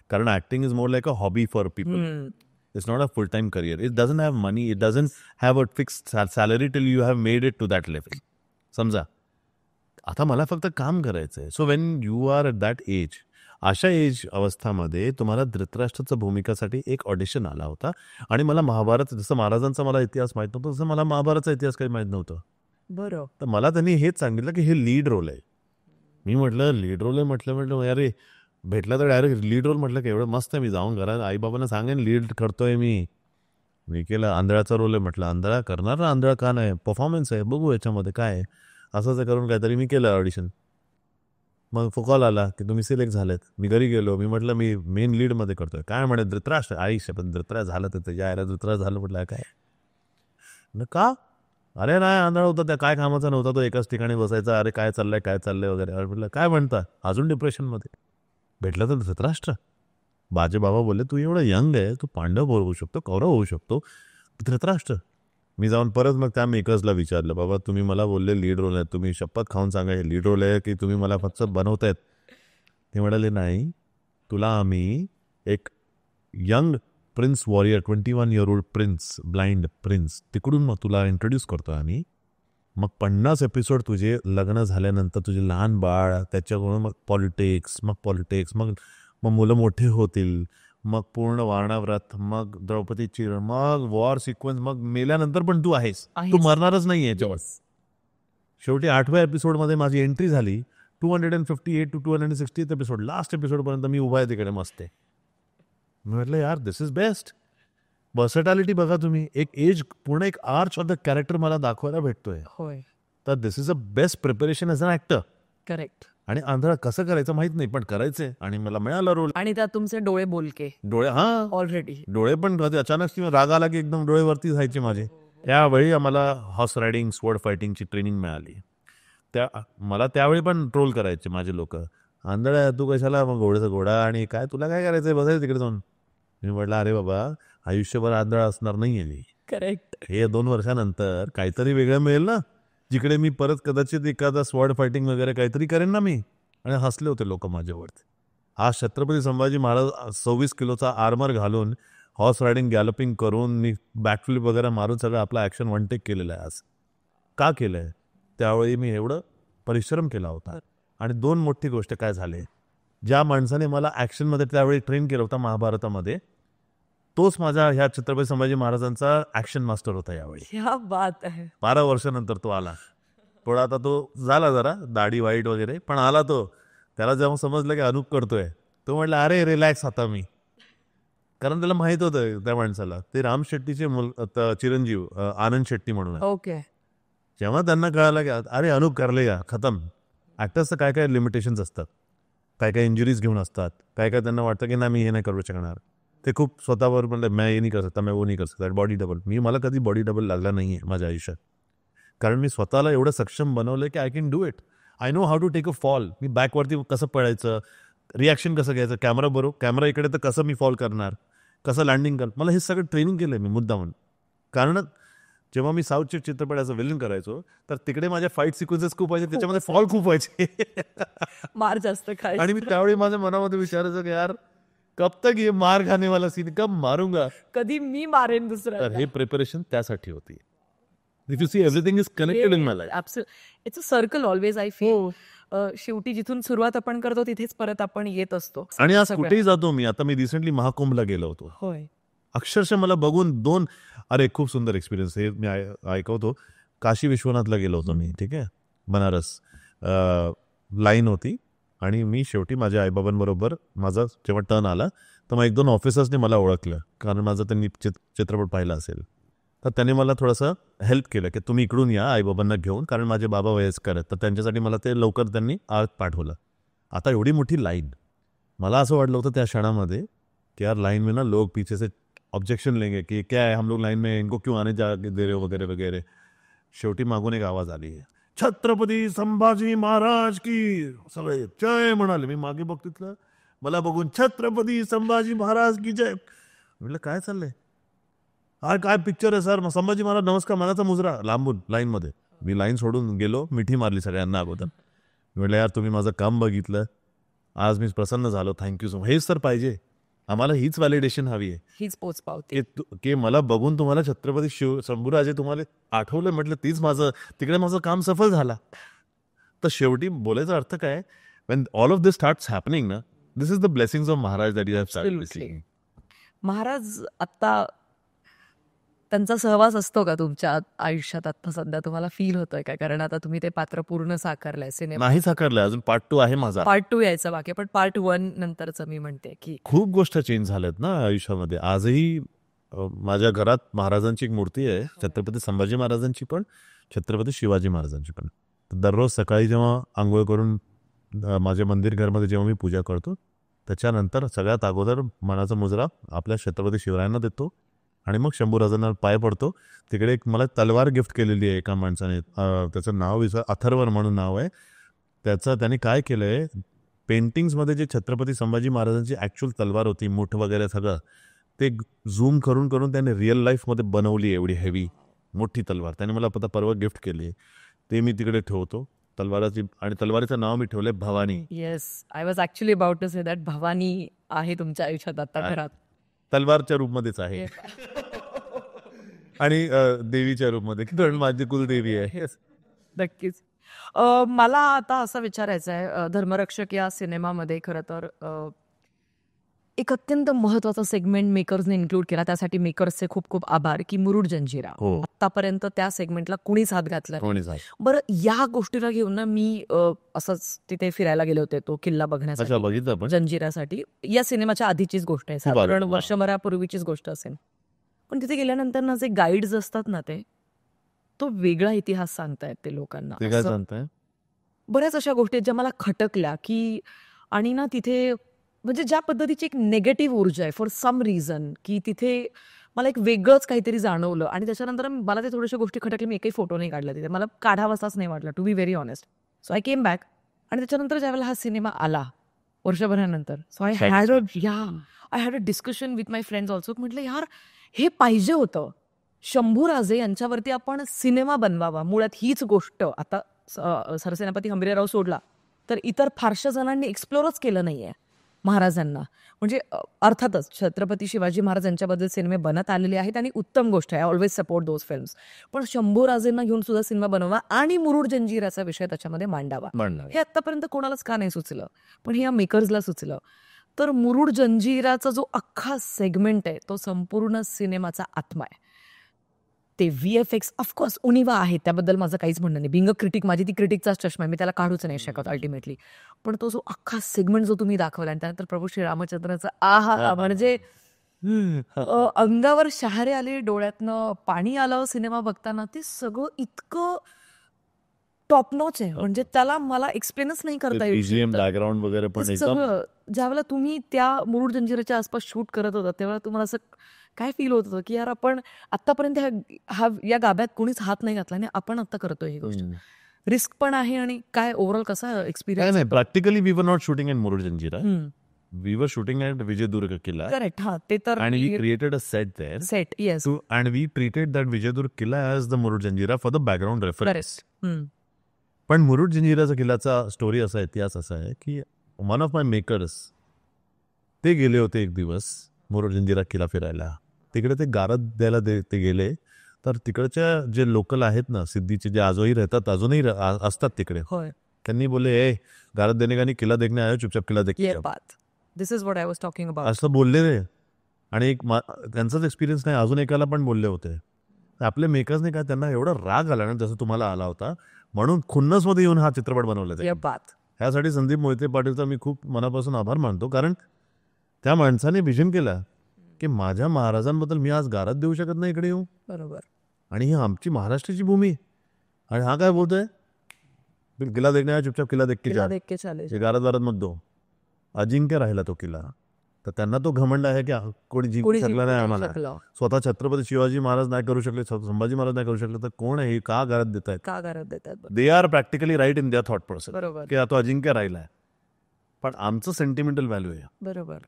कारण acting is more like a hobby for people. It's not a full time career. It doesn't have money, it doesn't have a fixed salary till you have made it to that level. समजा आता मला फक्त काम करायचं आहे. So when you are at that age, अशा अवस्थामध्ये तुम्हाला धृतराष्ट्राच्या भूमिकासाठी एक ऑडिशन आला होता. आणि मला महाभारत, जसं महाराजांचा मला इतिहास माहीत नव्हता, तसं मला महाभारतचा इतिहास काही माहीत नव्हतं. बरं. तर मला त्यांनी हेच सांगितलं की हे लीड रोल आहे. मी म्हटलं लीड रोल आहे, म्हटलं अरे भेटला तर डायरेक्ट लीड रोल, म्हटलं की एवढं मस्त आहे, मी जाऊन घरात आईबाबांना सांगेन लीड करतोय मी केलं. आंधळाचा रोल आहे, म्हटलं आंधळा करणार ना, आंधळा का नाही, परफॉर्मन्स आहे, बघू याच्यामध्ये काय आहे. असं करून काहीतरी मी केलं ऑडिशन. मग कॉल आला की तुम्ही सिलेक्ट झालेत. मी घरी गेलो. मी म्हटलं मी मेन लीडमध्ये करतोय. काय म्हणे, धृतराष्ट्र. आयुष्य पण धृतराष्ट्र झालं, तर त्याच्या आईला धृतराष्ट्र झालं. म्हटलं काय का, अरे नाही आंधळा होता, त्या काय कामाचा नव्हता, तो एकाच ठिकाणी बसायचा, अरे काय चाललंय वगैरे. म्हटलं काय म्हणता, अजून डिप्रेशनमध्ये. भेटलं तर धृतराष्ट्र. बाजे बाबा बोलले तू एवढं यंग आहे, तू पांडव होऊ शकतो, कौरव होऊ शकतो, धृतराष्ट्र. मी जाऊन परत मग त्या मेकर्सला विचारलं, बाबा तुम्ही मला बोलले लीड रोल आहे, तुम्ही शपथ खाऊन सांगा हे लीड रोल आहे की तुम्ही मला फक्त बनवतायत. ते म्हणाले नाही, तुला आम्ही एक young prince warrior, 21 year old prince, blind prince, तिकडून मग तुला इंट्रोड्यूस करतो आम्ही. मग 50 एपिसोड तुझे लग्न झाल्यानंतर, तुझे लहान बाळ, त्याच्याकडून मग पॉलिटिक्स, मग मुलं मोठे होतील, मग पूर्ण वारणाव्रत, मग द्रौपदीची, मग वॉर सिक्वेन्स, मग मेल्यानंतर पण तू आहेस, तू मरणारच नाही याच्यावर. शेवटी 8व्या एपिसोडमध्ये माझी एंट्री झाली. 258 to 260 एपिसोड, लास्ट एपिसोडपर्यंत मी उभा आहे तिकडे मस्त आहे. मी म्हटलं यार दिस इज बेस्ट. वर्सटॅलिटी बघा तुम्ही, एक एज, पूर्ण एक आर्च ऑफ द कॅरेक्टर मला दाखवायला भेटतोय. होय. तर this is a best preparation as an actor. Correct. आणि आंधळा कसं करायचं माहित नाही, पण करायचंय. आणि मला मिळाला रोल. आणि त्यात तुमचे डोळे बोलके, डोळे, हा ऑलरेडी डोळे पण अचानक राग आला की एकदम डोळे वरती जायचे माझे. त्यावेळी आम्हाला हॉर्स रायडिंग स्वॉर्ड फायटिंगची ट्रेनिंग मिळाली. मला त्यावेळी पण ट्रोल करायचे माझे लोक, आंधळा तू कशाला मग घोड्याचा घोडा आणि काय तुला काय करायचंय बसायचं तिकडे जाऊन. मी म्हटलं अरे बाबा आयुष्यभर आंधळा असणार नाहीये मी. करेक्ट. हे 2 वर्षानंतर काहीतरी वेगळं मिळेल ना, जिकडे मी परत कदाचित एखादा स्वॉर्ड फायटिंग वगैरे काहीतरी करेन ना मी. आणि हसले होते लोक माझ्यावरती. आज छत्रपती संभाजी महाराज 26 किलोचा आर्मर घालून हॉर्स रायडिंग गॅलपिंग करून मी बॅकफ्लिप वगैरे मारून सगळं आपला ॲक्शन वन टेक केलेलं आहे. आज का केलं आहे? त्यावेळी मी एवढं परिश्रम केला होता. आणि 2 मोठी गोष्ट काय झाले, ज्या माणसाने मला ॲक्शनमध्ये त्यावेळी ट्रेन केलं होतं महाभारतामध्ये, तोच माझा ह्या छत्रपती संभाजी महाराजांचा ॲक्शन मास्टर होता यावेळी. क्या बात आहे. 12 वर्षानंतर तो आला. थोडा आता तो झाला जरा दाढी वाईट वगैरे, पण आला तो. त्याला जेव्हा समजलं की अनुप करतोय, तो म्हटलं अरे रिलॅक्स आता मी. कारण त्याला माहित होतं त्या माणसाला, ते राम शेट्टीचे चिरंजीव आनंद शेट्टी म्हणून. ओके. जेव्हा त्यांना कळालं की अरे अनुप करलेगा खतम. ॲक्टर्सचं काय काय लिमिटेशन्स असतात, काय काय इंजुरीज घेऊन असतात, काय काय त्यांना वाटतं की ना मी हे नाही करू शकणार. ते खूप स्वतःवर म्हणलं मैं हे नाही कर सकता, मैं वो नहीं कर सकता. Body double. मला कधी बॉडी डबल लागला नाही आहे माझ्या आयुष्यात. कारण मी स्वतःला एवढं सक्षम बनवलं की I can do it. I know how to take a fall. मी बॅकवरती कसं पडायचं, रिॲक्शन कसं घ्यायचं, कॅमेरा इकडे तर कसं मी फॉल करणार, कसं लँडिंग कर. मला हे सगळं ट्रेनिंग केलं मी मुद्दामून. कारण जेव्हा मी साऊथचे चित्रपटाचं विलन करायचो तर तिकडे माझ्या फाईट सिक्वेन्सेस खूप व्हायचे, त्याच्यामध्ये फॉल खूप व्हायचे. मार जास्त खाय. आणि मी त्यावेळी माझ्या मनामध्ये विचारायचं की यार कब तक ये मार खाने वाला सीन कब मारूंगा. कधी मी मारेन दुसरा. तर हे प्रिपरेशन त्यासाठी होती. If you see, everything is connected in my life. It's a circle always I feel. शेवटी जिथून सुरुवात आपण करतो तिथेच परत आपण येत असतो. आणि आज कुठेही जातो मी. आता मी रिसेंटली महाकुंभला गेलो होतो. होय. अक्षरशः मला बघून अरे खूप सुंदर एक्सपिरियन्स. हे मी ऐकवतो. काशी विश्वनाथला गेलो होतो मी. ठीक आहे, बनारस. लाईन होती आणि मी शेवटी माझ्या आईबाबांबरोबर माझा जेव्हा टर्न आला तर मग 1-2 ऑफिसर्सने मला ओळखलं, कारण माझं त्यांनी चित्रपट पाहिला असेल. तर त्याने मला थोडंसं हेल्प केलं की तुम्ही इकडून या आईबाबांना घेऊन, कारण माझे बाबा वयस्कर आहेत. तर त्यांच्यासाठी मला ते लवकर त्यांनी आत पाठवलं. आता एवढी मोठी लाईन. मला असं वाटलं होतं त्या क्षणामध्ये की यार लाईन में ना लोग पीछे से ऑब्जेक्शन लेंगे की क्या है हम लोग लाईन में इनको क्यों आने जा दे रहे हो वगैरे वगैरे. शेवटी मागून एक आवाज आली, छत्रपती संभाजी महाराज की. सगळे जय म्हणाले. मी मागे बघतितलं, मला बघून छत्रपती संभाजी महाराज की जय. म्हटलं काय चाललंय, हा काय पिक्चर आहे सर. संभाजी महाराज नमस्कार मनाचा मुजरा लांबून लाईनमध्ये. मी लाईन सोडून गेलो, मिठी मारली सगळ्यांना अगोदर. म्हटलं यार तुम्ही माझं काम बघितलं, आज मी प्रसन्न झालो, थँक्यू सो मच. हेच तर पाहिजे आम्हाला, हीच व्हॅलिडेशन हवी आहे, हीच पोच पावते की मला बघून तुम्हाला छत्रपती शंभूराजे तुम्हाला आठवलं. म्हटलं तीच माझं तिकडे माझं काम सफल झाला. तर शेवटी बोलायचा अर्थ काय, when all of this starts happening ना, this is the blessings of Maharaj that you have started. Maharaj आता त्यांचा सहवास असतो का तुमच्या आयुष्यात आता सध्या, तुम्हाला फील होतोय काय? कारण आता तुम्ही ते पात्र पूर्ण साकारलंय सिनेमा. नाही साकारलंय अजून, पार्ट 2 आहे माझा. पार्ट 2 यायचं बाकी, पण पार्ट 1 नंतरचं मी म्हणते की खूप गोष्ट चेंज झाल्यात ना आयुष्यामध्ये. आजही माझ्या घरात महाराजांची एक मूर्ती आहे, छत्रपती संभाजी महाराजांची पण, छत्रपती शिवाजी महाराजांची पण. दररोज सकाळी जेव्हा आंघोळ करून माझ्या मंदिर घरमध्ये जेव्हा मी पूजा करतो, त्याच्यानंतर सगळ्यात अगोदर मनाचा मुजरा आपल्या छत्रपती शिवरायांना देतो आणि मग शंभूराजांना पाय पडतो. तिकडे एक मला तलवार गिफ्ट केलेली आहे एका माणसाने, त्याचं नाव अथर्वर म्हणून नाव आहे त्याचं. त्याने काय केलं आहे, पेंटिंग्समध्ये जे छत्रपती संभाजी महाराजांची ॲक्च्युअल तलवार होती, मूठ वगैरे सगळं, ते झूम करून करून त्याने रिअल लाईफमध्ये बनवली एवढी हेवी मोठी तलवार. त्याने मला आता परवा गिफ्ट केली आहे. ते मी तिकडे ठेवतो तलवाराची, आणि तलवारीचं नाव मी ठेवलंय Bhavani. Yes, I was actually about to say that Bhavani आहे तुमच्या आयुष्यात आता घरात. तलवारच्या रूपमध्येच आहे आणि देवीच्या रूपमध्ये, की माझी कुलदेवी आहे. नक्कीच. मला आता असं विचारायचं आहे, धर्मरक्षक या सिनेमामध्ये खरं तर एक अत्यंत महत्वाचा सेगमेंट मेकर्सने इन्क्लूड केला. त्यासाठी मेकर्सचे खूप खूप आभार, की मुरुड जंजिरा. आतापर्यंत त्या सेगमेंटला कुणीच हात घातला. बरं, या गोष्टीला घेऊन ना मी असंच तिथे फिरायला गेले होते, तो किल्ला बघण्यासाठी जंजिरासाठी. या सिनेमाच्या आधीचीच गोष्ट आहे, साधारण वर्षभरापूर्वीचीच गोष्ट असेल. पण तिथे गेल्यानंतर ना जे गाईड्स असतात ना, ते तो वेगळा इतिहास सांगतायत ते लोकांना. बऱ्याच अशा गोष्टी ज्या मला खटकल्या, की आणि ना तिथे म्हणजे ज्या पद्धतीची एक नेगेटिव्ह ऊर्जा आहे फॉर सम रिझन, की तिथे मला एक वेगळंच काहीतरी जाणवलं आणि त्याच्यानंतर मला ते थोड्याशा गोष्टी खटकल्या. मी एकही फोटो नाही काढला तिथे, मला काढावासाच नाही वाटला, to be very honest. So I came back आणि त्याच्यानंतर ज्यावेळेला हा सिनेमा आला वर्षभरानंतर, so I had a discussion with my friends also. म्हटलं यार हे पाहिजे होतं, शंभू राजे यांच्यावरती आपण सिनेमा बनवावा. मुळात हीच गोष्ट आता सरसेनापती हंबीरराव सोडला तर इतर फारशा जणांनी एक्सप्लोरच केलं नाहीये महाराजांना. म्हणजे अर्थातच छत्रपती शिवाजी महाराज यांच्याबद्दल सिनेमे बनत आलेले आहेत आणि उत्तम गोष्ट आहे, I always support those films. पण शंभूराजेंना घेऊन सुद्धा सिनेमा बनवा आणि मुरुड जंजिराचा विषय त्याच्यामध्ये मांडावा, हे आतापर्यंत कोणालाच का नाही सुचलं, पण हे या मेकर्सला सुचलं. तर मुरुड जंजिराचा जो अख्खा सेगमेंट आहे तो संपूर्ण सिनेमाचा आत्मा आहे. ते VFX ऑफकोर्स उणिवा आहे, त्याबद्दल माझं काहीच म्हणणं नाही. बिंग क्रिटिक, माझी ती क्रिटिकचाच चष्मा आहे, मी त्याला काढूच नाही शकत अल्टिमेटली. पण तो जो अख्खा सेगमेंट जो तुम्ही दाखवला आणि त्यानंतर प्रभू श्रीरामचंद्राचं म्हणजे अंगावर शहारे आले, डोळ्यातनं पाणी आलं सिनेमा बघताना. ते सगळं इतकं टॉप नॉच आहे, म्हणजे त्याला मला एक्सप्लेनच नाही करता येईल. बॅकग्राऊंड वगैरे पण सगळं ज्यावेळेला तुम्ही त्या मुरुड जंजिराच्या आसपास शूट करत होता तेव्हा तुम्हाला असं काय फील होत होतं की यार आपण आतापर्यंत या गाभ्यात कोणीच हात नाही घातला आणि आपण आता करतोय ही गोष्ट. रिस्क पण आहे आणि काय ओव्हरऑल कसा एक्सपिरियन्स? नाही, practically we were not shooting in Murud Janjira, we were shooting at Vijaydurg किल्ला. करेक्ट. हा ते तर and we created a set there. Set yes. And we treated that Vijaydur किल्ला as the Murud Janjira for the background reference. पण मुरुड जंजिराचा किल्ल्याचा story असा आहे, इतिहास असा आहे की वन ऑफ माय मेकर्स ते गेले होते एक दिवस मुरुड जंजिरा किल्ला फिरायला. तिकडे ते गारद द्यायला ते गेले, तर तिकडच्या जे लोकल आहेत ना, सिद्धीचे जे आजोही राहतात, अजूनही असतात तिकडे, त्यांनी बोलले ए गारद देणे का नाही, किल्ला देखणे आयो, चुपचाप किल्ला देखणे. This is what I was talking about असं बोलले रे. आणि एक त्यांचाच एक्सपिरियन्स नाही, अजून एकाला पण बोलले होते. आपले मेकर्सने काय त्यांना एवढा राग आला ना, जसं तुम्हाला आला होता, म्हणून खुन्नसमध्ये येऊन हा चित्रपट बनवला. ह्यासाठी संदीप मोहिते पाटीलचा मी खूप मनापासून आभार मानतो, कारण त्या माणसाने विजन केला की माझ्या महाराजांबद्दल मी आज गारद देऊ शकत नाही इकडे येऊ. बरोबर. आणि ही आमची महाराष्ट्राची भूमी, आणि हा काय बोलतोय किल्ला देखणे चुपचाप किल्ला देखके चाले, गारद वारद मत दो. अजिंक्य राहिला तो किल्ला, तर त्यांना तो घमंड आहे की कोणी जिंकू शकला नाही आम्हाला. स्वतः छत्रपती शिवाजी महाराज नाही करू शकले, संभाजी महाराज नाही करू शकले, तर कोण आहे, का गारद देत आहेत? They are practically right in their thought process की तो अजिंक्य राहिलाय, पण आमचं सेंटिमेंटल व्हॅल्यू आहे. बरोबर.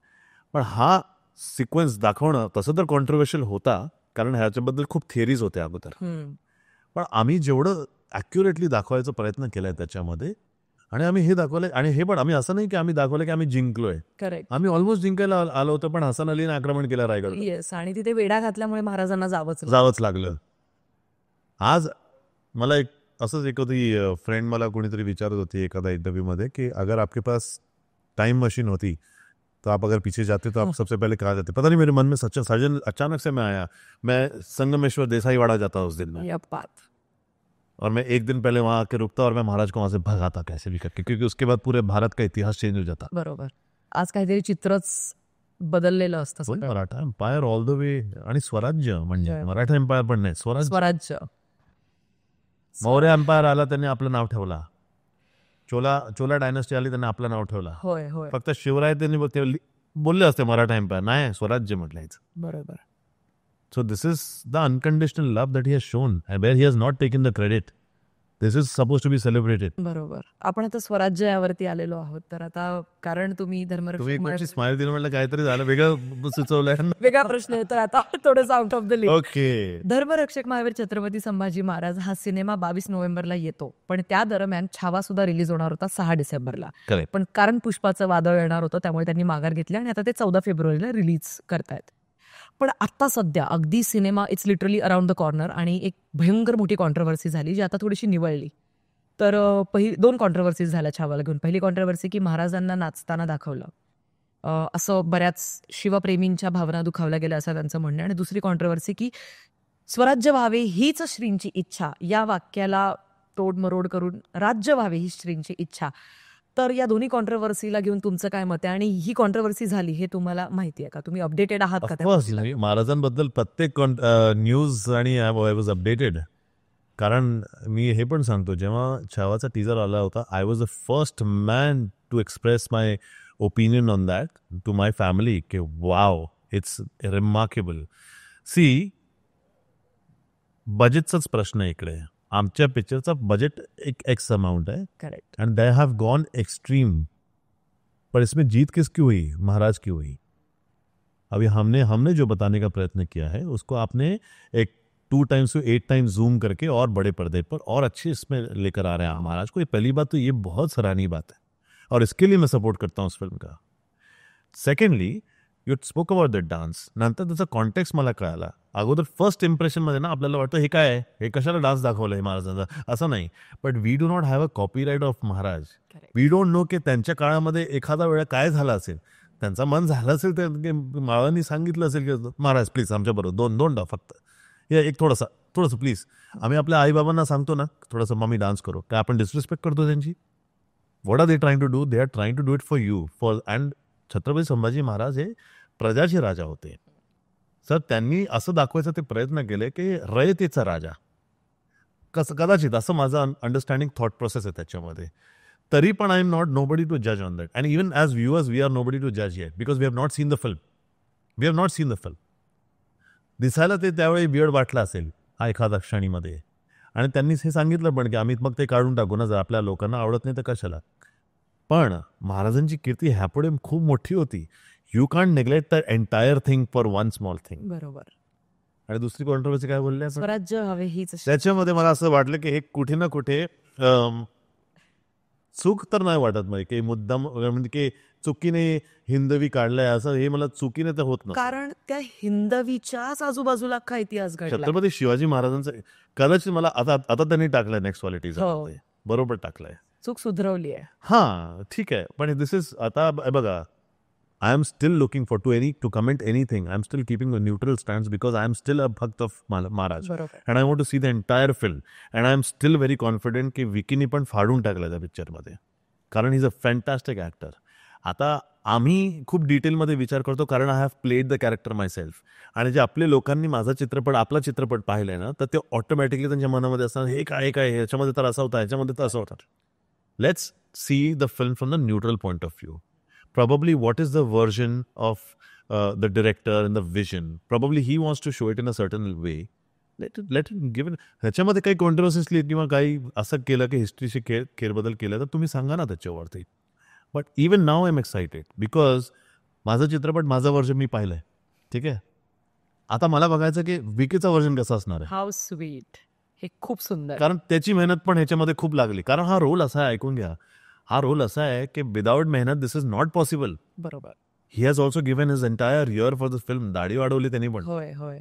पण हा सिक्वेन्स दाखवणं तसं तर कॉन्ट्रोवर्शियल होता, कारण ह्याच्याबद्दल खूप थिअरीज होत्या अगोदर, पण आम्ही जेवढं ॲक्युरेटली दाखवायचा प्रयत्न केलाय त्याच्यामध्ये, आणि आम्ही हे दाखवलंय. आणि हे पण आम्ही असं नाही की आम्ही दाखवलं की आम्ही जिंकलोय, आम्ही ऑलमोस्ट जिंकायला आलो होतो, पण हसन अलीने आक्रमण केलं रायगड. येस, आणि तिथे वेढा घातल्यामुळे महाराजांना जावंच लागलं. आज मला एक असंच एक होती फ्रेंड, मला कोणीतरी विचारत होती एखाद्या इंटरव्ह्यूमध्ये की अगर आपके पास टाइम मशीन होती तो आप अगर पीछे जाते तो आप सबसे पहले कहाँ जाते? पता नहीं, मेरे मन में सजन अचानक से मैं आया, मैं संगमेश्वर देसाईवाड़ा जाता उस दिन में, और मैं एक दिन पहले वहां आके रुकता और मैं महाराज को वहां से भगाता कैसे भी करके, क्योंकि उसके बाद पूरे भारत का इतिहास चेंज हो जाता. बरोबर. आज काहीतरी चित्रच बदललेलं असतं. Maratha empire all the way, आणि स्वराज्य म्हणजे मराठा एम्पायर पण नाही, स्वराज्य. मौर्य एम्पायर आला, त्यांनी आपलं नाव ठेवला. चोला डायनेस्टी आली, त्यांनी आपलं नाव ठेवलं. फक्त शिवराय त्यांनी बोलले असते मराठा एम्पायर, नाही स्वराज्य म्हटलं. बरोबर. So this is the unconditional love that he has shown, and where he has not taken the credit. This is supposed to be celebrated. बरोबर. आपण आता स्वराज्य यावरती आलेलो आहोत, तर आता कारण तुम्ही धर्मरक्षक स्माइल दिलं म्हटलं काहीतरी झालं, वेगळं सुचवलंय, वेगळा प्रश्न आहे, तर आता थोडंसं out of the list. Okay. Dharmarakshak Mahavir Chhatrapati Sambhaji Maharaj हा सिनेमा 22 नोव्हेंबरला येतो, पण त्या दरम्यान छावा सुद्धा रिलीज होणार होता 6 डिसेंबरला. पण कारण पुष्पाचं वादळ येणार होतं, त्यामुळे त्यांनी माघार घेतली आणि आता ते 14 फेब्रुवारीला रिलीज करतायत. पण आता सध्या अगदी cinema it's literally around the corner, आणि एक भयंकर मोठी कॉन्ट्रोवर्सी झाली जी आता थोडीशी निवळली. तर 2 कॉन्ट्रोवर्सीज झाल्या छावाला घेऊन. पहिली कॉन्ट्रोवर्सी की महाराजांना नाचताना दाखवलं, असं बऱ्याच शिवप्रेमींच्या भावना दुखावल्या गेल्या असं त्यांचं म्हणणं. आणि दुसरी कॉन्ट्रोवर्सी की स्वराज्य व्हावे हीच श्रींची इच्छा, या वाक्याला तोडमरोड करून राज्य व्हावे ही श्रींची इच्छा. तर या दोन्ही कॉन्ट्रोवर्सीला घेऊन तुमचं काय मत आहे, आणि ही कॉन्ट्रोवर्सी झाली हे तुम्हाला माहिती आहे का? तुम्ही अपडेटेड आहात का? महाराजांबद्दल प्रत्येक न्यूज आणि आय वॉज अपडेटेड. कारण मी हे पण सांगतो, जेव्हा छावाचा टीजर आला होता, I was the first man to express my opinion on that to my family की वाव, इट्स रिमार्केबल. सी बजेटचाच प्रश्न आहे इकडे. आमच्या पिक्चरचा बजेट एक एक्स अमाउंट है correct. And they have gone extreme. पर इसमें जीत किसकी हुई? महाराज की हुई. अभी हमने जो बताने का प्रयत्न किया है उसको आपने एक 2 times to 8 times जूम करके और बड़े पर्दे पर और अच्छे इसमें लेकर आ रहे हैं महाराज को. ये पहली बात तो ये बहुत सराहनीय बात है और इसके लिए मैं सपोर्ट करता हूँ उस फिल्म का. Secondly you spoke about the dance. नंतर त्याचा कॉन्टेक्स्ट मला कळाला. अगोदर फर्स्ट इम्प्रेशनमध्ये ना आपल्याला वाटतं हे काय आहे, हे कशाला डान्स दाखवलाय महाराजांचा, असं नाही. But we do not have a copyright of Maharaj. We don't know की त्यांच्या काळामध्ये एखादा वेळा काय झालं असेल, त्यांचा मन झालं असेल तर महाराजांनी सांगितलं असेल की महाराज प्लीज आमच्याबरोबर दोन डाव फक्त, या एक थोडंसं प्लीज. आम्ही आपल्या आईबाबांना सांगतो ना थोडंसं मम्मी डान्स करो, काय आपण डिसरिस्पेक्ट करतो त्यांची? What are they trying to do? They are trying to do it for you for. And Chhatrapati Sambhaji Maharaj हे प्रजाचे राजा होते सर. त्यांनी असं दाखवायचा ते प्रयत्न केले की रयतेचा राजा. कदाचित असं माझं अंडरस्टँडिंग थॉट प्रोसेस आहे त्याच्यामध्ये. तरी पण I am not nobody to जज on that. And even as viewers we are nobody to जज yet because we have not seen the film. दिसायला ते त्यावेळी वियर्ड वाटलं असेल एखाद्या क्षणीमध्ये. आणि त्यांनीच हे सांगितलं पण की आम्ही मग ते काढून टाकू ना, जर आपल्या लोकांना आवडत नाही तर कशाला. पण महाराजांची कीर्ती ह्यापुढे खूप मोठी होती. You can't neglect the entire thing for one small thing. बरोबर. आणि दुसरी कॉन्ट्रोवर्सी काय बोलले? स्वराज्य हवे हीच. त्याच्यामध्ये मला असं वाटलं की हे कुठे ना कुठे चूक तर नाही वाटत मला की मुद्दाम म्हणजे की चुकीने हिंदवी काढलाय असं, हे मला चुकीने तर होत नाही. कारण त्या हिंदवीच्याच आजूबाजूला अख्खा इतिहास घडला. छत्रपती शिवाजी महाराजांचं कदाचित मला आता त्यांनी टाकलंय नेक्स्ट क्वालिटीज, बरोबर टाकलंय, चूक सुधरवली आहे. हा ठीक आहे. पण दिस इज आता बघा, I am still looking for to comment anything. I am still keeping a neutral stance because I am still a bhakt of Maharaj. And I want to see the entire film. And I am still very confident की विकीनी पण फाडून टाकलं त्या पिक्चरमध्ये, कारण he is a fantastic actor. आता आम्ही खूप डिटेलमध्ये विचार करतो कारण I have played the character my self. आणि जे आपल्या लोकांनी आपला चित्रपट पाहिलाय ना, तर ते ऑटोमॅटिकली त्यांच्या मनामध्ये असतात हे काय ह्याच्यामध्ये तर असा होता, ह्याच्यामध्ये तर असं होता. Let's see the film from the neutral point of view. Probably what is the version of the director and the vision. Probably he wants to show it in a certain way. Let it give it. ह्याच्यामध्ये काही कॉन्ट्रोवर्सीजली किंवा काही असं केलं की हिस्ट्रीशी केरबदल केलं तर तुम्ही सांगा ना त्याच्यावरती. But even now I am excited because माझं चित्रपट माझं वर्जन मी पाहिलंय. ठीक आहे, आता मला बघायचं की विकीचा वर्जन कसा असणार आहे. How sweet. हे खूप सुंदर. कारण त्याची मेहनत पण ह्याच्यामध्ये खूप लागली. कारण हा रोल असा आहे, ऐकून घ्या, हा रोल असा आहे की विदाउट मेहनत दिस इज नॉट पॉसिबल. बरोबर. He has also given his entire year for the film. दाढी वाढवली त्यांनी पण. होय होय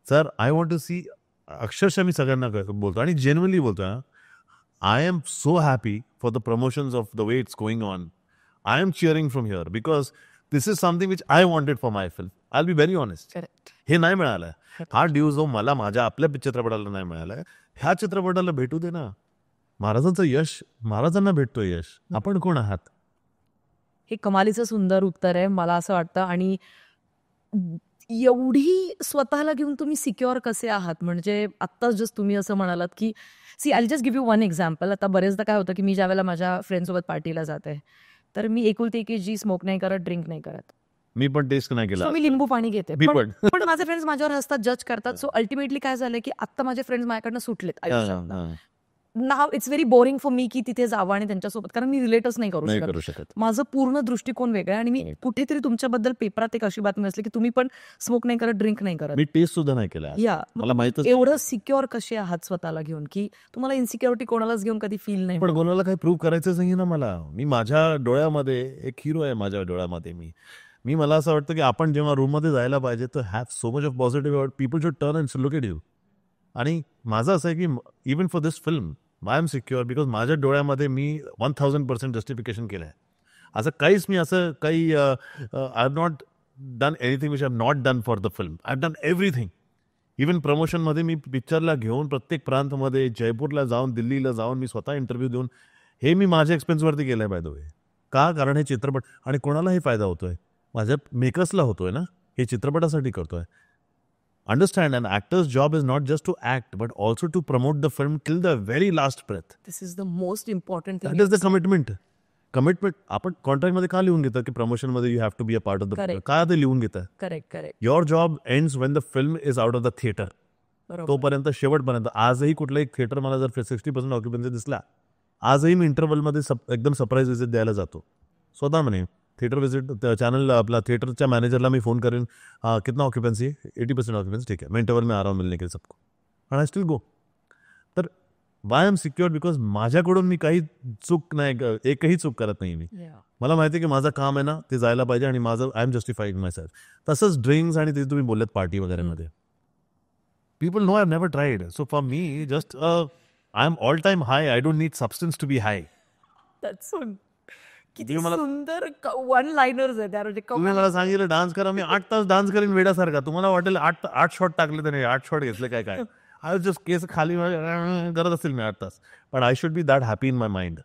sir, I want to see. अक्षरशः मी सगळ्यांना बोलतो आणि जेन्युइनली बोलतो. I am so happy for the promotions of the way it's going on. I am cheering from here because this is something which I wanted for my film. I will be very honest. हे नाही मिळालं. हा due जो मला माझ्या आपल्या चित्रपटाला नाही मिळाला, ह्या चित्रपटाला भेटू दे ना. महाराजांचं यश महाराजांना भेटतोय यश. आपण कोण आहात? हे कमालीचं सुंदर उत्तर आहे मला असं वाटतं. आणि एवढी स्वतःला घेऊन तुम्ही सिक्युअर कसे आहात? म्हणजे आत्ताच जस्ट तुम्ही असं म्हणालात की see I just give you one example. आता बरेचदा काय होतं की मी ज्या वेळेला माझ्या फ्रेंडसोबत पार्टीला जाते तर मी एकुलती की जी स्मोक नाही करत, ड्रिंक नाही करत. मी पण टेस्ट नाही केला. मी लिंबू पाणी घेते. मी पण. पण माझे फ्रेंड्स माझ्यावर हसतात, जज करतात. सो अल्टिमेटली काय झालं की आता माझे फ्रेंड्स माझ्याकडनं सुटलेत आयुष्यात. नाव it's very boring for me की तिथे जावं आणि त्यांच्यासोबत, कारण मी रिलेटच नाही करू शकत. माझं पूर्ण दृष्टिकोन वेगळं आहे. आणि मी कुठेतरी तुमच्याबद्दल पेपरात एक अशी बातमी असली की तुम्ही पण स्मोक नाही करत, ड्रिंक नाही करत. मी टेस्ट सुद्धा नाही केला. या मला माहित. एवढं सिक्युअर कसे आहात स्वतःला घेऊन की तुम्हाला इन्सिक्युरिटी कोणालाच घेऊन कधी फील नाही? पण कोणाला काही प्रूव्ह करायचंच नाही ना मला. मी माझ्या डोळ्यामध्ये एक हिरो आहे. माझ्या डोळ्यामध्ये मी मला असं वाटतं की आपण जेव्हा रूममध्ये जायला पाहिजे तर have so much of positive people should turn and look at you. आणि माझं असं आहे की even for this film I am secure because माझ्या डोळ्यामध्ये मी 1000% जस्टिफिकेशन केलं आहे. असं काहीच मी असं काही I have not done anything which I have not done for the film. I have done everything. Even प्रमोशनमध्ये मी पिक्चरला घेऊन प्रत्येक प्रांतमध्ये, जयपूरला जाऊन, दिल्लीला जाऊन मी स्वतः इंटरव्ह्यू देऊन हे मी माझ्या एक्सपेन्सवरती केलं आहे बाय द वे. का? कारण हे चित्रपट आणि कोणालाही फायदा होतोय. माझ्या मेकर्सला होतोय ना, हे चित्रपटासाठी करतोय. Understand, an actor's job is not just to act, but also to promote the film till the very last breath. This is the most important thing. That is the commitment. Commitment आपण कॉन्ट्रॅक्टमध्ये का लिहून घेतात की प्रमोशनमध्ये you have to be a part of the Correct. का ते लिहून घेतात. Correct your job ends when the film is out of the theatre. बरोबर तोपर्यंत शेवटपर्यंत आजही कुठलाही थिएटर मला जर 60% ऑक्युपन्सी दिसला, आजही मी इंटरव्हलमध्ये एकदम सरप्राईज व्हिजिट द्यायला जातो स्वतः. म्हणे थिएटर व्हिजिट चॅनल आपला थिएटरच्या मॅनेजरला मी फोन करेन, कितना ऑक्युपन्सी, 80% ऑक्युपन्सी, ठीक आहे, मैं इंटरवल में आ रहा हूँ मिलने के लिए सबको, आणि आय स्टिल गो. तर वाय एम सिक्युअर बिकॉज माझ्याकडून मी काही चूक नाही, एकही चूक करत नाही मी. Yeah. मला माहिती आहे की माझं काम आहे ना ते जायला पाहिजे आणि माझं आय एम जस्टिफाईंग माय सेल्फ. तसंच ड्रिंक्स आणि ते तुम्ही बोललेत पार्टी वगैरेमध्ये, people know I've never tried. So for me, just I'm all time high. I don't need substance to be high. That's so किती तुम्ही मला- सुंदर वन लाइनर्स आहे त्या. तुम्ही मला सांगितलं डान्स करा, मी 8 तास डान्स करीन वेड्यासारखा. तुम्हाला वाटेल 8 शॉट टाकले त्याने, 8 शॉट घेतले काय काय. आय जस्ट केस खाली करत असेल मी 8 तास, पण I should be that happy in my mind.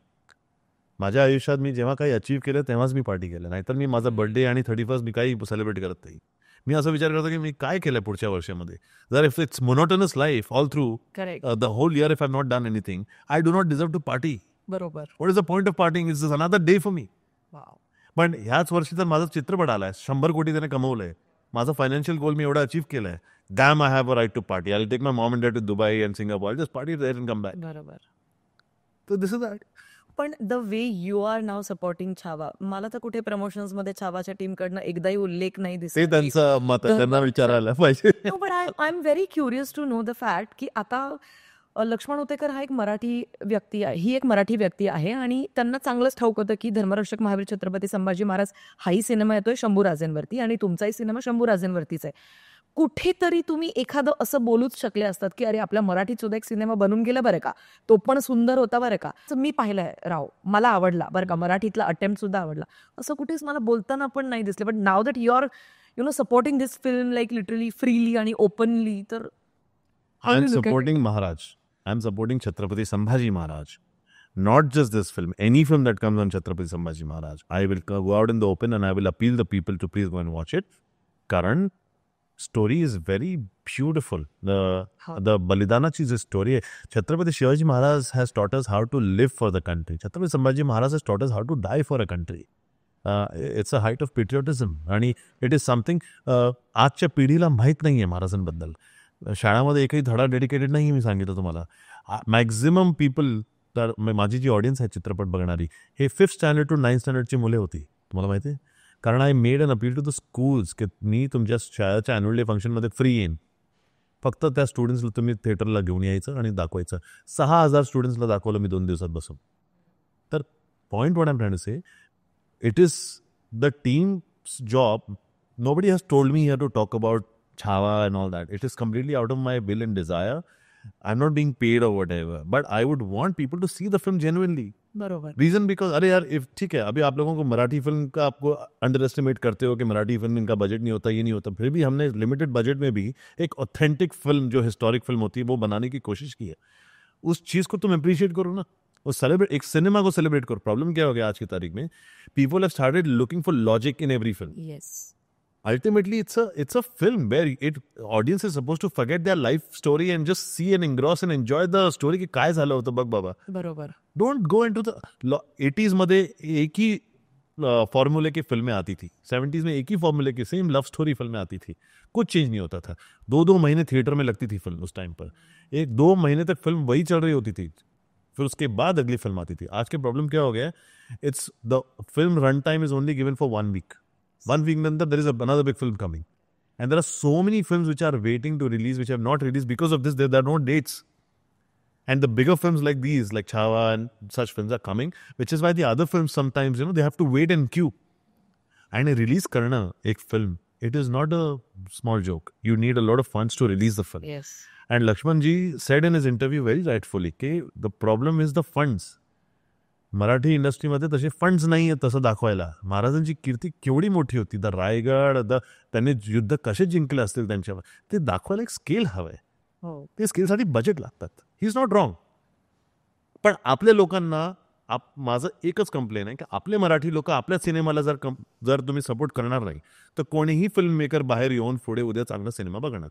माझ्या आयुष्यात मी जेव्हा काही अचीव्ह केलं तेव्हाच मी पार्टी केलं, नाहीतर मी माझा बर्थडे आणि 31st मी काही सेलिब्रेट करत नाही. मी असं विचार करतो की मी काय केलं पुढच्या वर्षामध्ये. जर if it's monotonous life all through correct the whole year, if I not done anything, I do not deserve to party. बरोबर. What is the point of parting? Is another day for me. Wow. पण ह्याच वर्षी तर माझा चित्रपट आलाय, 100 कोटी त्याने कमवलंय, माझा फायनान्शियल गोल मी एवढा अचीव्ह केलाय. Damn I have a right to party. I take my mom and dad to Dubai and Singapore, just party there and come back. बरोबर. तर दिस इज दॅट. पण the way you are now supporting Chhaava, मला तर कुठे promotions मध्ये छावाच्या टीमकडनं एकदाही उल्लेख नाही ते दिसला. त्यांचं मत आहे, त्यांना विचारायला पाहिजे. No, but I'm very curious to know the fact की आता लक्ष्मण उतेकर हा एक मराठी व्यक्ती आहे, ही एक मराठी व्यक्ती आहे आणि त्यांना चांगलंच ठाऊक होतं की धर्मरक्षक महावीर छत्रपती संभाजी महाराज हाही सिनेमा येतोय शंभूराजेंवरती आणि तुमचाही सिनेमा शंभूराजेंवरतीच आहे. कुठेतरी तुम्ही एखादं असं बोलूच शकले असतात की अरे आपल्या मराठीत सुद्धा एक सिनेमा बनून गेला बरं का, तो पण सुंदर होता बरं का, असं मी पाहिलंय राव, मला आवडला बरं का, मराठीतला अटेम्प्ट सुद्धा आवडला, असं कुठेच मला बोलताना पण नाही दिसले. But now that you are supporting this film like literally freely आणि ओपनली, तर I am supporting Maharaj. I am supporting Chhatrapati Sambhaji Maharaj. Not just this film. Any film that comes on Chhatrapati Sambhaji Maharaj, I will go out in the open and I will appeal the people to please go and watch it. Karan story is very beautiful. The Balidanachi is a story. Chhatrapati Shivaji Maharaj has taught us how to live for the country. Chhatrapati Sambhaji Maharaj has taught us how to die for a country. It's a height of patriotism. आणि it is something आजच्या पिढीला माहीत नाही आहे महाराजांबद्दल. शाळामध्ये एकही धडा डेडिकेटेड नाही. मी सांगितलं तुम्हाला, मॅक्झिमम पीपल, तर माझी जी ऑडियन्स आहे चित्रपट बघणारी, हे 5th स्टँडर्ड टू 9th स्टँडर्डची मुले होती. तुम्हाला माहिती आहे, कारण I made an appeal to the schools की मी तुमच्या शाळेच्या ॲन्युअल डे फंक्शनमध्ये फ्री येईन, फक्त त्या स्टुडंट्सला तुम्ही थिएटरला घेऊन यायचं आणि दाखवायचं. 6,000 स्टुडंट्सला दाखवलं मी 2 दिवसात बसून. तर point what I am trying to say, it is the team's job. Nobody has told me here to talk about Chhawa and all that. It is completely out of my will and desire. I'm not being paid or whatever. But I would want people to see the film genuinely. बरोबर. Reason because, अरे यार, if ठीक है, अभी आप लोगों को Marathi film का आपको अंडर एस्टिमेट करते हो कि मराठी फिल्म इनका बजट नहीं होता, ये नहीं होता, फिर भी हमने लिमिटेड बजट में भी एक ऑथेंटिक फिल्म जो हिस्टोरिक फिल्म होती है वो बनाने की कोशिश की है. उस चीज़ को तुम अप्रिशिएट करो ना, वो सेलिब्रेट, एक सिनेमा को सेलिब्रेट करो. प्रॉब्लम क्या हो गया आज की तारीख में, people have started looking for logic in every film. Yes. Ultimately, it's a film where audience is supposed to forget their life story and just see and engross and enjoy the story की काय झालं होतं बघ बाबा. बरोबर. Don't go into the 80s मध्ये एक ही फॉर्मूले की फिल्में आती थी, 70s में एक ही फॉर्मूले की सेम लव स्टोरी फिल्में आती थी, कुछ चेंज नहीं होता था. 2 महीने थिएटर में लगती थी फिल्म उस टाइम पर, 1-2 महीने तक फिल्म वही चल रही होती थी, फिर उसके बाद अगली फिल्म आती थी. आज के प्रॉब्लम क्या हो गया, it's the film run time is only given for 1 week. 1 week later, there is another big film coming. And there are so many films which are waiting to release, which have not released because of this. There are no dates. And the bigger films like these, like Chhawa and such films are coming, which is why the other films sometimes, they have to wait in queue. And a release karna, ek film, it is not a small joke. You need a lot of funds to release the film. Yes. And Lakshman ji said in his interview very rightfully, कि the problem is the funds. Marathi इंडस्ट्रीमध्ये तसे funds नाही आहेत तसं दाखवायला. महाराजांची कीर्ती केवढी मोठी होती, द रायगड, त्यांनी युद्ध कसे जिंकले असतील त्यांच्यावर, ते दाखवायला एक स्केल हवंय. ते स्केलसाठी बजेट लागतात. He is not wrong. पण आपल्या लोकांना, माझं एकच कंप्लेन आहे की आपले मराठी लोक आपल्या सिनेमाला जर तुम्ही सपोर्ट करणार नाही तर कोणीही फिल्म मेकर बाहेर येऊन पुढे उद्या चांगला सिनेमा बघणार.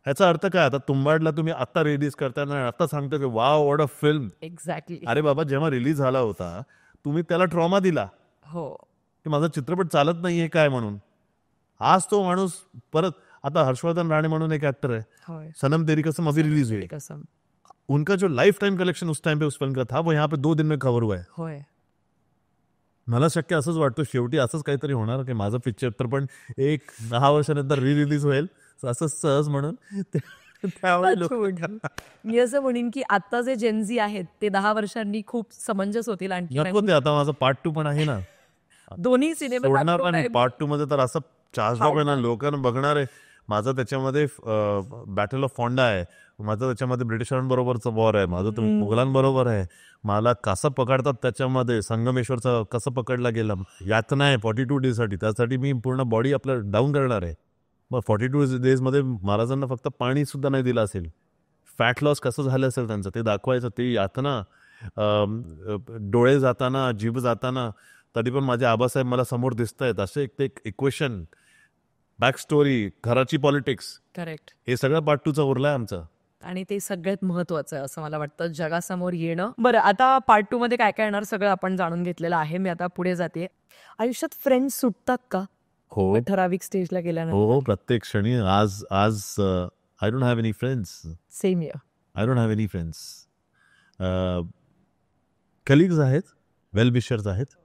ह्याचा अर्थ काय, आता तुंबाडला तुम्ही आता रिलीज करताना आता सांगतो की wow what a film. Exactly. अरे बाबा, जेव्हा रिलीज झाला होता तुम्ही त्याला ट्रॉमा दिला हो की माझा चित्रपट चालत नाहीये काय म्हणून. आज तो माणूस परत, आता हर्षवर्धन राणे म्हणून एक ऍक्टर आहे, होय सनम तेरी कसम अभी रिलीज हुई, कसम उनका जो लाइफ टाइम कलेक्शन उस टाइम पे उस फिल्म का था वो यहाँ पे 2 दिन में कव्हर हुआ है. होय मला शक्य असंच वाटतं शेवटी असंच काहीतरी होणार की माझं पिक्चर पण एक 10 वर्षानंतर रिलीज होईल असंच सहज म्हणून त्यावेळी लोक मी असं म्हणेन की आता जे जेनझी आहेत ते 10 वर्षांनी खूप समंजस होतील आणखी नको ते. आता माझा पार्ट 2 पण आहे ना, दोन्ही सिनेमे सोडणार पण पार्ट 2 मध्ये तर असं चार्जअप आहे ना, लोकांना बघणार आहे. माझं त्याच्यामध्ये बॅटल ऑफ फॉन्डा आहे, माझं त्याच्यामध्ये ब्रिटिशांबरोबरचं वॉर आहे, माझं तर मुघलांबरोबर आहे, मला कसं पकडतात त्याच्यामध्ये, संगमेश्वरचं कसं पकडला गेला, यातना आहे 42 डेजसाठी, त्यासाठी मी पूर्ण बॉडी आपलं डाऊन करणार आहे. मग 42 डेजमध्ये महाराजांना फक्त पाणी सुद्धा नाही दिलं असेल, फॅट लॉस कसं झालं असेल त्यांचं ते दाखवायचं. ते यातना, डोळे जाताना, जीभ जाताना, तरी पण माझे आबासाहेब मला समोर दिसत आहेत, असे एक इक्वेशन, बॅक स्टोरी, घराची पॉलिटिक्स, करेक्ट. हे सगळं पार्ट 2चं उरलंय आमचं. आणि ते सगळ्यात महत्वाचं आहे असं मला वाटतं, जगासमोर येणं. बरं, आता पार्ट 2 मध्ये काय काय येणार सगळं आपण जाणून घेतलेलं आहे. मी आता पुढे जाते. आयुष्यात फ्रेंड्स सुटतात का हो ठराविक स्टेजला गेल्यानंतर? हो, प्रत्येक क्षणी. आज I don't have any friends. Same year. I don't have any friends. Colleagues आहेत, वेल विशर्स आहेत,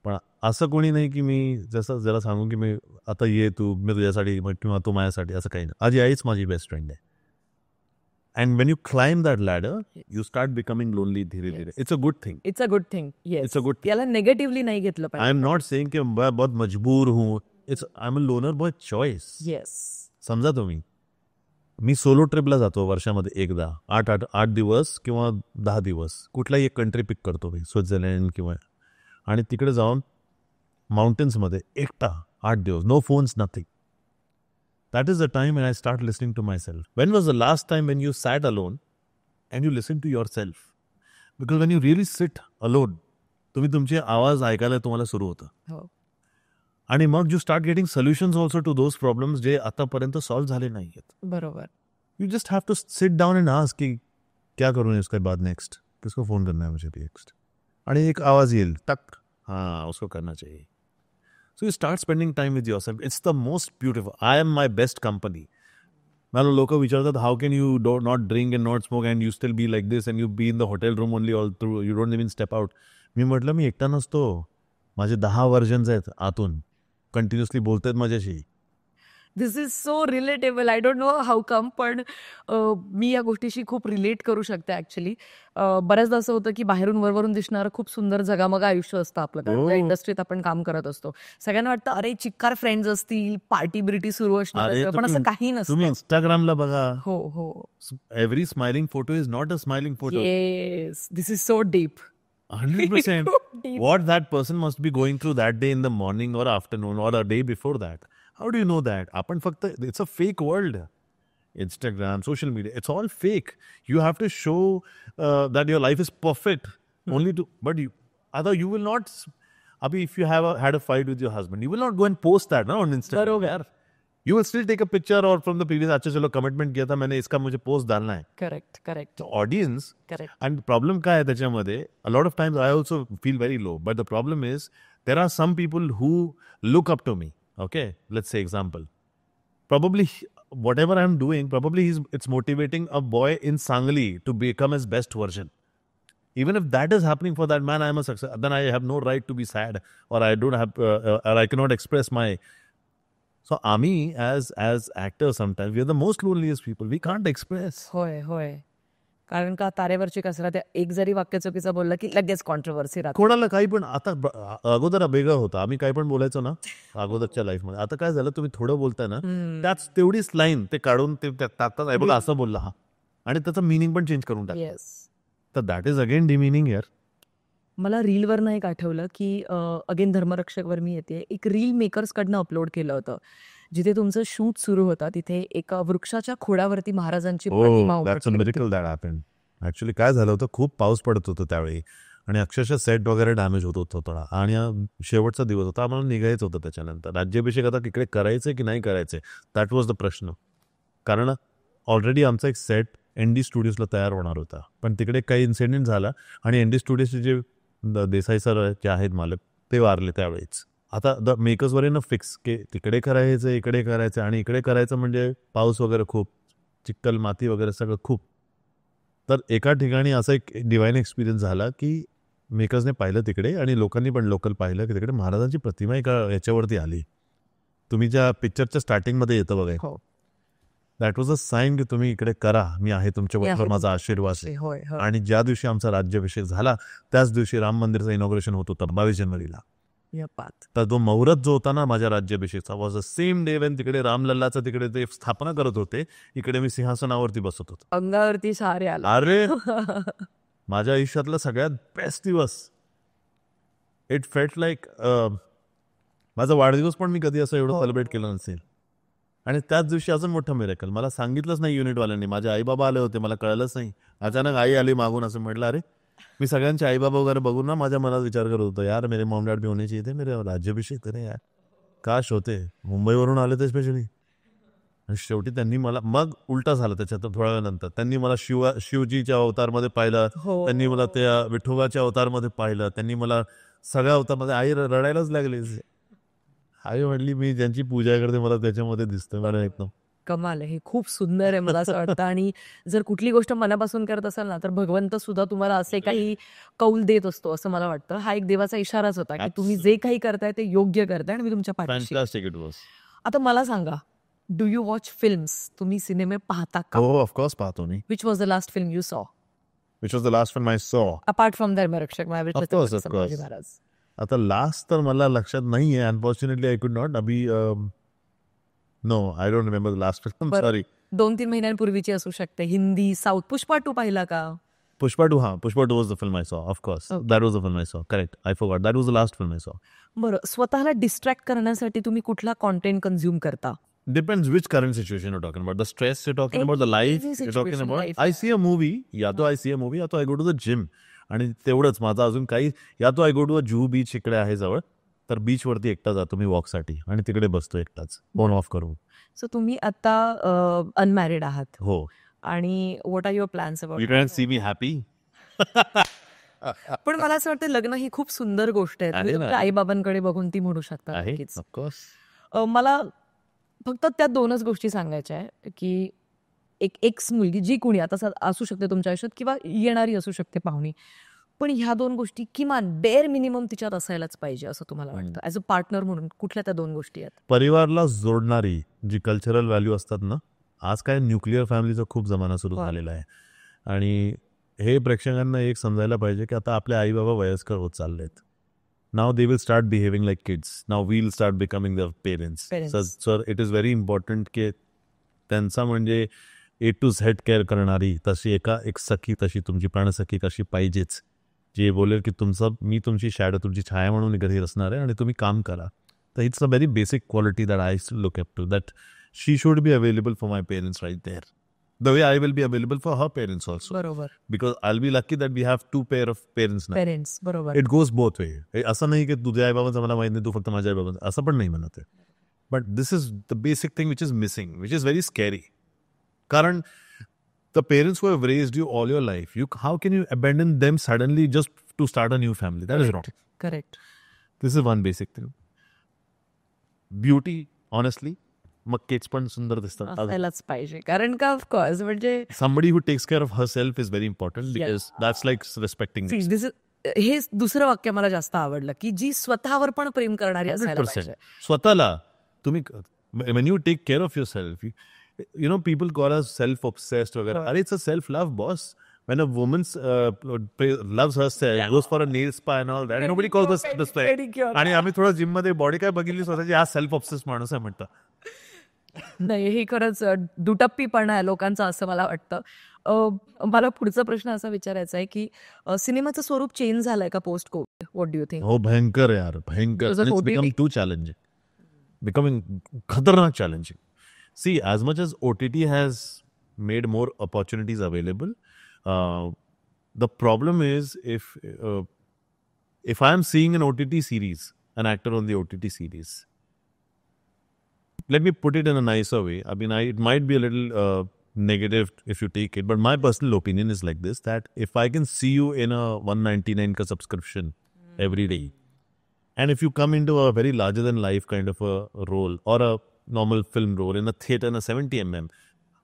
पण असं कोणी नाही की मी जसं जरा सांगू की मी आता ये तू, मी तुझ्यासाठी किंवा तू माझ्यासाठी, असं काही नाही. आज आईच माझी बेस्ट फ्रेंड आहे. And Wien you climb that ladder you start becoming lonely धीरे धीरे. It's a good thing. It's a good thing. Yes, it's a good thing. याला नेगेटिव्हली नाही घेतलं आई पाहिजे. एम नॉट सेइंग कि मैं बहुत मजबूर हूँ. I am a loner by choice. Yes. समजा तुम्ही, मी सोलो ट्रिपला जातो वर्षामध्ये एकदा, 8 दिवस किंवा 10 दिवस, कुठलाही एक कंट्री पिक करतो मी, स्वित्झर्लंड किंवा, आणि तिकडे जाऊन माउंटेन्समध्ये एकटा 8 दिवस, no phones, nothing. That is the time when I start listening to myself. When was the last time when you sat alone and you listened to yourself? Because when you really sit alone, तुम्ही तुमचे आवाज ऐकायला तुम्हाला सुरू होतं. हो. आणि मग you start getting solutions also to those problems जे आतापर्यंत सॉल्व्ह झाले नाही आहेत. बरोबर. You just have to sit down and ask कि क्या करूँ इसके बाद नेक्स्ट, किसको फोन करना है मुझे नेक्स्ट, आणि एक आवाज येईल टक, हाँ उसको करना चाहिए. So you start spending time with yourself. It's the most beautiful. I am my best company. मला लोक विचारतात, how can you not drink and not smoke and you still be like this and you be in the hotel room only all through, you don't even step out. मी म्हटलं मी एकटा नसतो, माझे 10 versions आहेत आतून, continuously बोलतात माझ्याशी. This is so relatable. I don't know how come, पण मी या गोष्टीशी खूप रिलेट करू शकते ॲक्च्युली. बऱ्याचदा असं होतं की बाहेरून वरवरून दिसणारं खूप सुंदर जगामगा आयुष्य असतं आपलं, कारण त्या इंडस्ट्रीत आपण काम करत असतो. सगळ्यांना वाटतं अरे चिक्कार फ्रेंड्स असतील, पार्टी बिर्टी सुरू असणार, पण असं काही नसतं. तुम्ही इंस्टाग्रामला बघा, हो हो, every smiling photo is not a smiling photo. Yes, this is so deep. 100%. What that person must be going through that day in the morning or afternoon or a day before that. How do you know that? आपण फक्त, it's a fake world. Instagram, social media, it's all fake. You have to show that your life is perfect only to, but you will not, abhi if you have had a fight with your husband, you will not go and post that on Instagram. बरोबर. You will still take a picture or from the previous, अच्छा चलो commitment KIA था मैंने, इसका मुझे post डालना है. Correct correct So audience, correct. and problem काय आहे त्याच्यामध्ये, a lot of times I also feel very low, but the problem is there are some people who look up to me. Okay, let's say example. Probably whatever I'm doing, probably it's motivating a boy in Sangli to become his best version. Even if that is happening for that man, I am a success. Then I have no right to be sad, or I don't have, or I cannot express my. So Ami, as actors, sometimes we are the most loneliest people. We can't express. होय होय, कारण का तारेवरची कसरत, एक जरी वाक्य चुकीचं बोललं की लगेच कॉन्ट्रोवर्सी राहते. कोणाला काही पण. आता अगोदर वेगळं होतं, आम्ही काही पण बोलायचो ना अगोदरच्या लाईफमध्ये. आता काय झालं, तुम्ही थोडं बोलताय ना, त्याच तेवढीच लाईन ते काढून ते टाकतात, आहे बघा असं बोलला हा, आणि त्याचं मिनिंग पण चेंज करून टाकतात. येस. तर दॅट इज अगेन डिमिनिंग यार. मला रीलवरनं एक आठवलं की अगेन धर्मरक्षकवर मी येते, एक रील मेकर्सकडनं अपलोड केलं होतं, जिथे तुमचं शूट सुरू होता, तिथे एका वृक्षाच्या खोडावरती महाराजांची प्रतिमा उभी that's a miracle that happened. Actually काय झालं होतं, खूप पाऊस पडत होतं त्यावेळी, आणि अक्षरशः सेट वगैरे डॅमेज होत होतं थोडा, आणि शेवटचा दिवस होता, आम्हाला निघायचं होतं. त्याच्यानंतर राज्याभिषेक आता तिकडे करायचंय की नाही करायचंय, दॅट वॉज द प्रश्न. कारण ऑलरेडी आमचा एक सेट ND स्टुडिओजला तयार होणार होता, पण तिकडे काही इन्सिडेंट झाला आणि ND स्टुडिओचे जे देसाई सर जे आहेत मालक ते वारले त्यावेळेस. आता द मेकर्स वर ना फिक्स की तिकडे करायचं इकडे करायचं आणि इकडे करायचं म्हणजे पाऊस वगैरे खूप, चिखल माती वगैरे सगळं खूप. तर एका ठिकाणी असा एक डिवाईन एक्सपिरियन्स झाला की मेकर्सने पाहिलं तिकडे आणि लोकांनी पण लोकल पाहिलं की तिकडे महाराजांची प्रतिमा एका याच्यावरती आली. तुम्ही ज्या पिक्चरच्या स्टार्टिंगमध्ये येतं बघा, हो. दॅट वॉज अ साईन की तुम्ही इकडे करा, मी आहे तुमच्याबरोबर, माझा आशीर्वाद आहे. होय, होय. आणि ज्या दिवशी आमचा राज्याभिषेक झाला त्याच दिवशी राम मंदिरचं इनॉग्रेशन होत होतं 22 जानेवारीला. या पात. तर तो मुहूर्त जो होता ना माझ्या राज्याभिषेकचा was the same day when तिकडे रामलल्लाचं तिकडे ते स्थापना करत होते, इकडे मी सिंहासनावरती बसत होतो. अंगावरती सारे आला. अरे माझ्या आयुष्यातला सगळ्यात बेस्ट दिवस. इट फेल्ट लाईक माझा वाढदिवस पण मी कधी असं एवढं सेलिब्रेट केलं नसेल. आणि त्याच दिवशी अजून मोठं मिरेकल, मला सांगितलंच नाही युनिटवाल्यांनी, माझे आईबाबा आले होते, मला कळलंच नाही. अचानक आई आली मागून, असं म्हटलं अरे मी सगळ्यांचे आईबाबा वगैरे बघून ना माझ्या मनात विचार करत होतो, यार मेरे मॉम डॅड भी होने चाहिए थे, मेरे राज्याभिषेक करे यार, काश होते, मुंबईवरून आले ते स्पेशली. आणि शेवटी त्यांनी मला, मग उलटा झालं त्याच्यात थोड्या वेळानंतर, त्यांनी मला शिवजीच्या अवतारमध्ये पाहिलं, त्यांनी मला त्या विठोबाच्या अवतारमध्ये पाहिलं, त्यांनी मला सगळ्या अवतारमध्ये, आई रडायलाच लागली. आई म्हणली मी ज्यांची पूजा करते मला त्याच्यामध्ये दिसतं. मला एकदम कमाल आहे, हे खूप सुंदर आहे मला असं वाटतं. आणि जर कुठली गोष्ट मनापासून करत असाल ना तर भगवंत सुद्धा तुम्हाला असे काही कौल देत असतो असं मला वाटतं. हा एक देवाचा इशाराच होता की तुम्ही जे काही करताय ते योग्य करताय आणि मी तुमच्या पाठीशी. Fantastic it was. आता मला सांगा, डू यू वॉच फिल्म्स? तुम्ही सिनेमे पाहता का? हो ऑफकोर्स पाहतो मी. Which was the last film you saw? Which was the last film I saw apart from Dharmarakshak Maharaj? आता लास्ट तर मला लक्षात नाहीये, अनफॉर्च्युनेटली आय कुड नॉट. अभी no I don't remember the last film, sorry. 2-3 महिन्यांपूर्वीची असू शकते. हिंदी, साऊथ. पुष्पा 2 पाहिला का? पुष्पा 2, हा Pushpa 2 was the film I सॉ. Of course that was the film I सॉ. Correct, I forgot, that was the last film I सॉ. बरं, स्वतःला डिस्ट्रॅक्ट करण्यासाठी तुम्ही कुठला कॉन्टेंट कन्झ्युम करता? Depends which current situation you're talking about. The stress you're talking about, the life you're talking about. I see a movie, या तो I see a movie, या तो I go to the gym. आणि तेवढंच माझं अजून काही, या तो I go to a Juhu beach इकडे आहे जवळ, तर बीचवरती एकटा जातो मी वॉकसाठी आणि तिकडे बसतो एकटाच फोन ऑफ करून. सो तुम्ही आता अनमॅरिड आहात. हो. आणि what are your plans about? You can't see me happy. पण मला असं वाटतं लग्न ही खूप सुंदर गोष्ट आहे. तुम्ही तुमच्या आई बाबांकडे बघून ती म्हणू शकता. नक्कीच. ऑफकोर्स. मला फक्त त्या 2च गोष्टी सांगायच्या आहे की एक एक्स मुलगी जी कोणी आता असू शकते तुमच्या आयुष्यात किंवा येणारी असू शकते पाहुणी, पण ह्या 2 गोष्टी किमान बेअर मिनिमम तिच्यात असायलाच पाहिजे असं तुम्हाला वाटतं ॲज अ पार्टनर म्हणून? कुठल्या त्या 2 गोष्टी आहेत? परिवारला जोडणारी जी कल्चरल व्हॅल्यू असतात ना, आज काय न्यूक्लिअर फॅमिलीचा खूप जमाना सुरू झालेला आहे. आणि हे प्रेक्षकांना एक समजायला पाहिजे की आता आपले आई बाबा वयस्कर होत चाललेत. Now they will start behaving like kids. Now we'll start becoming their parents. So it is very important की त्यांचा म्हणजे A to Z केअर करणारी तशी एक सखी, तशी तुमची प्राणसखी कशी पाहिजेच, जे बोलेल की मी तुमची शॅडो, तुमची छाया म्हणून घरी असणार आहे आणि तुम्ही काम करा. तर it's a very basic quality that I look up to, that she should be available for my parents right there. The way I will be available for her parents also. बरोबर. Because I'll be lucky that we have 2 pair of parents now. Parents, बरोबर. It goes both way. असं नाही की तुझ्या आईबाबांचं मला माहित नाही, तू फक्त माझ्या आईबाबांचं, असं पण नाही म्हणत आहे. But this is the basic thing which is missing, which is very scary. कारण the parents who have raised you all your life, how can you abandon them suddenly just to start a new family? That is wrong. Correct. This is one basic thing. Beauty, honestly, mug cakes पण सुंदर दिसतात. असायलाच पाहिजे, कारण का of course म्हणजे somebody who takes care of herself is very important because that's like respecting. हे दुसरं वाक्य मला जास्त आवडलं की जी स्वतःवर पण प्रेम करणारी असायला पाहिजे. स्वतःला तुम्ही when you take care of yourself, you know people call us self obsessed वगैरे. अरे it's a self love boss. When a woman loves herself, goes for a nail spa and all that, nobody calls us this way. आणि आम्ही थोडं gym मध्ये body काय बघितली स्वतःची, हा सेल्फ ऑब्सेस माणूस आहे म्हणतं. नाही, हे खरंच दुटप्पीपणा आहे लोकांचा असं मला वाटतं. मला पुढचा प्रश्न असा विचारायचा आहे की सिनेमाचं स्वरूप चेंज झालंय का post Covid? What do you think? हो, भयंकर यार, भयंकर. It's becoming too challenging, becoming खतरनाक challenging. See, as much as OTT has made more opportunities available, the problem is if I am seeing an OTT series, an actor on the OTT series, let me put it in a nicer way. I mean, it might be a little negative if you take it, but my personal opinion is like this, that if I can see you in a 199 ka subscription every day, and if you come into a very larger than life kind of a role or a normal film role in a theater in a 70 mm,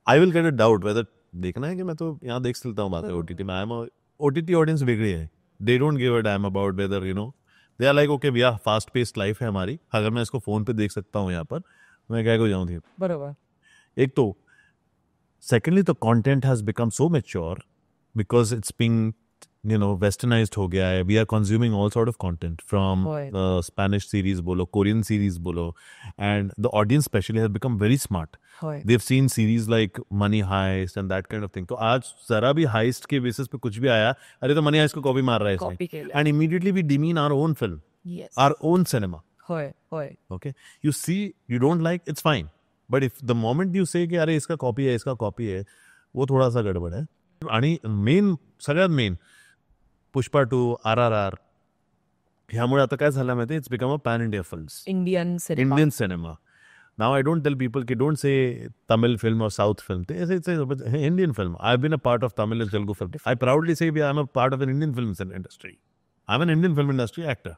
I will get a doubt whether देखना है कि मैं तो यहाँ देख सकता हूँ बातें OTT में. OTT ऑडियंस वेगळी है. They don't give a damn about whether, you know, they are like, okay, भैया फास्ट पेस्ड लाइफ है हमारी, अगर मैं इसको फोन पे देख सकता हूँ यहाँ पर, मैं क्या को जाऊँ थी. बरोबर. एक तो secondly, the content has become so mature because it's being, you know, westernized हो गया है. We are consuming all sort of content from Spanish series बोलो, Korean series बोलो, and the audience especially has become very smart. They've seen series like Money Heist and that kind of thing. तो आज जरा भी heist के basis पे कुछ भी आया, अरे तो Money Heist को कॉपी मार रहा है इसने, and immediately we demean our own film, our own cinema. Okay, you see, you don't like, it's fine. But if the moment you say कि अरे इसका कॉपी है, इसका कॉपी है, वो थोड़ा सा गड़बड़ है. आणि मेन, सगळ्यात मेन, पुष्पा 2, RRR, ह्यामुळे आता काय झालं माहिती, it's become a pan India films, Indian cinema. Now I don't tell people की डोंट से तमिल फिल्म और साउथ फिल्म, ते ऐसे Indian film. I have been a part of Tamil and Telugu film. I proudly say I am a part of an Indian film industry. I am an Indian film industry actor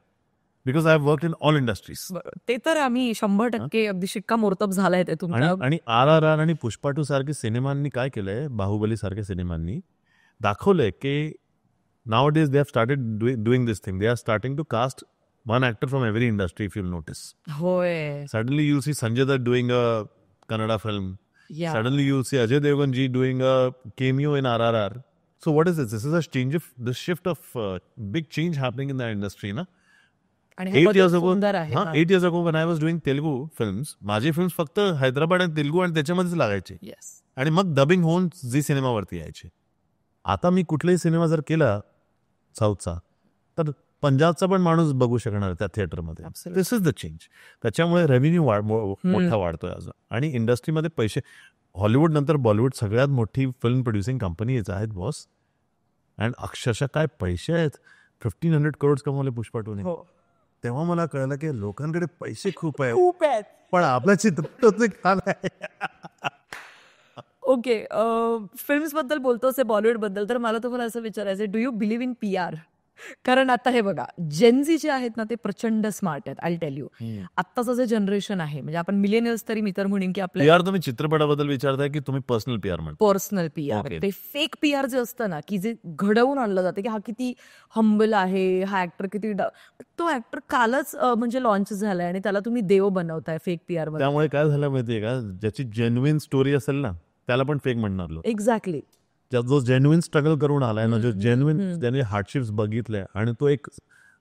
because I have worked in all industries. ते तर आम्ही 100% अगदी शिक्कामोर्तब झालाय ते तुमच्या. आणि RRR आणि पुष्पा 2 सारखे सिनेमांनी काय केलंय, बाहुबली सारख्या सिनेमांनी दाखवलंय की nowadays they have started doing this thing. They are starting to cast one actor from every industry, if you'll notice. Suddenly you'll see Sanjay Dutt doing a Kannada film. Suddenly you'll see Ajay Devgan ji doing a cameo in RRR. So what is this? This is a change of, the shift of big change happening in the industry, na? 8 years ago, 8 years ago when I was doing Telugu films, माझे films फक्त हैदराबाद आणि तेलुगू आणि त्याच्यामध्येच लागायचे, आणि मग dubbing होऊन Zee सिनेमावरती यायचे. आता मी कुठलाही सिनेमा जर केला साऊथचा, तर पंजाबचा पण माणूस बघू शकणार त्या थिएटरमध्ये. दिस इज द चेंज. त्याच्यामुळे रेव्हेन्यू मोठा वाढतोय अजून, आणि इंडस्ट्रीमध्ये पैसे, हॉलिवूड नंतर बॉलिवूड सगळ्यात मोठी फिल्म प्रोड्युसिंग कंपनीज आहेत बॉस, अँड अक्षरशः काय पैसे आहेत. 1500 करोड कमवले पुष्पा 2 ने. तेव्हा मला कळलं की लोकांकडे पैसे खूप आहेत, पण आपल्या चित्रपट. ओके, फिल्म्स बद्दल बोलतोस, बॉलिवूड बद्दल, तर मला तुम्हाला असं विचारायचं, do you believe in PR? कारण आता हे बघा, जेनझी जे आहेत ना, ते प्रचंड स्मार्ट आहेत. आय टेल यू, आत्ताचं जे जनरेशन आहे, म्हणजे आपण मिलेनियल्स तरी मी तर म्हणेन की आपल्या PR, तुम्ही चित्रपटाबद्दल विचारताय की तुम्ही पर्सनल PR म्हणता? Personal PR. ते फेक PR जे असतं ना, की जे घडवून आणलं जातं की हा किती हंबल आहे, हा ऍक्टर किती, तो ऍक्टर कालच म्हणजे लॉन्च झालाय आणि त्याला तुम्ही देव बनवताय फेक PR मध्ये. त्यामुळे काय झालं माहितीये का, ज्याची जेन्युइन स्टोरी असेल ना, त्याला पण फेक म्हणणार लोक. एक्झॅक्टली. जो जेन्युइन स्ट्रगल करून आलाय ना, जो जेन्युइन ज्याने हार्डशिप्स बघितले, आणि तो एक,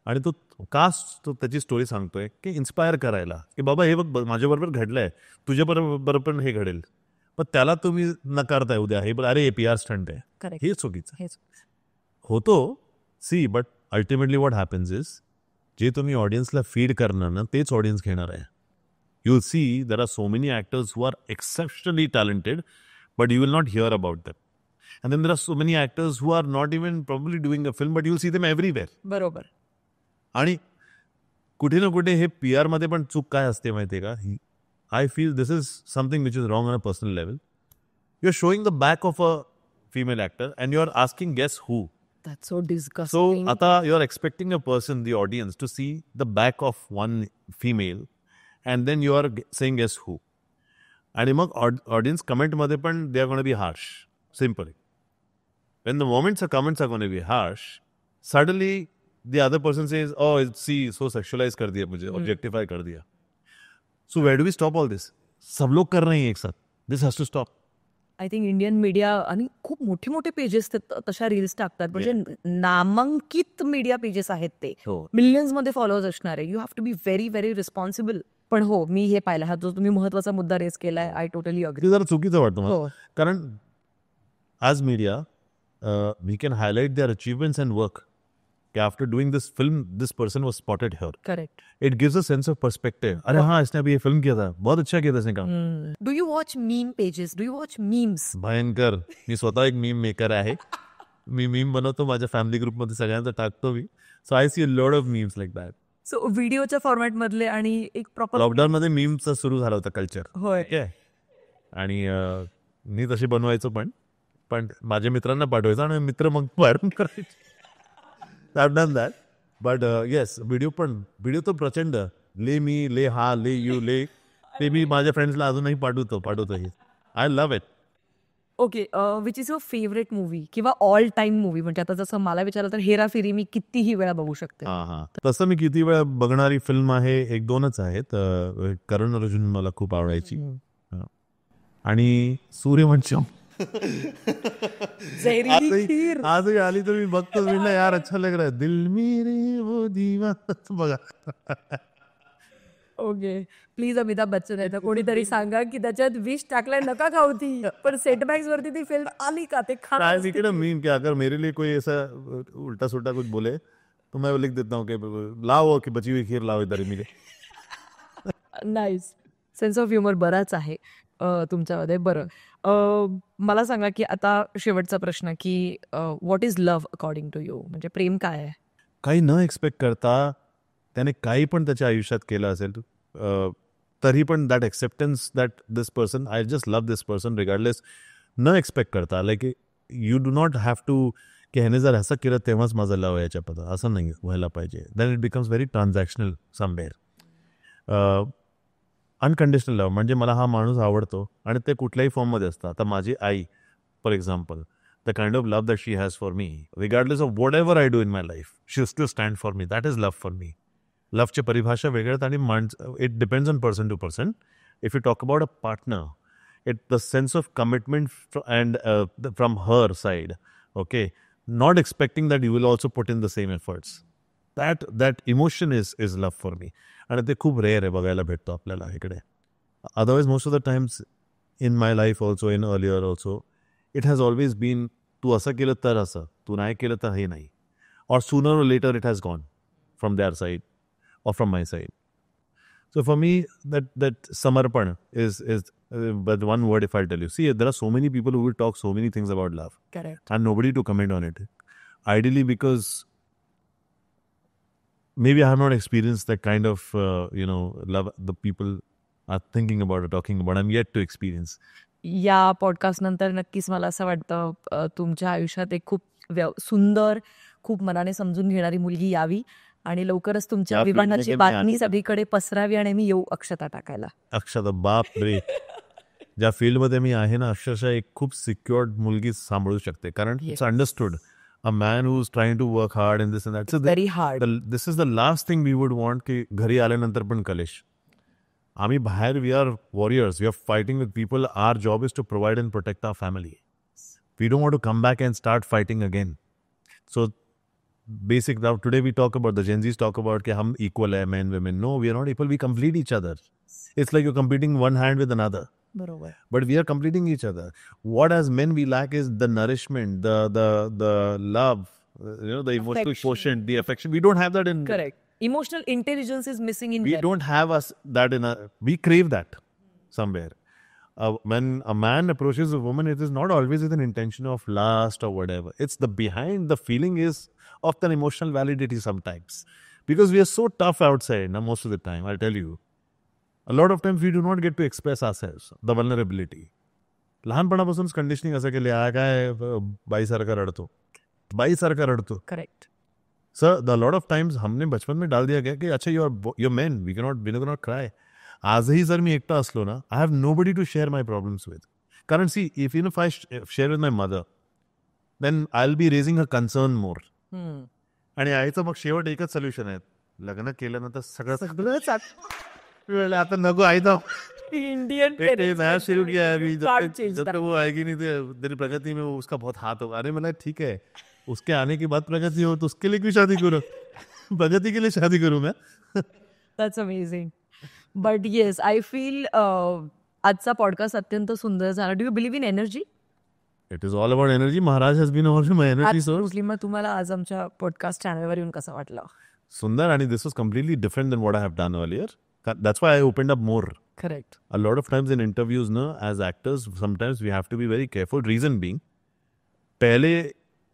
आणि तो कास्ट त्याची स्टोरी सांगतोय की इन्स्पायर करायला, की बाबा हे बघ माझ्याबरोबर घडलंय, तुझ्या बरोबर पण हे घडेल, पण त्याला तुम्ही नकारताय उद्या, हे अरे PR स्टंट आहे, हे चुकीचं होतो. See, but ultimately what happens is, जे तुम्ही ऑडियन्सला फीड करणार ना, तेच ऑडियन्स घेणार आहे. You see there are so many actors who are exceptionally talented, but you will not hear about them. And then there are so many actors who are not even probably doing a film, but you'll see them everywhere. बरोबर. आणि कुठे ना कुठे हे PR मध्ये पण चूक काय असते माहितीये का, I feel this is something which is wrong on a personal level. You are showing the back of a female actor and you are asking guess who. That's so disgusting. So आता you are expecting a person, the audience, to see the back of one female, and then you are saying guess who. आणि मग audience comment मध्ये पण they are going to be harsh. Simply. When the comments are going to be harsh, suddenly the other person says, oh, see, so sexualize कर दिया मुझे, objectify कर दिया. So where do we stop all this? सब लोग कर रहे हैं एक साथ. This has to stop. I think Indian media आणि खूप मोठे मोठे पेजेस तशा रील्स टाकतात, म्हणजे नामांकित मीडिया पेजेस आहेत ते, मिलियन्स मध्ये फॉलोअर्स असणारे. You have to be very very responsible. पण हो, मी हे पाहिलं, हा जो तुम्ही महत्वाचा मुद्दा रेस केलाय, आय टोटली अग्री. जरा चुकीचं वाटतं मला, कारण as media we can highlight their achievements and work. After doing this film, this person was spotted here. Correct. It gives a sense of perspective. अरे हाँ, इसने अभी ये फिल्म किया था, बहुत अच्छा किया था इसने काम. Do you watch meme pages? Do you watch memes? भयंकर. मी स्वतः एक मीम मेकर आहे. मी मीम बनवतो, माझ्या फॅमिली ग्रुपमध्ये सगळ्यांचा टाकतो मी. So I see a lot of memes like that. So व्हिडिओच्या फॉर्मॅट मधले, आणि एक प्रॉपर लॉकडाऊन मध्ये मीमचा सुरू झाला होता कल्चर. होय. आणि मी तशी बनवायचो पण माझ्या मित्रांना पाठवायचं आणि मित्र मग बाहेरून करायचे. I done that. But yes, video तर प्रचंड. ले मी, ले हा, ले यू, ले ते मी माझ्या फ्रेंड्सला अजूनही पाठवतोही. I love it. Okay, which is your favourite movie किंवा ऑल टाइम मूवी? म्हणजे आता जसं मला विचारलं तर हेराफेरी मी कितीही वेळा बघू शकते. हा, तसं मी किती वेळा बघणारी फिल्म आहे, 1-2च आहेत. करण अर्जुन मला खूप आवडायची. आणि सूर्यवंशम आजही आली तर मी बघतो. मी यार अच्छा लग रहा है, दिल मेरे वो दीवाना. बघा. ओके, प्लीज अमिताभ बच्चन आहे तर कोणीतरी सांगा की त्याच्यात विष टाकलाय, नका खाऊ ती. पण सेटबॅक्स वरती ती फिल्म आली का ते काय मीन क्या, अगर मेरे लिए कोई ऐसा उल्टा सुल्टा कुछ बोले तो मैं लिख देता हूँ कि लाओ की बची हुई खीर लाओ इधर मिले. नाईस. सेन्स ऑफ ह्युमर बराच आहे तुमच्यामध्ये. बरं, मला सांगा की आता शेवटचा प्रश्न की what is love according to you? म्हणजे प्रेम काय आहे? काही न एक्सपेक्ट करता त्याने काही पण त्याच्या आयुष्यात केलं असेल तरी पण that acceptance that this person, I just love this person regardless, न एक्सपेक्ट करता. Like you do not have to की ह्याने जर असं केलं तेव्हाच माझं लव याच्या पद, असं नाही व्हायला पाहिजे. Then it becomes very transactional somewhere. Unconditional love म्हणजे मला हा माणूस आवडतो आणि ते कुठल्याही फॉर्ममध्ये असतं. आता माझी आई for example, the kind of love that she has for me regardless of whatever I do in my life, she still stand for me. That is love for me. लव्हची परिभाषा वेगळ्यात आणि it depends on person to person. If you talk about a partner, it the sense of commitment and from her side, okay, not expecting that you will also put in the same efforts, that emotion is love for me. आणि ते खूप rare आहे बघायला भेटतो आपल्याला इकडे. Otherwise most of the times in my life also, in earlier also, it has always been तू असं केलं तर असं, तू नाही केलं तर हे नाही, or sooner or later it has gone from their side or from my side. So for me, that samarpan is but one word if I tell you. See, there are so many people who will talk so many things about love. Correct. And nobody to comment on it. Ideally because maybe I have not experienced that kind of, love the people are thinking about or talking about. I'm yet to experience. या podcast नंतर नक्कीच मला असं वाटतं तुमच्या आयुष्यात एक खूप सुंदर, खूप मनाने समजून घेणारी मुलगी यावी आणि लवकरच तुमच्या विवाहाची बातमी सगळीकडे पसरावी आणि मी येऊ अक्षता टाकायला. अक्षता, बाप रे, ज्या फील्डमध्ये मी आहे ना, अक्षरशः एक खूप सिक्युअर्ड मुलगी सांभाळू शकते. कारण it's understood a man who is trying to work hard in this and that. Very hard. This is the last thing we would want की घरी आल्यानंतर पण कलेश. आम्ही बाहेर, we are warriors, we are fighting with people. Our job is to provide and protect our family. We don't want to come back and start fighting again. So basic, now today we talk about, the Gen Z's talk about कि हम equal है, men women. No, we are not equal. We complete each other. It's like you're competing one hand with another. बरोबर. But we are completing each other. What as men we lack is the nourishment, the love, the emotional quotient, the affection. We don't have that in. Correct. Emotional intelligence is missing in. We don't have that in our. We crave that somewhere. When a man approaches a woman, it is not always with an intention of lust or whatever. It's the behind the feeling is of an emotional validity sometimes. Because we are so tough outside, now most of the time, I'll tell you. A lot of times we do not get to express ourselves, the vulnerability. लहानपणापासूनच conditioning असं केले, काय बाईसारखा रडतो. Correct. Sir, the lot of times हमने बचपन में डाल दिया गया कि अच्छा you men, we can not cry. आजही जर मी एकटा असलो ना, I have nobody to share my problems with. कारण see, if I share with my mother, then I will be raising a concern more. आणि आईचं मग शेवट एकच सोल्युशन आहे, लग्न केल्यानंतर सगळं आता नको आई तो इंडियन नया शुरू किया है, जब तक वो आएगी नहीं तेरी प्रगति में उसका बहुत हाथ होगा. अरे मैंने ठीक है, उसके आने के बाद प्रगति हो तो उसके लिए क्यों शादी करूं, प्रगति के लिए शादी करूं मैं. That's amazing. But yes, I feel आजचा पॉडकास्ट अत्यंत सुंदर झाला. Do you believe in energy? It is all about energy. Maharaj has been all my energy source. मग तुम्हाला आज आमच्या पॉडकास्ट चॅनलवर येऊन कसं वाटलं? सुंदर. आणि this was completely different then what I have done earlier. That's why I opened up more. Correct. A lot of times in interviews, as actors, sometimes we have to be very careful. Reason being, pehle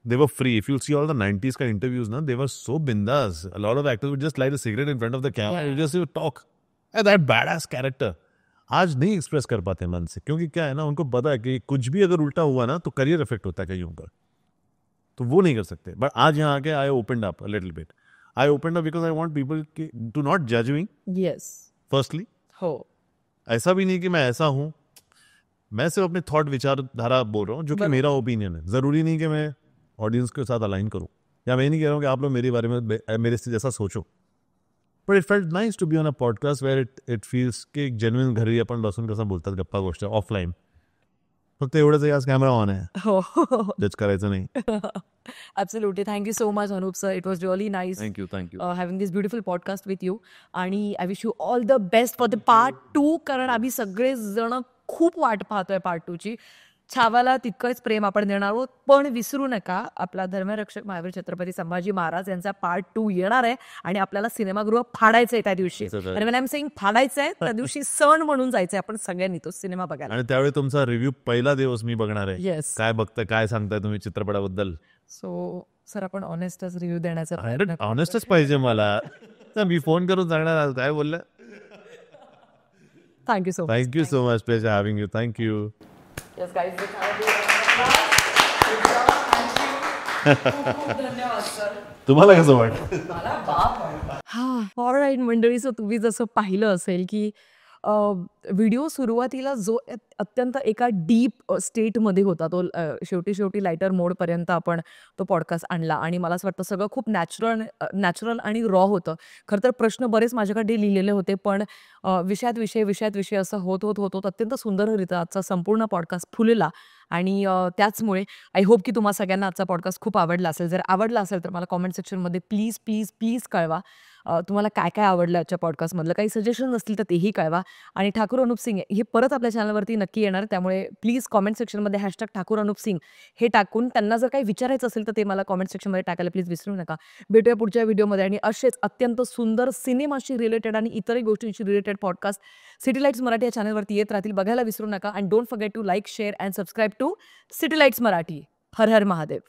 they were free. If you'll see all the 90s kind of interviews, they were so bindas. A lot of actors would just light a cigarette in front of the camera and just talk. And that badass character. आज नहीं express कर पाते मन से, क्योंकि क्या है ना, उनको पता है कि कुछ भी अगर उल्टा हुआ ना तो करियर इफेक्ट होता है कईयों का, तो वो नहीं कर सकते. बट आज यहाँ आके I opened up a little bit. I opened up because I want people to not जज मी येस. फर्स्टली. हो. ऐसा भी नहीं कि मैं ऐसा हूँ, मैं सिर्फ अपने थॉट विचारधारा बोल रहा हूँ जो कि बराबर. मेरा ओपिनियन है. जरूरी नहीं कि मैं ऑडियंस के साथ अलाइन करूँ, या मैं नहीं कह रहा हूँ कि आप लोग मेरे बारे में मेरे से जैसा सोचो. But it felt nice to be on a podcast where it feels की एक जेन्युइन घरी आपण बसून कसं बोलतात गप्पा गोष्ट ऑफलाईन. फक्त एवढंच आहे, आज कॅमेरा ऑन आहे, हो. जज करायचं नाही. Absolutely. Thank you so much, Anup sir. It was really nice thank you thank you. having this beautiful podcast with you. आणि I wish you all the best for the part 2, कारण आम्ही सगळेजण खूप वाट पाहतोय पार्ट 2 ची. छावाला तितकंच प्रेम आपण देणार आहोत, पण विसरू नका आपला धर्मरक्षक महावीर छत्रपती संभाजी महाराज यांचा पार्ट 2 येणार आहे आणि आपल्याला सिनेमागृह फाडायचंय त्या दिवशी. आणि when I'm saying फाडायचंय, त्या दिवशी सण म्हणून जायचंय आपण सगळ्यांनी तो सिनेमा बघायला. आणि त्यावेळी तुमचा रिव्ह्यू पहिला दिवस मी बघणार आहे. येस. काय बघताय, काय सांगताय तुम्ही चित्रपटाबद्दल? सो सर आपण ऑनेस्टच रिव्ह्यू देण्याचा ऑनेस्टच पाहिजे मला. तर मी फोन करून सांगणार काय बोललं. Thank you so much. Thank you so much. Pleasure having you. Thank you. Yes, guys. धन्यवाद सर. तुम्हाला कसं वाटतं? हा. ऑलराईट मंडळी, सो तुम्ही जसं पाहिलं असेल की व्हिडिओ सुरुवातीला जो अत्यंत एका डीप स्टेटमध्ये होता, तो शेवटी लायटर मोडपर्यंत आपण तो पॉडकास्ट आणला आणि मला असं वाटतं सगळं खूप नॅचरल आणि रॉ होतं. खरं तर प्रश्न बरेच माझ्याकडे लिहिलेले होते, पण विषयात विषय असं होत अत्यंत सुंदररित्या आजचा संपूर्ण पॉडकास्ट फुलला. आणि त्याचमुळे आय होप की तुम्हा सगळ्यांना आजचा पॉडकास्ट खूप आवडला असेल. जर आवडला असेल तर मला कॉमेंट सेक्शनमध्ये प्लीज कळवा तुम्हाला काय काय आवडलं आजच्या पॉडकास्टमधलं. काही सजेशन असतील तर तेही कळवा. आणि ठाकूर अनुप सिंग हे परत आपल्या चॅनलवरती नक्की येणार, त्यामुळे प्लीज कॉमेंट सेक्शनमध्ये #ठाकूर अनुप सिंग हे टाकून त्यांना जर काही विचारायचं असेल तर ते मला कॉमेंट सेक्शनमध्ये टाकायला प्लीज विसरू नका. भेटूया पुढच्या व्हिडिओमध्ये आणि असेच अत्यंत सुंदर सिनेमाशी रिलेटेड आणि इतरही गोष्टींशी related podcast city lights Marathi या चॅनलवरती येत राहतील. बघायला विसरू नका. And don't forget to like, share and subscribe to city lights Marathi. Har Har Mahadev.